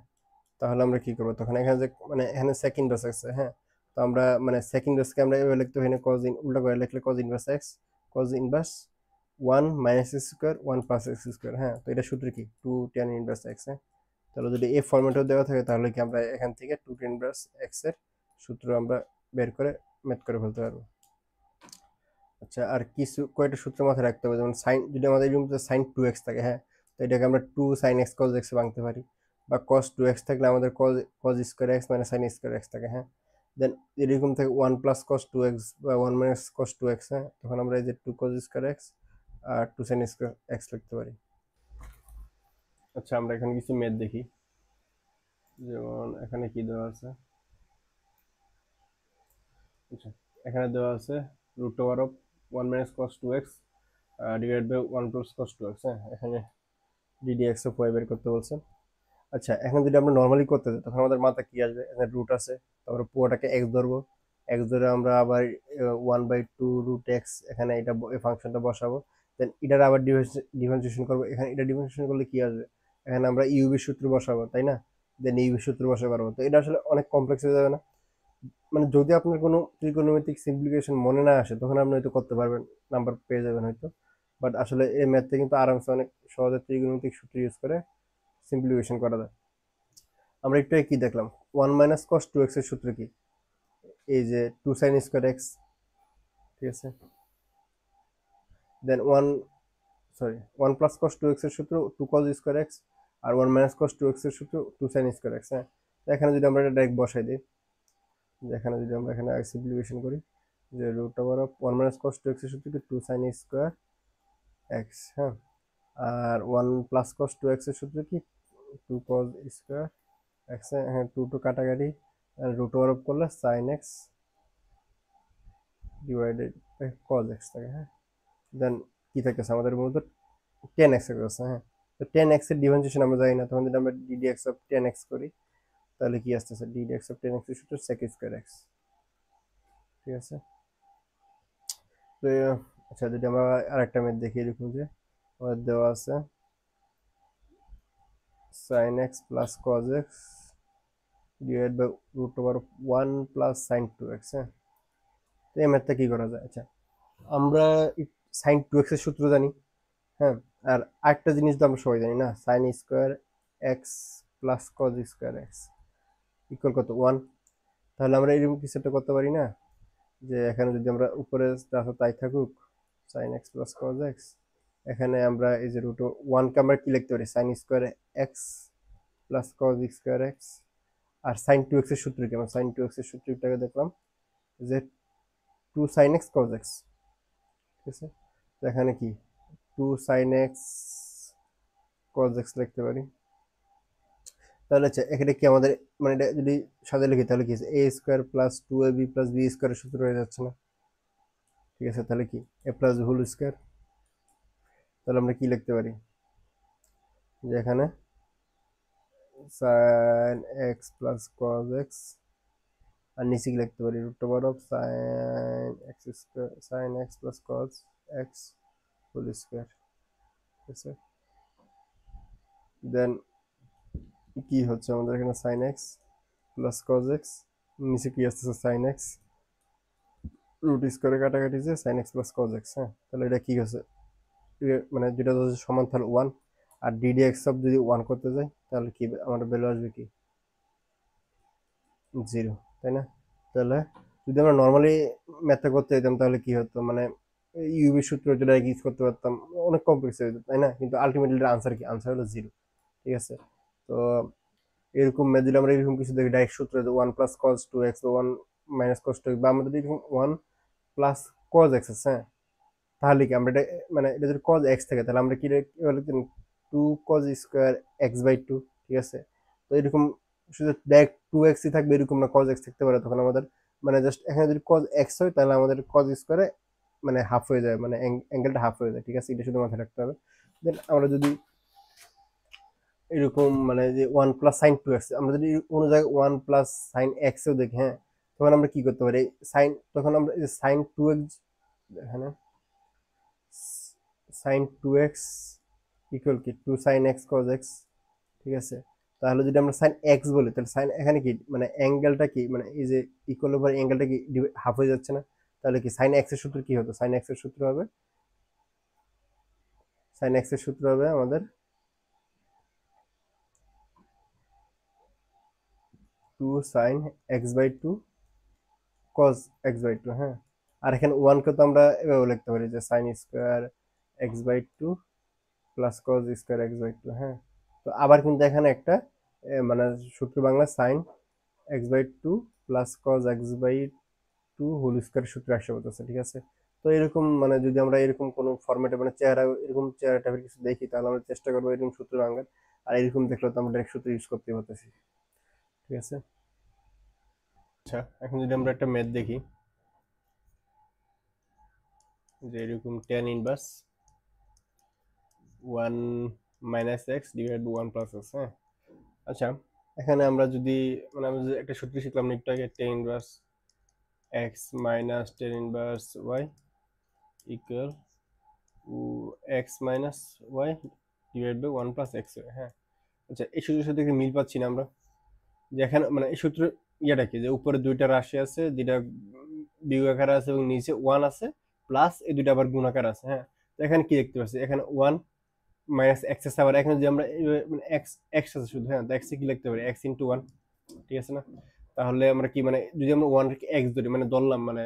তাহলে আমরা কি করবো, তখন এখানে যে মানে এখানে সেক ইনভার্স আছে, হ্যাঁ, তো আমরা মানে সেক ইনভার্সকে আমরা এভাবে লিখতে হয় না, কজ উল্টা করে লিখলে cause inverse x cos inverse one minus x square one plus x square. হ্যাঁ, তো এটা সূত্র কি টু টেন ইনভার্স এক্স। হ্যাঁ, তাহলে যদি এই ফর্মেটও দেওয়া থাকে তাহলে কি আমরা এখান থেকে টু টেন ইনভার্স এক্স এর সূত্র আমরা বের করে ম্যাথ করে ফেলতে পারবো। আচ্ছা, আর কিছু কয়েকটা সূত্র মাথায় রাখতে হবে, যেমন সাইন, যদি আমাদের এরকম সাইন টু এক্স থাকে, হ্যাঁ, তো এটাকে আমরা two sine x cos x ভাঙতে পারি, বা কস টু এক্স থাকলে আমাদের কজ স্কোয়ার এক্স মানে সাইন স্কোয়ার এক্স থাকে। হ্যাঁ, দেন এরকম থাকে one plus cos two x বা one minus cos two x. হ্যাঁ, তখন আমরা এই যে টু কজ স্কোয়ার এক্স আর টু সাইন স্কোয়ার এক্স লিখতে পারি। আচ্ছা, আমরা এখানে কিছু ম্যাথ দেখি, যেমন এখানে কি দেওয়া আছে। আচ্ছা, এখানে দেওয়া আছে root over of one minus cos two x divide by one plus cos two x. হ্যাঁ, এখানে ডিডি এক্স অফ ওয়াই বের করতে বলছে। আচ্ছা, এখন যদি আমরা নর্মালি করতে যাই তখন আমাদের মাথা কি আসবে, এখানে রুট আছে, তারপরে পুরোটাকে এক্স ধরবো, এক্স ধরে আমরা আবার one by two root x এখানে এটা এই ফাংশনটা বসাবো, দেন এটার আবার ডিফারেন্সিয়েশন করবো, এখানে এটা ডিফারেন্সিয়েশন করলে কি আসবে, এখানে আমরা ইউবি সূত্র বসাবো, তাই না? দেন ইউবি সূত্র বসাতে পারবো, তো এটা আসলে অনেক কমপ্লেক্স হয়ে যাবে না? মানে যদি আপনার কোনো ত্রিকোণমিতিক সিম্পলিফিকেশন মনে না আসে তখন আপনি হয়তো করতে পারবেন, নাম্বার পেয়ে যাবেন হয়তো, বাট আসলে এই ম্যাথটা কিন্তু আরামসে অনেক সহজে ত্রিকোণমিতিক সূত্র ইউজ করে সিম্পলিফিকেশন করা যায়। আমরা একটু কি দেখলাম, one minus cos two x এর সূত্র কি, এই যে টু সাইন স্কোয়ার এক্স। ঠিক আছে, then one plus cos two x এর সূত্র টু কস স্কোয়ার এক্স, আর one minus cos two x এর সূত্র টু সাইন স্কোয়ার এক্স। হ্যাঁ, এখানে যদি আমরা এটা ডাইরেক্ট বসাই দিই, এখানে যদি আমরা এখানে সিম্পলিফিকেশন করি, যে root over of one minus cos two x এর সূত্র কি টু সাইন স্কোয়ার এক্স। হ্যাঁ, আর one plus cos two x এর সূত্র কি টু কস স্কোয়ার এক্স। হ্যাঁ, টু টু কাটাকাটি, রুট ওভার অফ করলে sine x divided by cos x থাকে। হ্যাঁ, দেন কি থাকতেছে আমাদের মূলত টেন এক্স আছে। হ্যাঁ, তো টেন এক্স এর ডিফারেন্সিয়েশন আমরা জানি না, তখন যদি আমরা d d x of ten x করি তাহলে কি আসতেছে, DD x of ten x এর সূত্র সেক স্কোয়ার এক্স। ঠিক আছে, তো আচ্ছা, যদি আমরা আরেকটা ম্যাথ দেখি, এরকম যে আমাদের দেওয়া আছে sin x plus cos x divide by root over 1 plus sin 2x। হ্যাঁ, তো এই ম্যাথটা কি করা যায়? আচ্ছা, আমরা sin 2x এর সূত্র জানি। হ্যাঁ, আর আরেকটা জিনিস তো আমরা সবাই জানি না, sin square x plus cos square x equal কত? 1। তাহলে আমরা এরকম কিছু একটা করতে পারি না, যে এখানে যদি আমরা উপরে যা আছে তাই থাকুক, sin x plus cos x, এখানে আমরা এই যে রুট 1কে আমরা কি লিখতে পারি? sin square x plus cos square x. আর sin 2x এর সূত্র কি? আমরা sin 2x এর সূত্রটাকে দেখলাম যে 2 sin x cos x। ঠিক আছে, তো এখানে কি 2 sin x cos x লিখতে পারি। তাহলে আচ্ছা, এখানে কি আমাদের মানে এটা যদি সাজিয়ে লিখি তাহলে কি a square plus 2ab plus b স্কোয়ারের সূত্র হয়ে যাচ্ছে না? ঠিক আছে, তাহলে কি a প্লাস হোল স্কোয়ার। তাহলে আমরা কি লিখতে পারি? যে এখানে sin x plus cos x, আর নিচে কি লিখতে পারি? Root over of sin x square, sin x plus cos x whole square. ঠিক আছে, দেন কি হচ্ছে আমাদের এখানে? sin x plus cos x, নিচে কি আসতেছে? sin x রুট স্কোয়ারে কাটাকাটি যে sin x plus cos x। হ্যাঁ, তাহলে এটা কি হচ্ছে? মানে দুটা যদি সমান তাহলে 1, আর ddx অফ যদি 1 করতে যাই তাহলে কি আমার ভ্যালু আসবে? কি 0, তাই না? তাহলে যদি আমরা নর্মালি ম্যাথটা করতে যেতাম তাহলে কি হতো, মানে ইউভি সূত্র যেটা ইউজ করতে পারতাম, অনেক কমপ্লেক্স হয়ে যেত, তাই না? কিন্তু আলটিমেটলি আনসার কি? আনসার হলো 0। ঠিক আছে, তো এরকম ম্যাথ যদি আমরা এরকম কিছু দেখি ডাইরেক্ট সূত্র, যে 1 প্লাস cos 2x বা 1 মাইনাস cos 2x, বা আমাদের এরকম 1 প্লাস cos x আছে, হ্যাঁ, তাহলে কি আমরা এটা মানে এটা যদি cos x থাকে তাহলে আমরা কি লিখতাম? 2 cos স্কোয়ার x বাই 2। ঠিক আছে, তো এরকম শুধু ডাইরেক্ট 2x ই থাকবে এরকম না, cos x থাকতে পারে, তখন আমাদের মানে জাস্ট এখানে যদি cos x হয় তাহলে আমাদের cos স্কোয়ারে মানে হাফ হয়ে যায়, মানে অ্যাঙ্গেলটা হাফ হয়ে যায়। ঠিক আছে, এটা শুধু মাথায় রাখতে হবে। দেন আমরা যদি এরকম মানে যে 1 প্লাস সাইন 2x, আমরা যদি কোনো জায়গায় 1 প্লাস সাইন এক্সও দেখি, হ্যাঁ, তখন আমরা কি করতে পারি? সাইন, তখন আমরা এই যে সাইন 2x, এখানে সাইন 2x ইকুয়াল কি 2 সাইন এক্স কজ এক্স। ঠিক আছে, তাহলে যদি আমরা সাইন এক্স বলি তাহলে সাইন এখানে কি মানে অ্যাঙ্গেলটা কি মানে এই যে ইকুয়াল ওভার অ্যাঙ্গেলটা কি হাফ হয়ে যাচ্ছে না? তাহলে কি সাইন এক্স এর সূত্র কি হতো? সাইন এক্স এর সূত্র হবে, সাইন এক্স এর সূত্র হবে আমাদের 2 sine x by 2 cos x by 2। হ্যাঁ, আর এখানে 1 কে তো আমরা এভাবে লিখতে পারি যে sine square x by 2 plus cos square x by 2। হ্যাঁ, তো আবার কিন্তু এখানে একটা মানে সূত্র Bangla sine x by 2 plus cos x by 2 whole square সূত্র আসে বলতেছে। ঠিক আছে, তো এরকম মানে যদি আমরা এরকম কোনো ফরম্যাটে মানে চেহারা এরকম চেহারা টাইপের কিছু দেখি তাহলে আমরা চেষ্টা করবো এরকম সূত্র বাংলার, আর এরকম দেখলে তো আমরা ডাইরেক্ট সূত্র ইউজ করতে পারতেছি। ঠিক আছে, আচ্ছা এখন যদি আমরা একটা ম্যাথ দেখি, যে এরকম tan inverse 1 minus x divide by 1 plus x. হ্যাঁ, আচ্ছা এখানে আমরা যদি মানে আমরা যে একটা সূত্র শিখলাম একটু আগে, tan inverse x minus tan inverse y equal x minus y divide by 1 plus x. হ্যাঁ, আচ্ছা এই সূত্রের সাথে একটু মিল পাচ্ছি না আমরা, যে এখানে মানে এই সূত্র ইয়েটা কি, যে উপরে দুইটা রাশি আছে, দুইটা বিয়োগ আকারে আছে এবং নিচে 1 আছে, প্লাস এই দুইটা আবার গুণ আকারে আছে। হ্যাঁ, তো এখানে কি দেখতে পাচ্ছি? এখানে 1 মাইনাস এক্স আছে, আবার এখানে যদি আমরা মানে এক্স এক্স আছে শুধু, হ্যাঁ, তো এক্স কি লিখতে পারি? X into 1। ঠিক আছে না? তাহলে আমরা কি মানে যদি আমরা 1 কে এক্স ধরি মানে ধরলাম মানে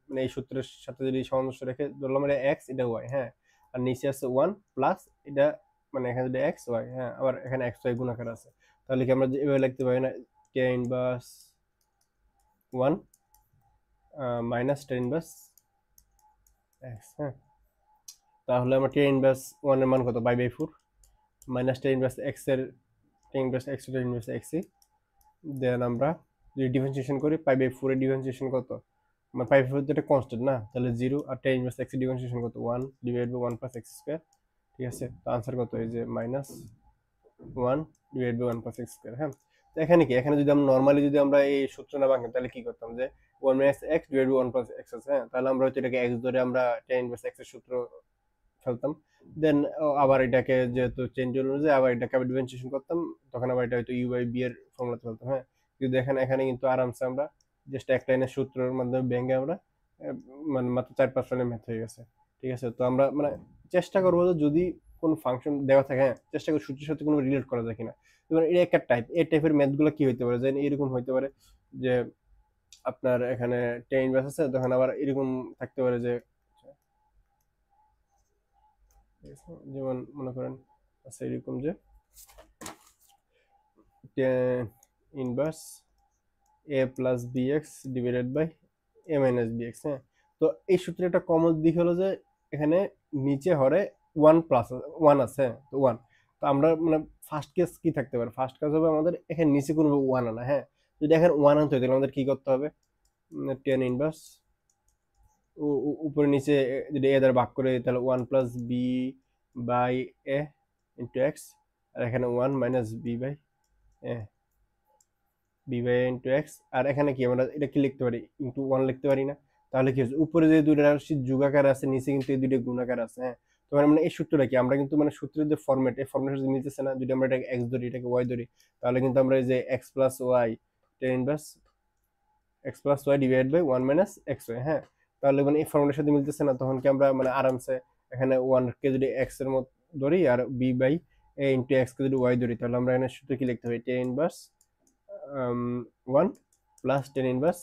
মানে এই সূত্রের সাথে যদি সামঞ্জস্য রেখে ধরলাম এটা এক্স এটা ওয়াই। হ্যাঁ, আর নিচে আছে 1 প্লাস এটা মানে এখানে যদি এক্স ওয়াই, হ্যাঁ, আবার এখানে এক্স ওয়াই গুণ আকারে আছে, তাহলে কি আমরা এভাবে লিখতে পারি না? tan inverse 1 minus tan inverse x. হ্যাঁ, তাহলে আমরা tan ইনভার্স 1 এর মান কত? Pi by 4 minus tan inverse x এর tan inverse x tan inverse x, then আমরা যদি ডিফারেন্সিয়েশন করি পাই বাই 4 এর ডিফারেন্সিয়েশন কত? মানে পাই বাই 4 তো এটা কনস্ট্যান্ট না, তাহলে 0, আর tan ইনভার্স x এর ডিফারেন্সিয়েশন কত? 1 divide by 1 plus x square. ঠিক আছে, তো आंसर কত? এই যে minus 1 divide by 1 plus x square. হ্যাঁ, তো এখানে কি, এখানে যদি আমরা নরমালি যদি আমরা এই সূত্র না ভাঙতাম তাহলে কি করতাম? যে 1 minus x divide by 1 plus x আছে, হ্যাঁ, তাহলে আমরা হয়তো এটাকে x ধরে আমরা tan ইনভার্স x এর সূত্র ফেলতাম, দেন আবার এটাকে যেহেতু চেঞ্জ হলো যে আবার এটাকে আবার ডিফারেন্সিয়েশন করতাম, তখন আবার এটা হয়তো ইউ বাই বি এর ফর্মুলাতে ফেলতাম। হ্যাঁ, কিন্তু দেখেন এখানে কিন্তু আরামসে আমরা জাস্ট এক লাইনের সূত্রের মাধ্যমে ভেঙে আমরা মানে মাত্র 4-5 লাইনের ম্যাথ হয়ে গেছে। ঠিক আছে, তো আমরা মানে চেষ্টা করবো যে যদি কোন ফাংশন দেওয়া থাকে, হ্যাঁ চেষ্টা করি সূত্রের সাথে কোনো রিলেট করা যায় কিনা। এবার এটা একটা টাইপ, এই টাইপের ম্যাথগুলো কি হইতে পারে, যেন এরকম হইতে পারে যে আপনার এখানে টেন ইনভার্স আছে, তখন আবার এরকম থাকতে পারে যে যেমন মনে করেন আচ্ছা এরকম যে tan inverse a plus b x divided by a minus b x. হ্যাঁ, তো এই সূত্রের একটা কমন দিক হলো যে এখানে নিচে হরে ওয়ান প্লাস ওয়ান আছে, হ্যাঁ তো ওয়ান। তো আমরা মানে ফার্স্ট কেস কি থাকতে পারে, ফার্স্ট কাজ হবে আমাদের এখানে নিচে কোনো ওয়ান আনা। হ্যাঁ, যদি এখানে ওয়ান আনতে হয় তাহলে আমাদের কি করতে হবে, টেন ইনভার্স উপরে নিচে যদি এ দ্বারা ভাগ করে তাহলে one plus b by a into x, আর এখানে one minus b by a b by into x. আর এখানে কি আমরা এটা কি লিখতে পারি, ইন্টু ওয়ান লিখতে পারি না? তাহলে কি হচ্ছে, উপরে যে দুইটা রাশি যোগাকার আছে, নিচে কিন্তু এই দুইটা গুণাকার আছে। হ্যাঁ, তো মানে এই সূত্রটা কি, আমরা কিন্তু মানে সূত্রের যে ফরম্যাট, এই ফরম্যাটের সাথে মিলতেছে না। যদি আমরা এটাকে এক্স ধরি, এটাকে ওয়াই ধরি, তাহলে কিন্তু আমরা এই যে x plus y tan inverse x plus y divide by one minus x y. হ্যাঁ, তাহলে মানে এই ফর্মুলার সাথে মিলতেছে না, তখন কি আমরা মানে আরামসে এখানে ওয়ান কে যদি এক্স এর মত ধরি আর b by a into x কে যদি ওয়াই ধরি, তাহলে আমরা এখানে সূত্র কি লিখতে পারি, tan inverse one plus tan inverse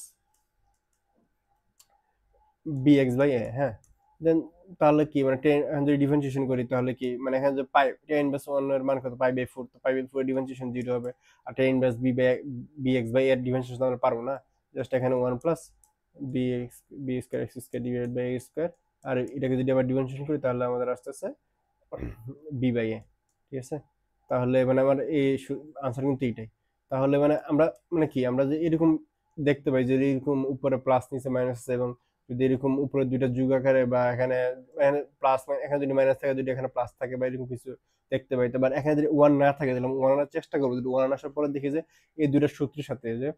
b x by a. হ্যাঁ, দেন তাহলে কি মানে টেন যদি ডিফারেন্সিয়েশন করি তাহলে কি মানে এখানে যে পাই টেন ইনভার্স ওয়ান এর মান কত, পাই বাই ফোর, তো pi by four differentiation zero হবে। আর tan inverse b x by এর ডিফারেন্সিয়েশন আমরা পারবো না, জাস্ট এখানে one plus b x b square x square divide by a square. আর এটাকে যদি আবার ডিফারেন্সিয়েশন করি তাহলে আমাদের আসতেছে বি বাই এ। ঠিক আছে, তাহলে মানে আমার এই আনসার কিন্তু এইটাই। তাহলে মানে আমরা মানে কি আমরা যে এরকম দেখতে পাই যে এরকম উপরে প্লাস নিচে মাইনাস আছে, এবং যদি এরকম উপরে দুইটা যুগ আকারে বা এখানে এখানে প্লাস এখানে যদি মাইনাস থাকে, যদি এখানে প্লাস থাকে বা এরকম কিছু দেখতে পাই। তো এখানে যদি ওয়ান না থাকে তাহলে ওয়ান আনার চেষ্টা করবো, যদি ওয়ান আসার পরে দেখি যে এই দুইটা সূত্রের সাথে যে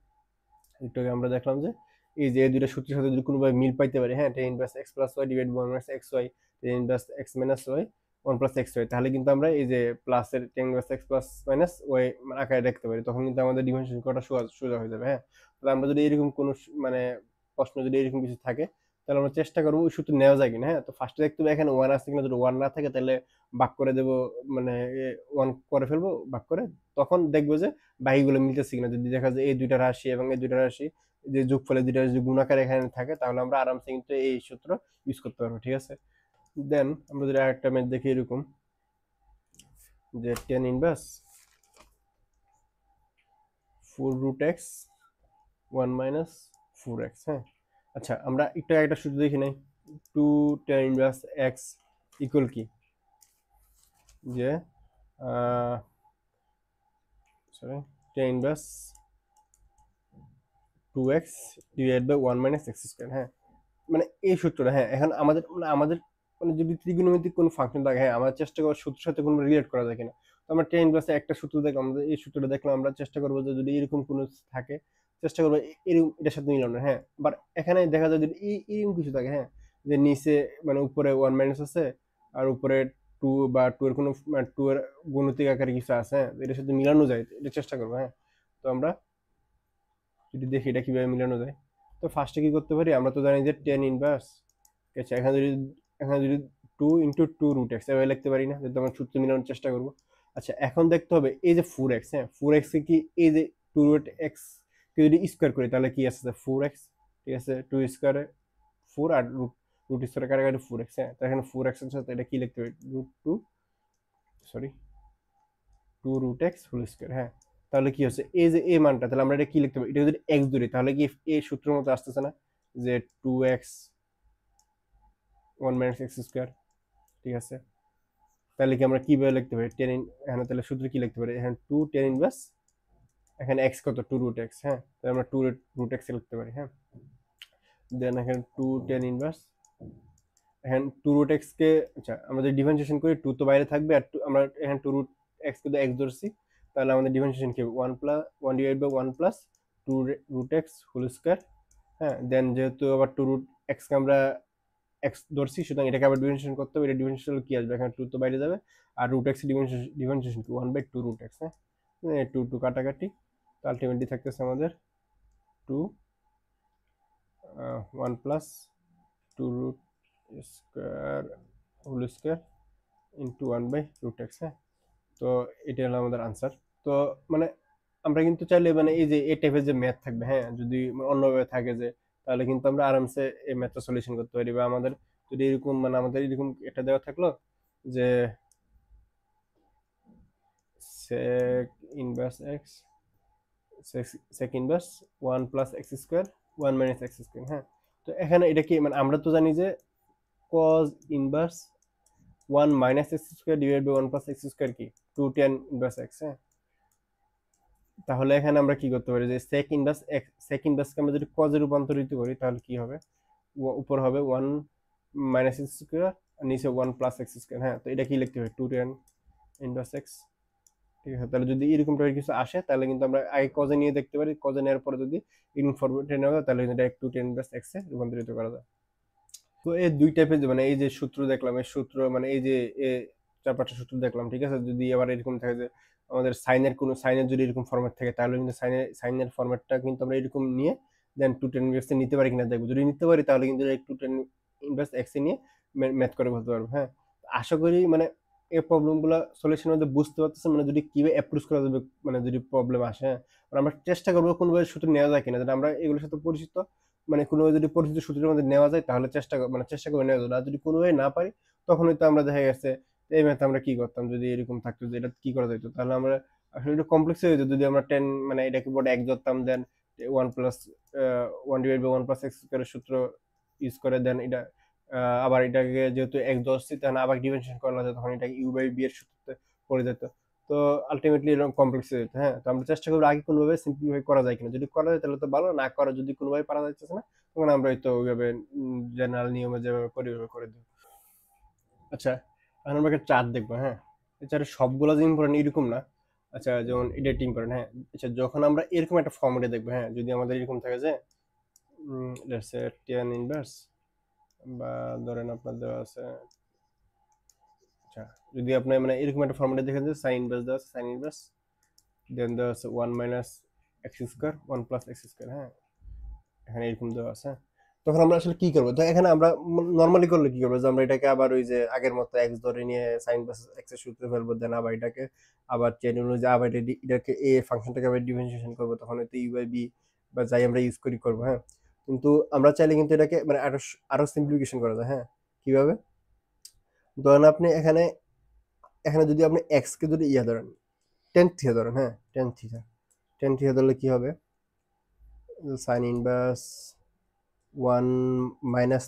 একটু আগে আমরা দেখলাম যে এই যে এই দুইটা সূত্রের সাথে যদি কোনোভাবে মিল পাইতে পারি, হ্যাঁ tan inverse x plus y divide one minus x y, tan inverse x minus y one plus x y, তাহলে কিন্তু আমরা এই যে প্লাসের tan inverse x plus minus y আকারে দেখতে পারি, তখন কিন্তু আমাদের ডিফারেন্সিয়েশন করাটা সোজা হয়ে যাবে। হ্যাঁ, তাহলে আমরা যদি এরকম কোনো মানে প্রশ্ন যদি এরকম কিছু থাকে, তাহলে আমরা চেষ্টা করবো ওই সূত্র নেওয়া যায় কিনা। হ্যাঁ, তো ফার্স্টে দেখতে হবে এখানে ওয়ান আছে কিনা, যদি ওয়ান না থাকে তাহলে ভাগ করে দেবো, মানে ওয়ান করে ফেলবো ভাগ করে, তখন দেখবো যে বাকিগুলো মিলতেছে কিনা। যদি দেখা যায় এই দুইটা রাশি এবং এই দুইটা রাশি যে যোগফলে দুইটা যদি গুণাকার এখানে থাকে, তাহলে আমরা আরামসে কিন্তু এই সূত্র ইউজ করতে পারবো। ঠিক আছে, দেন আমরা যদি আরেকটা ম্যাথ দেখি এরকম যে tan inverse four root x one minus four x. হ্যাঁ, আচ্ছা আমরা একটু একটা সূত্র দেখি নাই, two tan inverse x equal কি, যে sorry tan inverse two x divide by one minus x square. হ্যাঁ, মানে এই সূত্রটা, হ্যাঁ এখন আমাদের মানে আমাদের মানে যদি ত্রিকোণমিতিক কোনো ফাংশন থাকে, হ্যাঁ আমরা চেষ্টা করবো সূত্রের সাথে কোনো রিলেট করা যায় কিনা। তো আমরা টেন প্লাসে একটা সূত্র দেখলাম, আমাদের এই সূত্রটা দেখলাম, আমরা চেষ্টা করবো যে যদি এরকম কোনো থাকে চেষ্টা করবো এরকম এটার সাথে মিলানো। হ্যাঁ, বাট এখানে দেখা যায় যদি এরকম কিছু থাকে, হ্যাঁ যে নিচে মানে উপরে ওয়ান মাইনাস আছে আর উপরে টু বা টু এর কোনো টু এর গুণিতিক আকারে কিছু আছে, হ্যাঁ এটার সাথে মিলানো যায়, এটা চেষ্টা করবো। হ্যাঁ, তো আমরা যদি দেখি এটা কিভাবে মিলানো যায়, তো ফার্স্টে কি করতে পারি, আমরা তো জানি যে টেন ইনভার্স, আচ্ছা এখানে যদি two into two root x এভাবে লিখতে পারি না, যদি আমরা সূত্র মিলানোর চেষ্টা করবো। আচ্ছা এখন দেখতে হবে এই যে ফোর এক্স, হ্যাঁ ফোর এক্স কি এই যে টু রুট এক্স কে যদি স্কোয়ার করি তাহলে কি আসছে ফোর এক্স। ঠিক আছে, টু স্কোয়ারে ফোর আর রুট রুট স্কোয়ারে কাটাকাটি ফোর এক্স। হ্যাঁ, তো এখানে ফোর এক্স এর সাথে এটা কি লিখতে হবে, root two sorry two root x whole square. হ্যাঁ, তাহলে কি হচ্ছে এই যে এই মানটা, তাহলে আমরা এটা কি লিখতে পারি, এটা যদি এক্স ধরি তাহলে কি এই সূত্রের মতো আসতেছে না, যে two x one minus x square. ঠিক আছে, তাহলে কি আমরা কিভাবে লিখতে পারি টেন এখানে তাহলে সূত্র কি লিখতে পারি, এখানে টু টেন ইনভার্স এখানে এক্স কত টু রুট এক্স। হ্যাঁ, তাহলে আমরা টু রুট এক্স লিখতে পারি। হ্যাঁ, দেন এখানে টু টেন ইনভার্স এখানে টু রুট এক্স কে, আচ্ছা আমরা যদি ডিফারেন্সিয়েশন করি টু তো বাইরে থাকবে, আর আমরা এখানে টু রুট এক্স কে এক্স ধরছি, তাহলে আমাদের ডিফারেন্সিয়েশন কি হবে one plus one divide by one plus two root x whole square. হ্যাঁ, দেন যেহেতু আবার টু রুট এক্স কে আমরা এক্স ধরছি, সুতরাং এটাকে আবার ডিফারেন্সিয়েশন করতে হবে। এটা ডিফারেন্সিয়েশন কি আসবে, এখানে 2 তো বাইরে যাবে, আর রুট এক্স ডিফারেন্সিয়েশন কি 1/2 রুট এক্স। হ্যাঁ, 2 কাটাকাটি, তো আলটিমেটলি থাকতেছে আমাদের 2 1 plus 2 root square whole square into 1/√x। হ্যাঁ, তো এটা হলো আমাদের আনসার। তো মানে আমরা কিন্তু চাইলে মানে এই যে এই টাইপের যে ম্যাথ থাকবে, হ্যাঁ, যদি অন্যভাবে থাকে যে, তাহলে কিন্তু আমরা আরামসে এই ম্যাথটা সলিউশন করতে পারি। বা আমাদের যদি এরকম মানে আমাদের এরকম এটা দেওয়া থাকলো যে sec inverse x, sec inverse 1 plus x square 1 minus x square. হ্যাঁ, তো এখানে এটা কি মানে আমরা তো জানি যে cos inverse 1 minus x square divide by 1 plus x square কি 2 tan ইনভার্স এক্স। হ্যাঁ, তাহলে এখানে আমরা কি করতে পারি যে sec ইনভার্সকে আমরা যদি cos এ রূপান্তরিত করি তাহলে কি হবে, উপর হবে 1 মাইনাস এক্স স্কোয়ার আর নিচে 1 প্লাস এক্স স্কোয়ার। হ্যাঁ, তো এটা কি লিখতে হবে 2 tan ইনভার্স এক্স। ঠিক আছে, তাহলে যদি এরকম টাইপের কিছু আসে তাহলে কিন্তু আমরা আগে cos এ নিয়ে দেখতে পারি, cos এ নেওয়ার পরে যদি এরকম ফরম্যাটে নেওয়া হয় তাহলে কিন্তু ডাইরেক্ট 2 tan ইনভার্স এক্স এ রূপান্তরিত করা যায়। তো এই দুই টাইপের মানে এই যে সূত্র দেখলাম, এই সূত্র মানে এই যে চার পাঁচটা সূত্র দেখলাম, ঠিক আছে। যদি আবার এরকম থাকে যে আমাদের সাইনের যদি এরকম ফরম্যাট থাকে তাহলে কিন্তু সাইনের ফরম্যাটটা কিন্তু আমরা এরকম নিয়ে দেন 2 tan ইনভার্স নিতে পারি কিনা দেখবো। যদি নিতে পারি তাহলে কিন্তু 2 tan ইনভার্স এক্স নিয়ে ম্যাথ করে বলতে পারবো। হ্যাঁ, আশা করি মানে এই প্রবলেমগুলো সলিউশনের মধ্যে বুঝতে পারতেছেন, মানে যদি কিভাবে অ্যাপ্রোচ করা যাবে, মানে যদি প্রবলেম আসে। হ্যাঁ, আমরা চেষ্টা করবো কোনোভাবে সূত্র নেওয়া যায় কিনা, যেটা আমরা এগুলোর সাথে পরিচিত, মানে কোনোভাবে যদি পরিচিত সূত্রের মধ্যে নেওয়া যায় তাহলে চেষ্টা করে নেওয়া যায়। আর যদি কোনোভাবে না পারি তখন হয়তো আমরা দেখা গেছে এই ম্যাথ আমরা কি করতাম, যদি এরকম থাকতো যে এটা কি করা যেত, তাহলে আমরা আসলে একটু কমপ্লেক্স হয়ে যেত। যদি আমরা 10 মানে এটাকে বোর্ডে এক ধরতাম, then 1 plus 1 divide by 1 plus x স্কোয়ারের সূত্র ইউজ করে দেন এটা আবার এটাকে যেহেতু এক ধরছি তখন আবার ডিফারেন্সিয়েশন করা যেত, তখন এটাকে ইউ বাই বি এর সূত্রতে পড়ে যেত। তো আলটিমেটলি এরকম কমপ্লেক্স হয়ে যেত। হ্যাঁ, তো আমরা চেষ্টা করবো আগে কোনোভাবে সিম্পলিফাই করা যায় কিনা, যদি করা যায় তাহলে তো ভালো, না করা যদি কোনোভাবে পারা যাচ্ছে না তখন আমরা হয়তো ওইভাবে জেনারেল নিয়মে যেভাবে করি ওইভাবে করে দেবো। আচ্ছা, এখন আমরা একটা চার্ট দেখবো। হ্যাঁ, এই চার্টের সবগুলো যে ইম্পর্টেন্ট এরকম না। আচ্ছা, যেমন এটা ইম্পর্টেন্ট। হ্যাঁ, আচ্ছা, যখন আমরা এরকম একটা ফর্মেটে দেখবো, হ্যাঁ, যদি আমাদের এরকম থাকে যে লেটস সে tan ইনভার্স, বা ধরেন আপনার দেওয়া আছে, আচ্ছা, যদি আপনি মানে এরকম একটা ফর্মেটে দেখেন যে সাইন ইনভার্স দেওয়া আছে, সাইন ইনভার্স দেন দেওয়া আছে 1 minus x square 1 plus x square. হ্যাঁ, এখানে এরকম দেওয়া আছে। তখন আমরা আসলে কি করবো, তো এখানে আমরা নর্মালি করলে কি করবো যে আমরা এটাকে আবার ওই যে আগের মতো এক্স ধরে নিয়ে সাইন প্লাস এক্স এর সূত্রে ফেলবো, দেন আবার এটাকে আবার চেন অনুযায়ী আবার এটাকে এ ফাংশনটাকে আবার ডিফারেন্সিয়েশন করবো, তখন হয়তো ইউ বাই বি বা যাই আমরা ইউজ করি করবো। হ্যাঁ, কিন্তু আমরা চাইলে কিন্তু এটাকে মানে আরো সিম্পলিফিকেশন করা যায়। হ্যাঁ, কিভাবে, ধরেন আপনি এখানে এখানে যদি আপনি এক্স কে যদি ইয়া ধরেন টেন থিটা ধরেন, হ্যাঁ, টেন থিটা ধরলে কি হবে, sign inverse 1 minus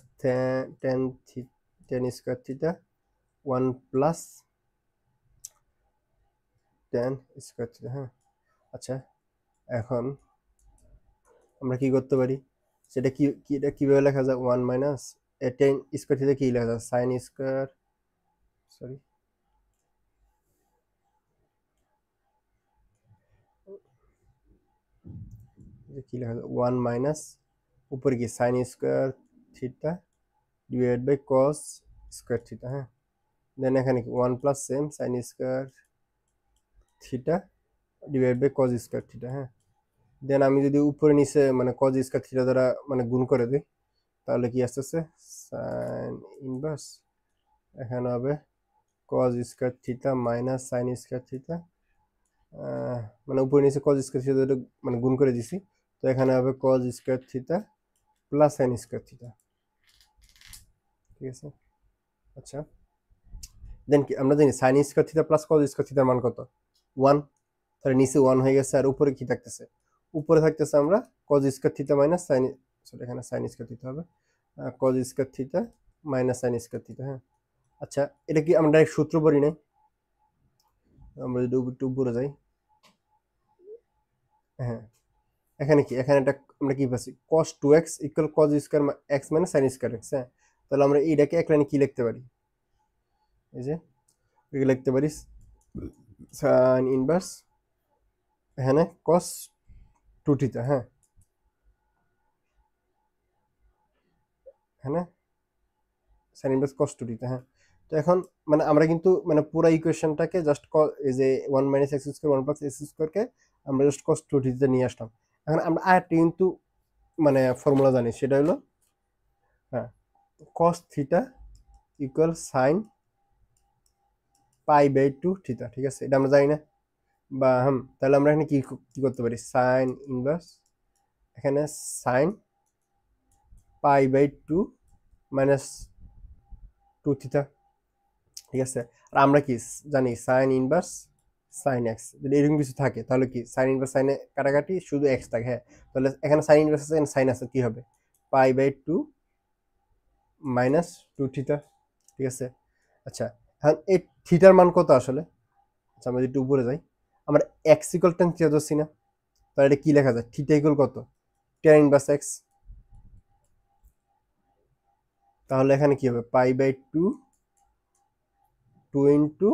tan square theta 1 plus tan square theta. হ্যাঁ, আচ্ছা, এখন আমরা কি করতে পারি, সেটা এটা কিভাবে লেখা যায়, 1 মাইনাস টেন স্কোয়ার থিটা কি লেখা যায়, সাইন স্কোয়ার, সরি, কি লেখা যায় 1 মাইনাস উপরে কি sine square theta divide by cos square theta. হ্যাঁ, দেন এখানে কি 1 plus same sine square theta divide by cos square theta. হ্যাঁ, দেন আমি যদি উপরে নিচে মানে কজ স্কোয়ার থিটা দ্বারা মানে গুণ করে দিই তাহলে কি আসতেছে সাইন ইনভার্স, এখানে হবে cause square theta minus sine square theta, মানে উপরে নিচে কজ স্কোয়ার থিটা মানে গুণ করে দিছি, তো এখানে হবে cause square theta plus sine square theta. ঠিক আছে, আচ্ছা, দেন কি আমরা জানি sign square theta plus cos square থিটার মান কত, 1, তাহলে নিচে 1 হয়ে গেছে, আর উপরে কি থাকতেছে, উপরে থাকতেছে আমরা cause square theta minus sign, sorry এখানে সাইন স্কোয়ার থিটা হবে, cause square theta minus sine square theta. হ্যাঁ, আচ্ছা, এটা কি আমরা ডাইরেক্ট সূত্র পড়ি নাই, আমরা যদি একটু উপরে যাই, হ্যাঁ, এখানে কি এখানে এটা আমরা কি পাচ্ছি cos 2x equal cos square x minus sin square x। হ্যাঁ, তাহলে আমরা এইটাকে এক লাইনে কি লিখতে পারি, এই যে এটাকে লিখতে পারি sin ইনভার্স এখানে cos 2 থিটা। হ্যাঁ, এখানে sine inverse cos two theta. হ্যাঁ, তো এখন মানে আমরা কিন্তু মানে পুরো ইকুয়েশনটাকে জাস্ট এই যে 1 minus x square 1 plus x স্কোয়ারকে আমরা জাস্ট কস টু থিটা নিয়ে আসলাম। এখন আমরা আরেকটা কিন্তু মানে ফর্মুলা জানি, সেটা হলো হ্যাঁ cos theta equal sine pi by two theta. ঠিক আছে, এটা আমরা জানি না বা তাহলে আমরা এখানে কি কি করতে পারি, সাইন ইনভার্স এখানে sine pi by two minus two theta. ঠিক আছে, আর আমরা কি জানি সাইন ইনভার্স সাইন এক্স, যদি এরকম কিছু থাকে তাহলে কি সাইন ইনভার্স সাইনে কাটাকাটি শুধু এক্স থাকে। হ্যাঁ, তাহলে এখানে সাইন ইনভার্স আছে, সাইন আছে, কি হবে pi by two minus two theta. ঠিক আছে, আচ্ছা এখন এই থিটার মান কত আসলে? আচ্ছা আমরা যদি উপরে যাই, আমরা এক্স ইকুয়াল টেন থিটা ধরছি না, তাহলে এটা কি লেখা যায়, থিটা ইকুয়াল কত, টেন ইনভার্স এক্স। তাহলে এখানে কি হবে pi by two two into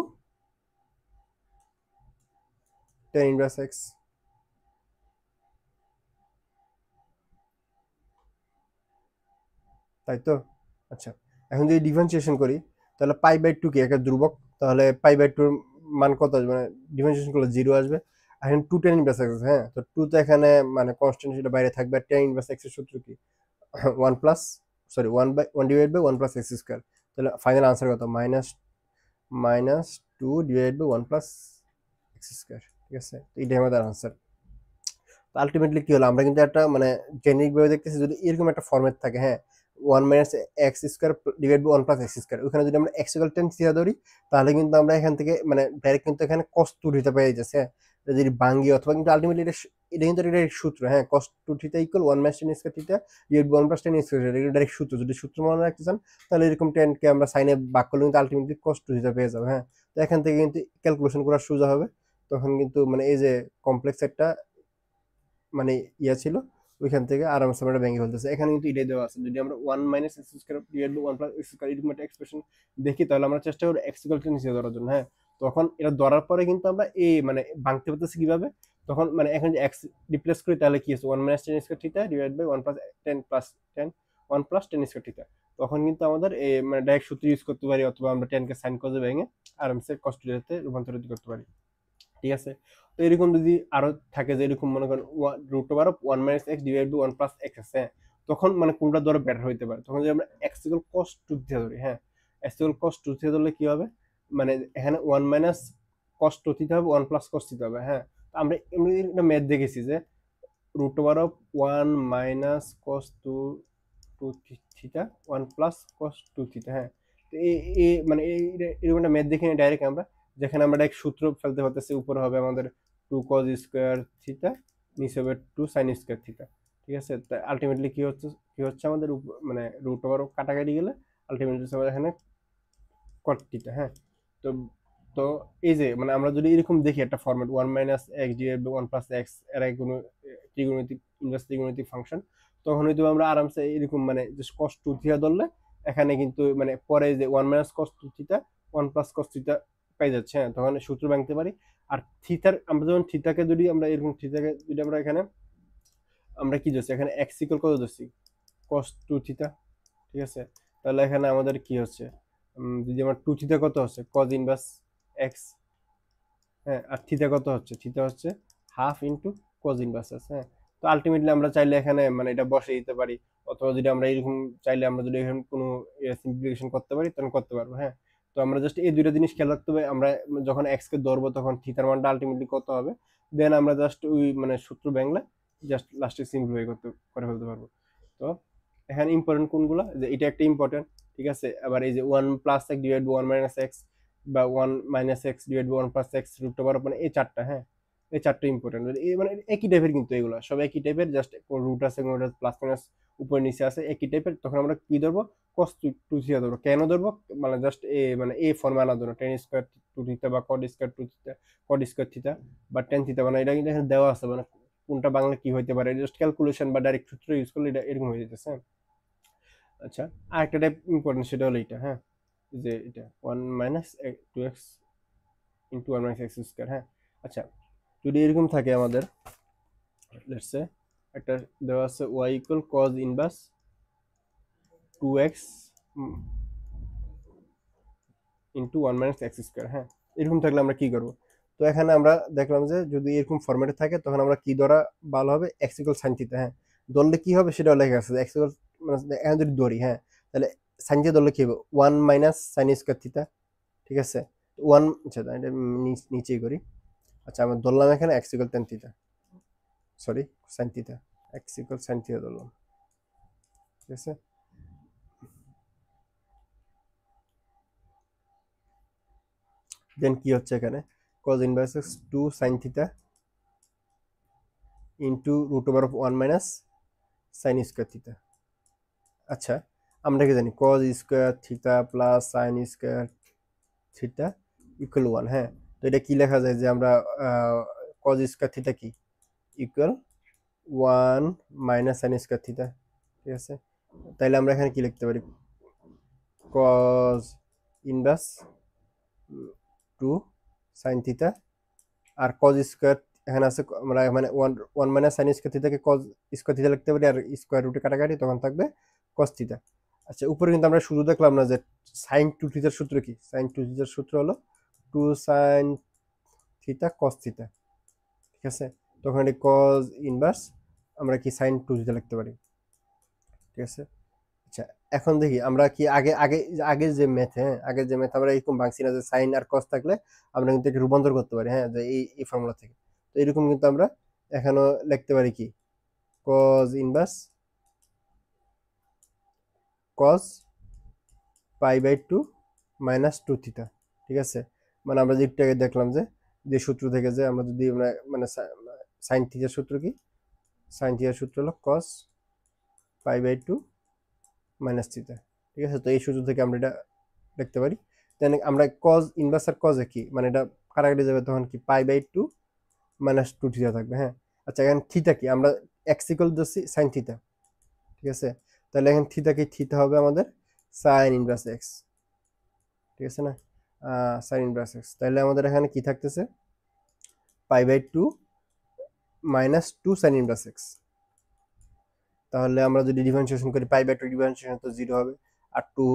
tan inverse x. তাই তো? আচ্ছা, এখন যদি ডিফারেন্সিয়েশন করি তাহলে পাই বাই টু কি একটা ধ্রুবক, তাহলে পাই বাই টুর মান কত আসবে, মানে ডিফারেন্সিয়েশন করলে জিরো আসবে। এখন টু টেন ইনভার্স এক্স, হ্যাঁ তো টু তো এখানে মানে কনস্ট্যান্ট সেটা বাইরে থাকবে, আর টেন ইনভার্স এক্স এর সূত্র কি, one plus sorry one divide by one plus x square. তাহলে ফাইনাল আনসার কত, minus minus two divide by one plus x square. ঠিক আছে, তো এটাই আমাদের আনসার। আলটিমেটলি কি হলো, আমরা কিন্তু একটা মানে জেনেরিক ভাবে দেখতেছি যদি এরকম একটা ফর্মেট থাকে, হ্যাঁ one minus x square divide by one plus x square, ওখানে যদি আমরা এক্স ইকুয়াল টেন থিটা ধরি তাহলে কিন্তু আমরা এখান থেকে মানে ডাইরেক্ট কিন্তু এখানে কস টু থিটা পেয়ে যাচ্ছে। হ্যাঁ, যদি ভাঙ্গি অথবা কিন্তু আলটিমেটলি এটা কিন্তু এটা সূত্র, হ্যাঁ cos two theta equal one minus tan square theta divide one plus tan square, এটা ডাইরেক্ট সূত্র। যদি সূত্র মনে রাখতে চান তাহলে এরকম টেনকে আমরা সাইনে ভাগ করলে কিন্তু আলটিমেটলি কস টু থিটা পেয়ে যাবো। হ্যাঁ, তো এখান থেকে কিন্তু ক্যালকুলেশন করা সোজা হবে, তখন কিন্তু মানে এই যে কমপ্লেক্স একটা মানে ইয়া ছিল ওইখান থেকে আরামসে আমরা ভেঙে ফেলতেছে। এখানে কিন্তু এটাই দেওয়া আছে, যদি আমরা one minus x square divide by one plus x square এরকম একটা এক্সপ্রেশন দেখি তাহলে আমরা চেষ্টা করি এক্স ইকুয়াল টু নিচে ধরার জন্য। হ্যাঁ, তখন এটা ধরার পরে কিন্তু আমরা এই মানে ভাঙতে পারতেছি কিভাবে, তখন মানে এখন যে এক্স রিপ্লেস করি তাহলে কি আছে one minus tan square theta divide by one plus tan one plus tan square theta. তখন কিন্তু আমাদের এই মানে ডাইরেক্ট সূত্র ইউজ করতে পারি, অথবা আমরা টেনকে সাইন কজে ভেঙে আরামসে কষ্ট রূপান্তরিত করতে পারি। ঠিক আছে, তো এরকম যদি আরো থাকে যে এরকম মনে করেন root over of one minus x divide by one plus x আছে, তখন মানে কোনটা ধরে বেটার হইতে পারে, তখন যদি আমরা x equal cos two theta ধরি, হ্যাঁ x equal cos two theta ধরলে কি হবে, মানে এখানে one minus cos two theta হবে ওয়ান প্লাস কস থিটা হবে। হ্যাঁ, তো আমরা এমনি একটা ম্যাথ দেখেছি যে root over of one minus cos two two theta one plus cos two theta. হ্যাঁ, তো এই মানে এরকম একটা ম্যাথ দেখে ডাইরেক্ট আমরা, যেখানে আমরা ডাইরেক্ট সূত্র ফেলতে পারতেছি, উপরে হবে আমাদের টু কজ স্কোয়ার থিটা, নিচে হবে টু সাইন স্কোয়ার থিটা। ঠিক আছে, তা আলটিমেটলি কি হচ্ছে আমাদের মানে রুট ওভার কাটাকাটি গেলে আলটিমেটলি আমাদের এখানে কট থিটা। হ্যাঁ, তো তো এই যে মানে আমরা যদি এরকম দেখি একটা format one minus x divide by one plus x এর কোনো ত্রিগোণমিতিক ইনভার্স ত্রিগোণমিতিক ফাংশন, তখন হয়তো আমরা আরামসে এরকম মানে জাস্ট কস টু থিটা ধরলে এখানে কিন্তু মানে পরে যে one minus cos two theta one plus cos theta পাই যাচ্ছে। হ্যাঁ, তখন সূত্র ভাঙতে পারি। আর থিটার আমরা যখন থিটাকে যদি আমরা এরকম থিটাকে যদি আমরা এখানে আমরা কি ধরছি, এখানে এক্স ইকুয়াল কত ধরছি কস টু থিটা। ঠিক আছে, তাহলে এখানে আমাদের কি হচ্ছে, যদি আমার টু থিটা কত হচ্ছে কজ ইনভার্স এক্স, হ্যাঁ আর থিটা কত হচ্ছে, থিটা হচ্ছে half into cos inverse x. হ্যাঁ, তো আলটিমেটলি আমরা চাইলে এখানে মানে এটা বসে দিতে পারি, অথবা যদি আমরা এরকম চাইলে আমরা যদি এখানে কোনো সিম্পলিফিকেশন করতে পারি তখন করতে পারবো। হ্যাঁ, তো আমরা জাস্ট এই দুইটা জিনিস খেয়াল রাখতে হবে, আমরা যখন এক্স কে ধরবো তখন থিটার মানটা আলটিমেটলি কত হবে, দেন আমরা জাস্ট ওই মানে সূত্র ব্যাংলা জাস্ট লাস্টে সিম্পলিফাই করে ফেলতে পারবো। তো এখানে ইম্পর্টেন্ট কোনগুলো, যে এটা একটা ইম্পর্টেন্ট। ঠিক আছে, আবার এই যে one plus x divide by one minus x বা one minus x divide by one plus x root over মানে এই চারটা। হ্যাঁ, এই চারটা ইম্পর্টেন্ট, এই মানে একই টাইপের, কিন্তু এগুলো সব একই টাইপের, জাস্ট রুট আছে প্লাস মাইনাস উপরে নিচে আছে একই টাইপের। তখন আমরা কি ধরবো, কস টু থিটা ধরবো। কেন ধরবো, মানে জাস্ট এই ফর্মে আনার জন্য, টেন স্কোয়ার টু থিটা বা cos square two theta, cos square theta বা টেন থিটা, মানে এটা কিন্তু এখানে দেওয়া আছে, মানে কোনটা বাংলা কি হইতে পারে, জাস্ট ক্যালকুলেশন বা ডাইরেক্ট সূত্র ইউজ করলে এটা এরকম হয়ে যেতেছে। আচ্ছা, আরেকটা টাইপ ইম্পর্টেন্ট, সেটা হলো এটা। হ্যাঁ, যে এটা one minus two x into one minus x square. হ্যাঁ, আচ্ছা যদি এরকম থাকে আমাদের, লেটস সে একটা দেওয়া আছে y equal cos inverse two x into 1 minus x square. হ্যাঁ, এরকম থাকলে আমরা কি করব? তো এখানে আমরা দেখলাম যে যদি এরকম ফরম্যাটে থাকে তখন আমরা কি ধরা ভালো হবে, এক্স ইকুয়াল সাইন থিটা। হ্যাঁ, ধরলে কি হবে সেটাও লেখা আছে, এক্স ইকুয়াল মানে এখানে যদি ধরি, হ্যাঁ, তাহলে সাইন থিটা ধরলে কি হবে, 1 মাইনাস সাইন স্কোয়ার থিটা। ঠিক আছে, 1, আচ্ছা এটা নিচেই করি। আচ্ছা, আমরা ধরলাম এখানে x equal tan theta, sorry sine theta, x equal sine theta ধরলাম। ঠিক আছে, দেন কি হচ্ছে এখানে, cos inverse x 2 sine theta into root over of 1 minus sine square theta. আচ্ছা, আমরা কি জানি cos square theta plus sine square theta equal 1। হ্যাঁ, তো এটা কি লেখা যায় যে আমরা cos স্কোয়ার থিটা কি equal 1 minus sine square theta. ঠিক আছে, তাইলে আমরা এখানে কি লিখতে পারি, cos ইনভার্স 2 সাইন থিটা, আর cos স্কোয়ার এখানে আছে, আমরা মানে 1 মাইনাস সাইন স্কোয়ার থিটাকে cos স্কোয়ার থিটা লিখতে পারি, আর স্কোয়ার রুটে কাটাকাটি তখন থাকবে cos থিটা। আচ্ছা, উপরে কিন্তু আমরা শুরু দেখলাম না যে সাইন 2 থিটার সূত্র কি, সাইন 2 থিটার সূত্র হলো 2 সাইন থিটা cos থিটা। ঠিক আছে, তখন এটি cos ইনভার্স আমরা কি সাইন 2 থিটা লিখতে পারি। ঠিক আছে, আচ্ছা এখন দেখি আমরা কি আগে আগে আগের যে ম্যাথ, হ্যাঁ আগের যে ম্যাথ আমরা এরকম ভাঙছি না যে সাইন আর কস থাকলে আমরা কিন্তু এটা রূপান্তর করতে পারি, হ্যাঁ, যে এই ফর্মুলা থেকে। তো এরকম কিন্তু আমরা এখানেও লিখতে পারি কি, cos inverse cos pi by 2 minus 2 theta. ঠিক আছে, মানে আমরা যে একটু আগে দেখলাম যে যে সূত্র থেকে যে আমরা যদি আমরা মানে সাইন থিটার সূত্র কি, সাইন থিটার সূত্র হলো cos pi by 2 minus theta. ঠিক আছে, তো এই সূত্র থেকে আমরা এটা লিখতে পারি। দেন আমরা cos ইনভার্স আর cos কি মানে এটা কাটাকাটি যাবে, তখন কি পাই বাই 2 মাইনাস 2 থিটা থাকবে। হ্যাঁ, আচ্ছা এখানে থিটা কি, আমরা x ইকুয়াল দিচ্ছি সাইন থিটা। ঠিক আছে, তাহলে এখানে থিটা কি, থিটা হবে আমাদের সাইন ইনভার্স x। ঠিক আছে না, সাইন ইনভার্স x, তাহলে আমাদের এখানে কি থাকতেছে, pi by 2 minus 2 sine inverse x। তাহলে আমরা যদি ডিফারেন্সিয়েশন করি, পাই বাই 2 ডিফারেন্সিয়েশন তো 0 হবে, আর 2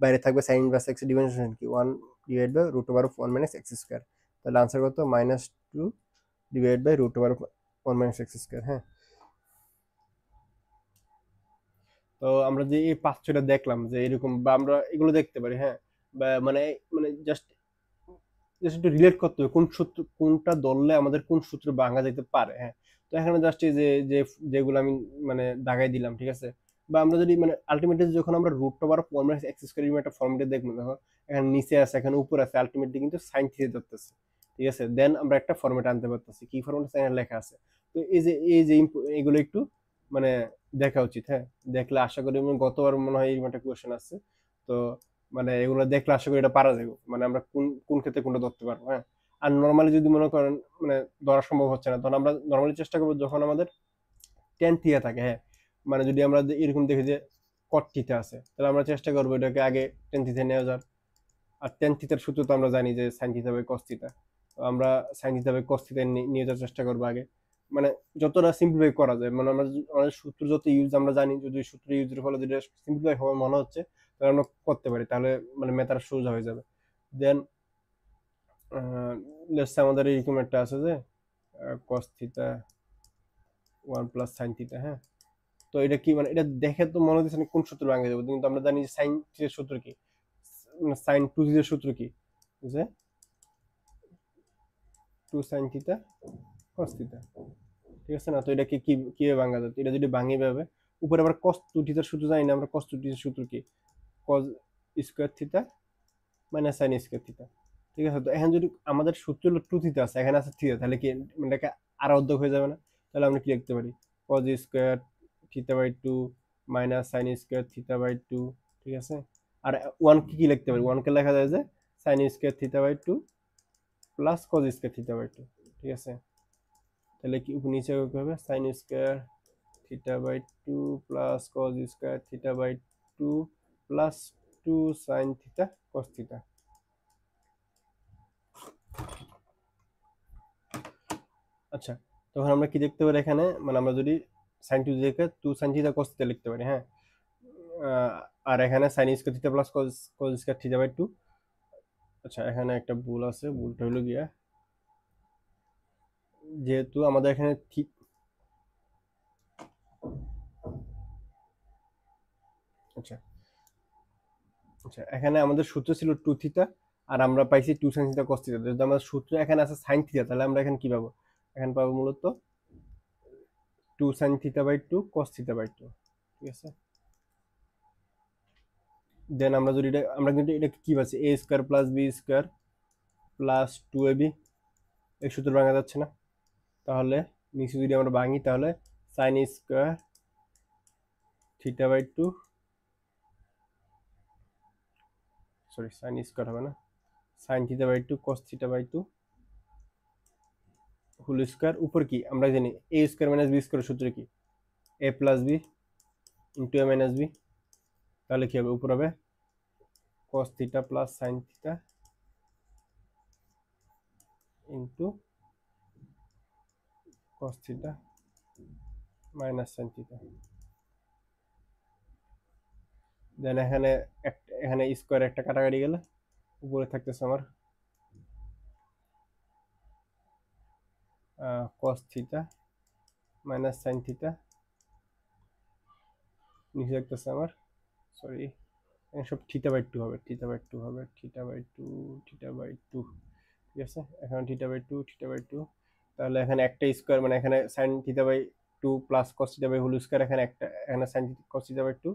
বাইরে থাকবে, সাইন ইনভার্স x এর ডিফারেন্সিয়েশন কি 1 divide by root over of 1 minus x square. তাহলে आंसर কত, -2 divide by root over of 1 minus x square. হ্যাঁ, তো আমরা যে এই 5-6টা দেখলাম যে এরকম, বা আমরা এগুলো দেখতে পারি। হ্যাঁ, বা মানে মানে জাস্ট জাস্ট একটু রিলেট করতে হবে কোন সূত্র, কোনটা ধরলে আমাদের কোন সূত্র ভাঙা যেতে পারে। হ্যাঁ, তো এখানে জাস্ট এই যে যে যেগুলো আমি মানে দাগাই দিলাম। ঠিক আছে, বা আমরা যদি মানে আলটিমেটলি যখন আমরা root over of 1 minus x square একটা ফর্মুলা দেখবো, দেখো এখানে নিচে আছে এখানে উপরে আছে, আলটিমেটলি কিন্তু সাইন থিটা ধরতেছে। ঠিক আছে, দেন আমরা একটা ফর্মেট আনতে পারতেছি, কি ফর্মেট এখানে লেখা আছে। তো এই যে এগুলো একটু মানে দেখা উচিত। হ্যাঁ, দেখলে আশা করি, গতবার মনে হয় এরকম একটা কোয়েশ্চেন আছে, তো মানে এগুলো দেখলে আশা করি এটা পারা যাবে, মানে আমরা কোন কোন ক্ষেত্রে কোনটা ধরতে পারবো। হ্যাঁ, আর নর্মালি যদি মনে করেন মানে ধরা সম্ভব হচ্ছে না, তখন আমরা নর্মালি চেষ্টা করবো যখন আমাদের টেন থিটা থাকে। হ্যাঁ, মানে যদি আমরা এরকম দেখি যে কট থিটা আছে, তাহলে আমরা চেষ্টা করবো এটাকে আগে টেন থিটা নেওয়া যাওয়ার। আর টেন থিটার সূত্র তো আমরা জানি যে sine theta by cos theta, তো আমরা sine theta by cos theta নিয়ে যাওয়ার চেষ্টা করবো আগে, মানে যতটা সিম্পলিফাই করা যায়। মানে আমরা আমাদের সূত্র যত ইউজ আমরা জানি, যদি সূত্র ইউজের ফলে যেটা সিম্পলিফাই হওয়ার মনে হচ্ছে, তাহলে আমরা করতে পারি, তাহলে মানে মেথাড সোজা হয়ে যাবে। দেন লেটস আমাদের এরকম একটা আছে যে cos theta 1 plus sin theta. হ্যাঁ, তো এটা কি, মানে এটা দেখে তো মনে হচ্ছে কোন সূত্র ভাঙে যাবে, কিন্তু আমরা জানি যে sin থিটার সূত্র কি, মানে sin 2 থিটার সূত্র কি, যে 2 sin থিটা cos থিটা। ঠিক আছে না, তো এটা কি কিভাবে ভাঙা যায়, এটা যদি ভাঙি ভাবে উপরে আবার cos 2 থিটার সূত্র জানি না, আমরা cos 2 থিটার সূত্র কি, cos square theta minus sin square theta. ঠিক আছে, তো এখন যদি আমাদের সূত্র হলো 2 থিটা আছে, এখানে আছে থিটা, তাহলে কি এটাকে আর অর্ধেক হয়ে যাবে না? তাহলে আমরা কি লিখতে পারি, cos square theta by 2 minus sin square theta by 2। ঠিক আছে, আর 1 কি লিখতে পারি, 1 কে লেখা যায় যে sin square theta by 2 plus cos square theta by 2। ঠিক আছে, তাহলে কি উপর নিচে কি হবে, sin square theta by 2 plus cos square theta by 2 plus 2 sin theta cos theta. আচ্ছা, তখন আমরা কি দেখতে পারি এখানে, মানে আমরা যদি sin 2 থেকে 2 sin থিটা cos থিটা লিখতে পারি। হ্যাঁ, আর এখানে sin square theta plus cos square theta by 2 আচ্ছা এখানে একটা ভুল আছে, ভুলটা হলো গিয়া যেহেতু আমাদের এখানে ঠিক আচ্ছা আচ্ছা এখানে আমাদের সূত্র ছিল টু থিটা, আর আমরা পাইছি two sine theta cos theta. যদি আমাদের সূত্র এখানে আছে সাইন থিটা, তাহলে আমরা এখানে কি পাবো? এখানে পাবো মূলত two sine theta by two cos theta by two. ঠিক আছে, দেন আমরা যদি আমরা কিন্তু এটা কি পাচ্ছি, a square plus b square plus two a b, এই সূত্র ভাঙা যাচ্ছে না। তাহলে নিচে যদি আমরা ভাঙি তাহলে sine square theta by two, sorry sine square হবে না, sine theta by two cos theta by two whole square, উপর কি আমরা জানি a square minus b square সূত্র কি, a plus b into a minus b. তাহলে কি হবে, উপর হবে cos theta plus sine theta into cos theta minus sine theta. Then এখানে এখানে স্কোয়ার একটা কাটাকাটি গেলে উপরে থাকতেছে আমার cos theta minus sine theta, নিচে থাকতেছে আমার সরি সব থিটা বাই টু হবে, থিটা বাই টু হবে, theta by two, theta by two. ঠিক আছে, এখানে theta by two, theta by two. তাহলে এখানে একটা স্কোয়ার মানে এখানে sine theta by two plus cos theta by whole square, এখানে একটা এখানে sine cos theta by two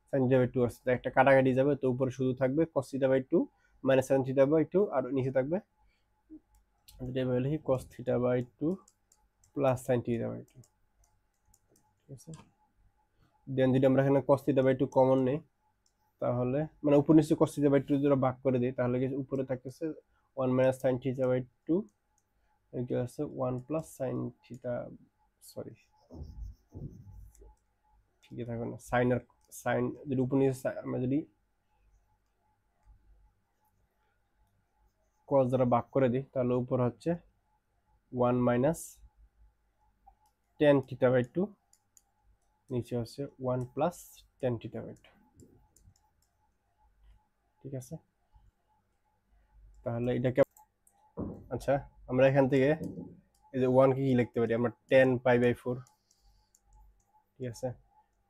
sine theta by two আছে, তো একটা কাটাকাটি যাবে, তো উপরে শুধু থাকবে cos theta by two minus sine theta by two, আর নিচে থাকবে যেটা বলে cos theta by two plus sine theta by two. ঠিক আছে, দেন যদি আমরা এখানে cos theta by two common নেই, তাহলে মানে উপর নিচে cos থিটা বাই টু যদি ভাগ করে দিই, তাহলে কি উপরে থাকতেছে 1 minus sin theta by two, এটা আছে 1 প্লাস sin থিটা, সরি ঠিকই থাকবে না, sin আর sin যদি উপর নিচে আমরা যদি cos দ্বারা ভাগ করে দিই, তাহলে উপর হচ্ছে 1 minus tan theta by two, নিচে হচ্ছে 1 plus tan theta by two. ঠিক আছে, তাহলে এটাকে আচ্ছা আমরা এখান থেকে এই যে 1 কে কি লিখতে পারি আমরা, tan পাই বাই 4। ঠিক আছে,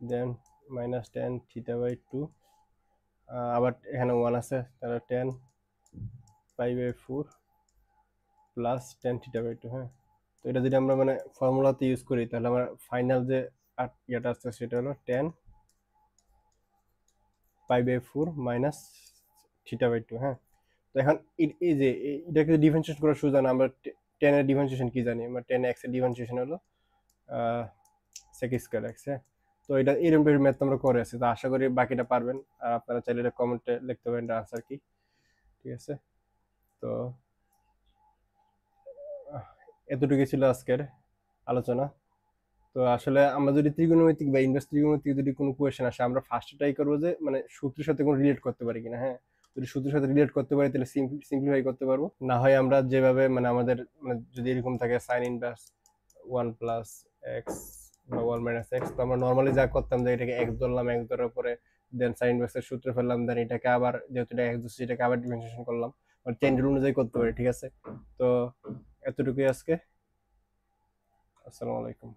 then minus ten theta by two, আবার এখানে 1 আছে, তাহলে 10 pi by 4 plus ten theta by two. হ্যাঁ, তো এটা যদি আমরা মানে ফর্মুলাতে ইউজ করি, তাহলে আমার ফাইনাল যে ইয়েটা আসছে সেটা হলো 10 pi by 4 minus theta by two. হ্যাঁ, তো এখন এই যে এটাকে ডিফারেন্সিয়েশন করা সোজা না, আমরা 10 এর ডিফারেন্সিয়েশন কি জানি, আমরা 10 এক্স এর ডিফারেন্সিয়েশন হলো সেক স্কয়ার এক্স। হ্যাঁ, তো এটা এরকম টাইপের ম্যাথ আমরা করে আছি, তো আশা করি বাকিটা পারবেন, আর আপনারা চাইলে এটা কমেন্টে লিখতে পারেন আনসার কি। ঠিক আছে, তো এতটুকু ছিল আজকের আলোচনা। তো আসলে আমরা যদি ত্রিকোণমিতিক বা ইনভার্স ত্রিকোণমিতিক যদি কোনো কোয়েশ্চেন আসে, আমরা ফার্স্টে ট্রাই করবো যে মানে সূত্রের সাথে কোনো রিলেট করতে পারি কিনা। হ্যাঁ, যদি সূত্রের সাথে রিলেট করতে পারি তাহলে সিম্পলিফাই করতে পারবো, না হয় আমরা যেভাবে মানে আমাদের মানে যদি এরকম থাকে সাইন ইনভার্স 1 প্লাস এক্স বা 1 মাইনাস এক্স, তো আমরা নর্মালি যা করতাম যে এটাকে এক্স ধরলাম, এক্স ধরার পরে দেন সাইন ইনভার্সের সূত্র ফেললাম, দেন এটাকে আবার যেহেতু এটা এক্স ধরছি এটাকে আবার ডিফারেন্সিয়েশন করলাম, মানে চেন রুল অনুযায়ী করতে পারি। ঠিক আছে, তো এতটুকুই আজকে। আসসালামু আলাইকুম।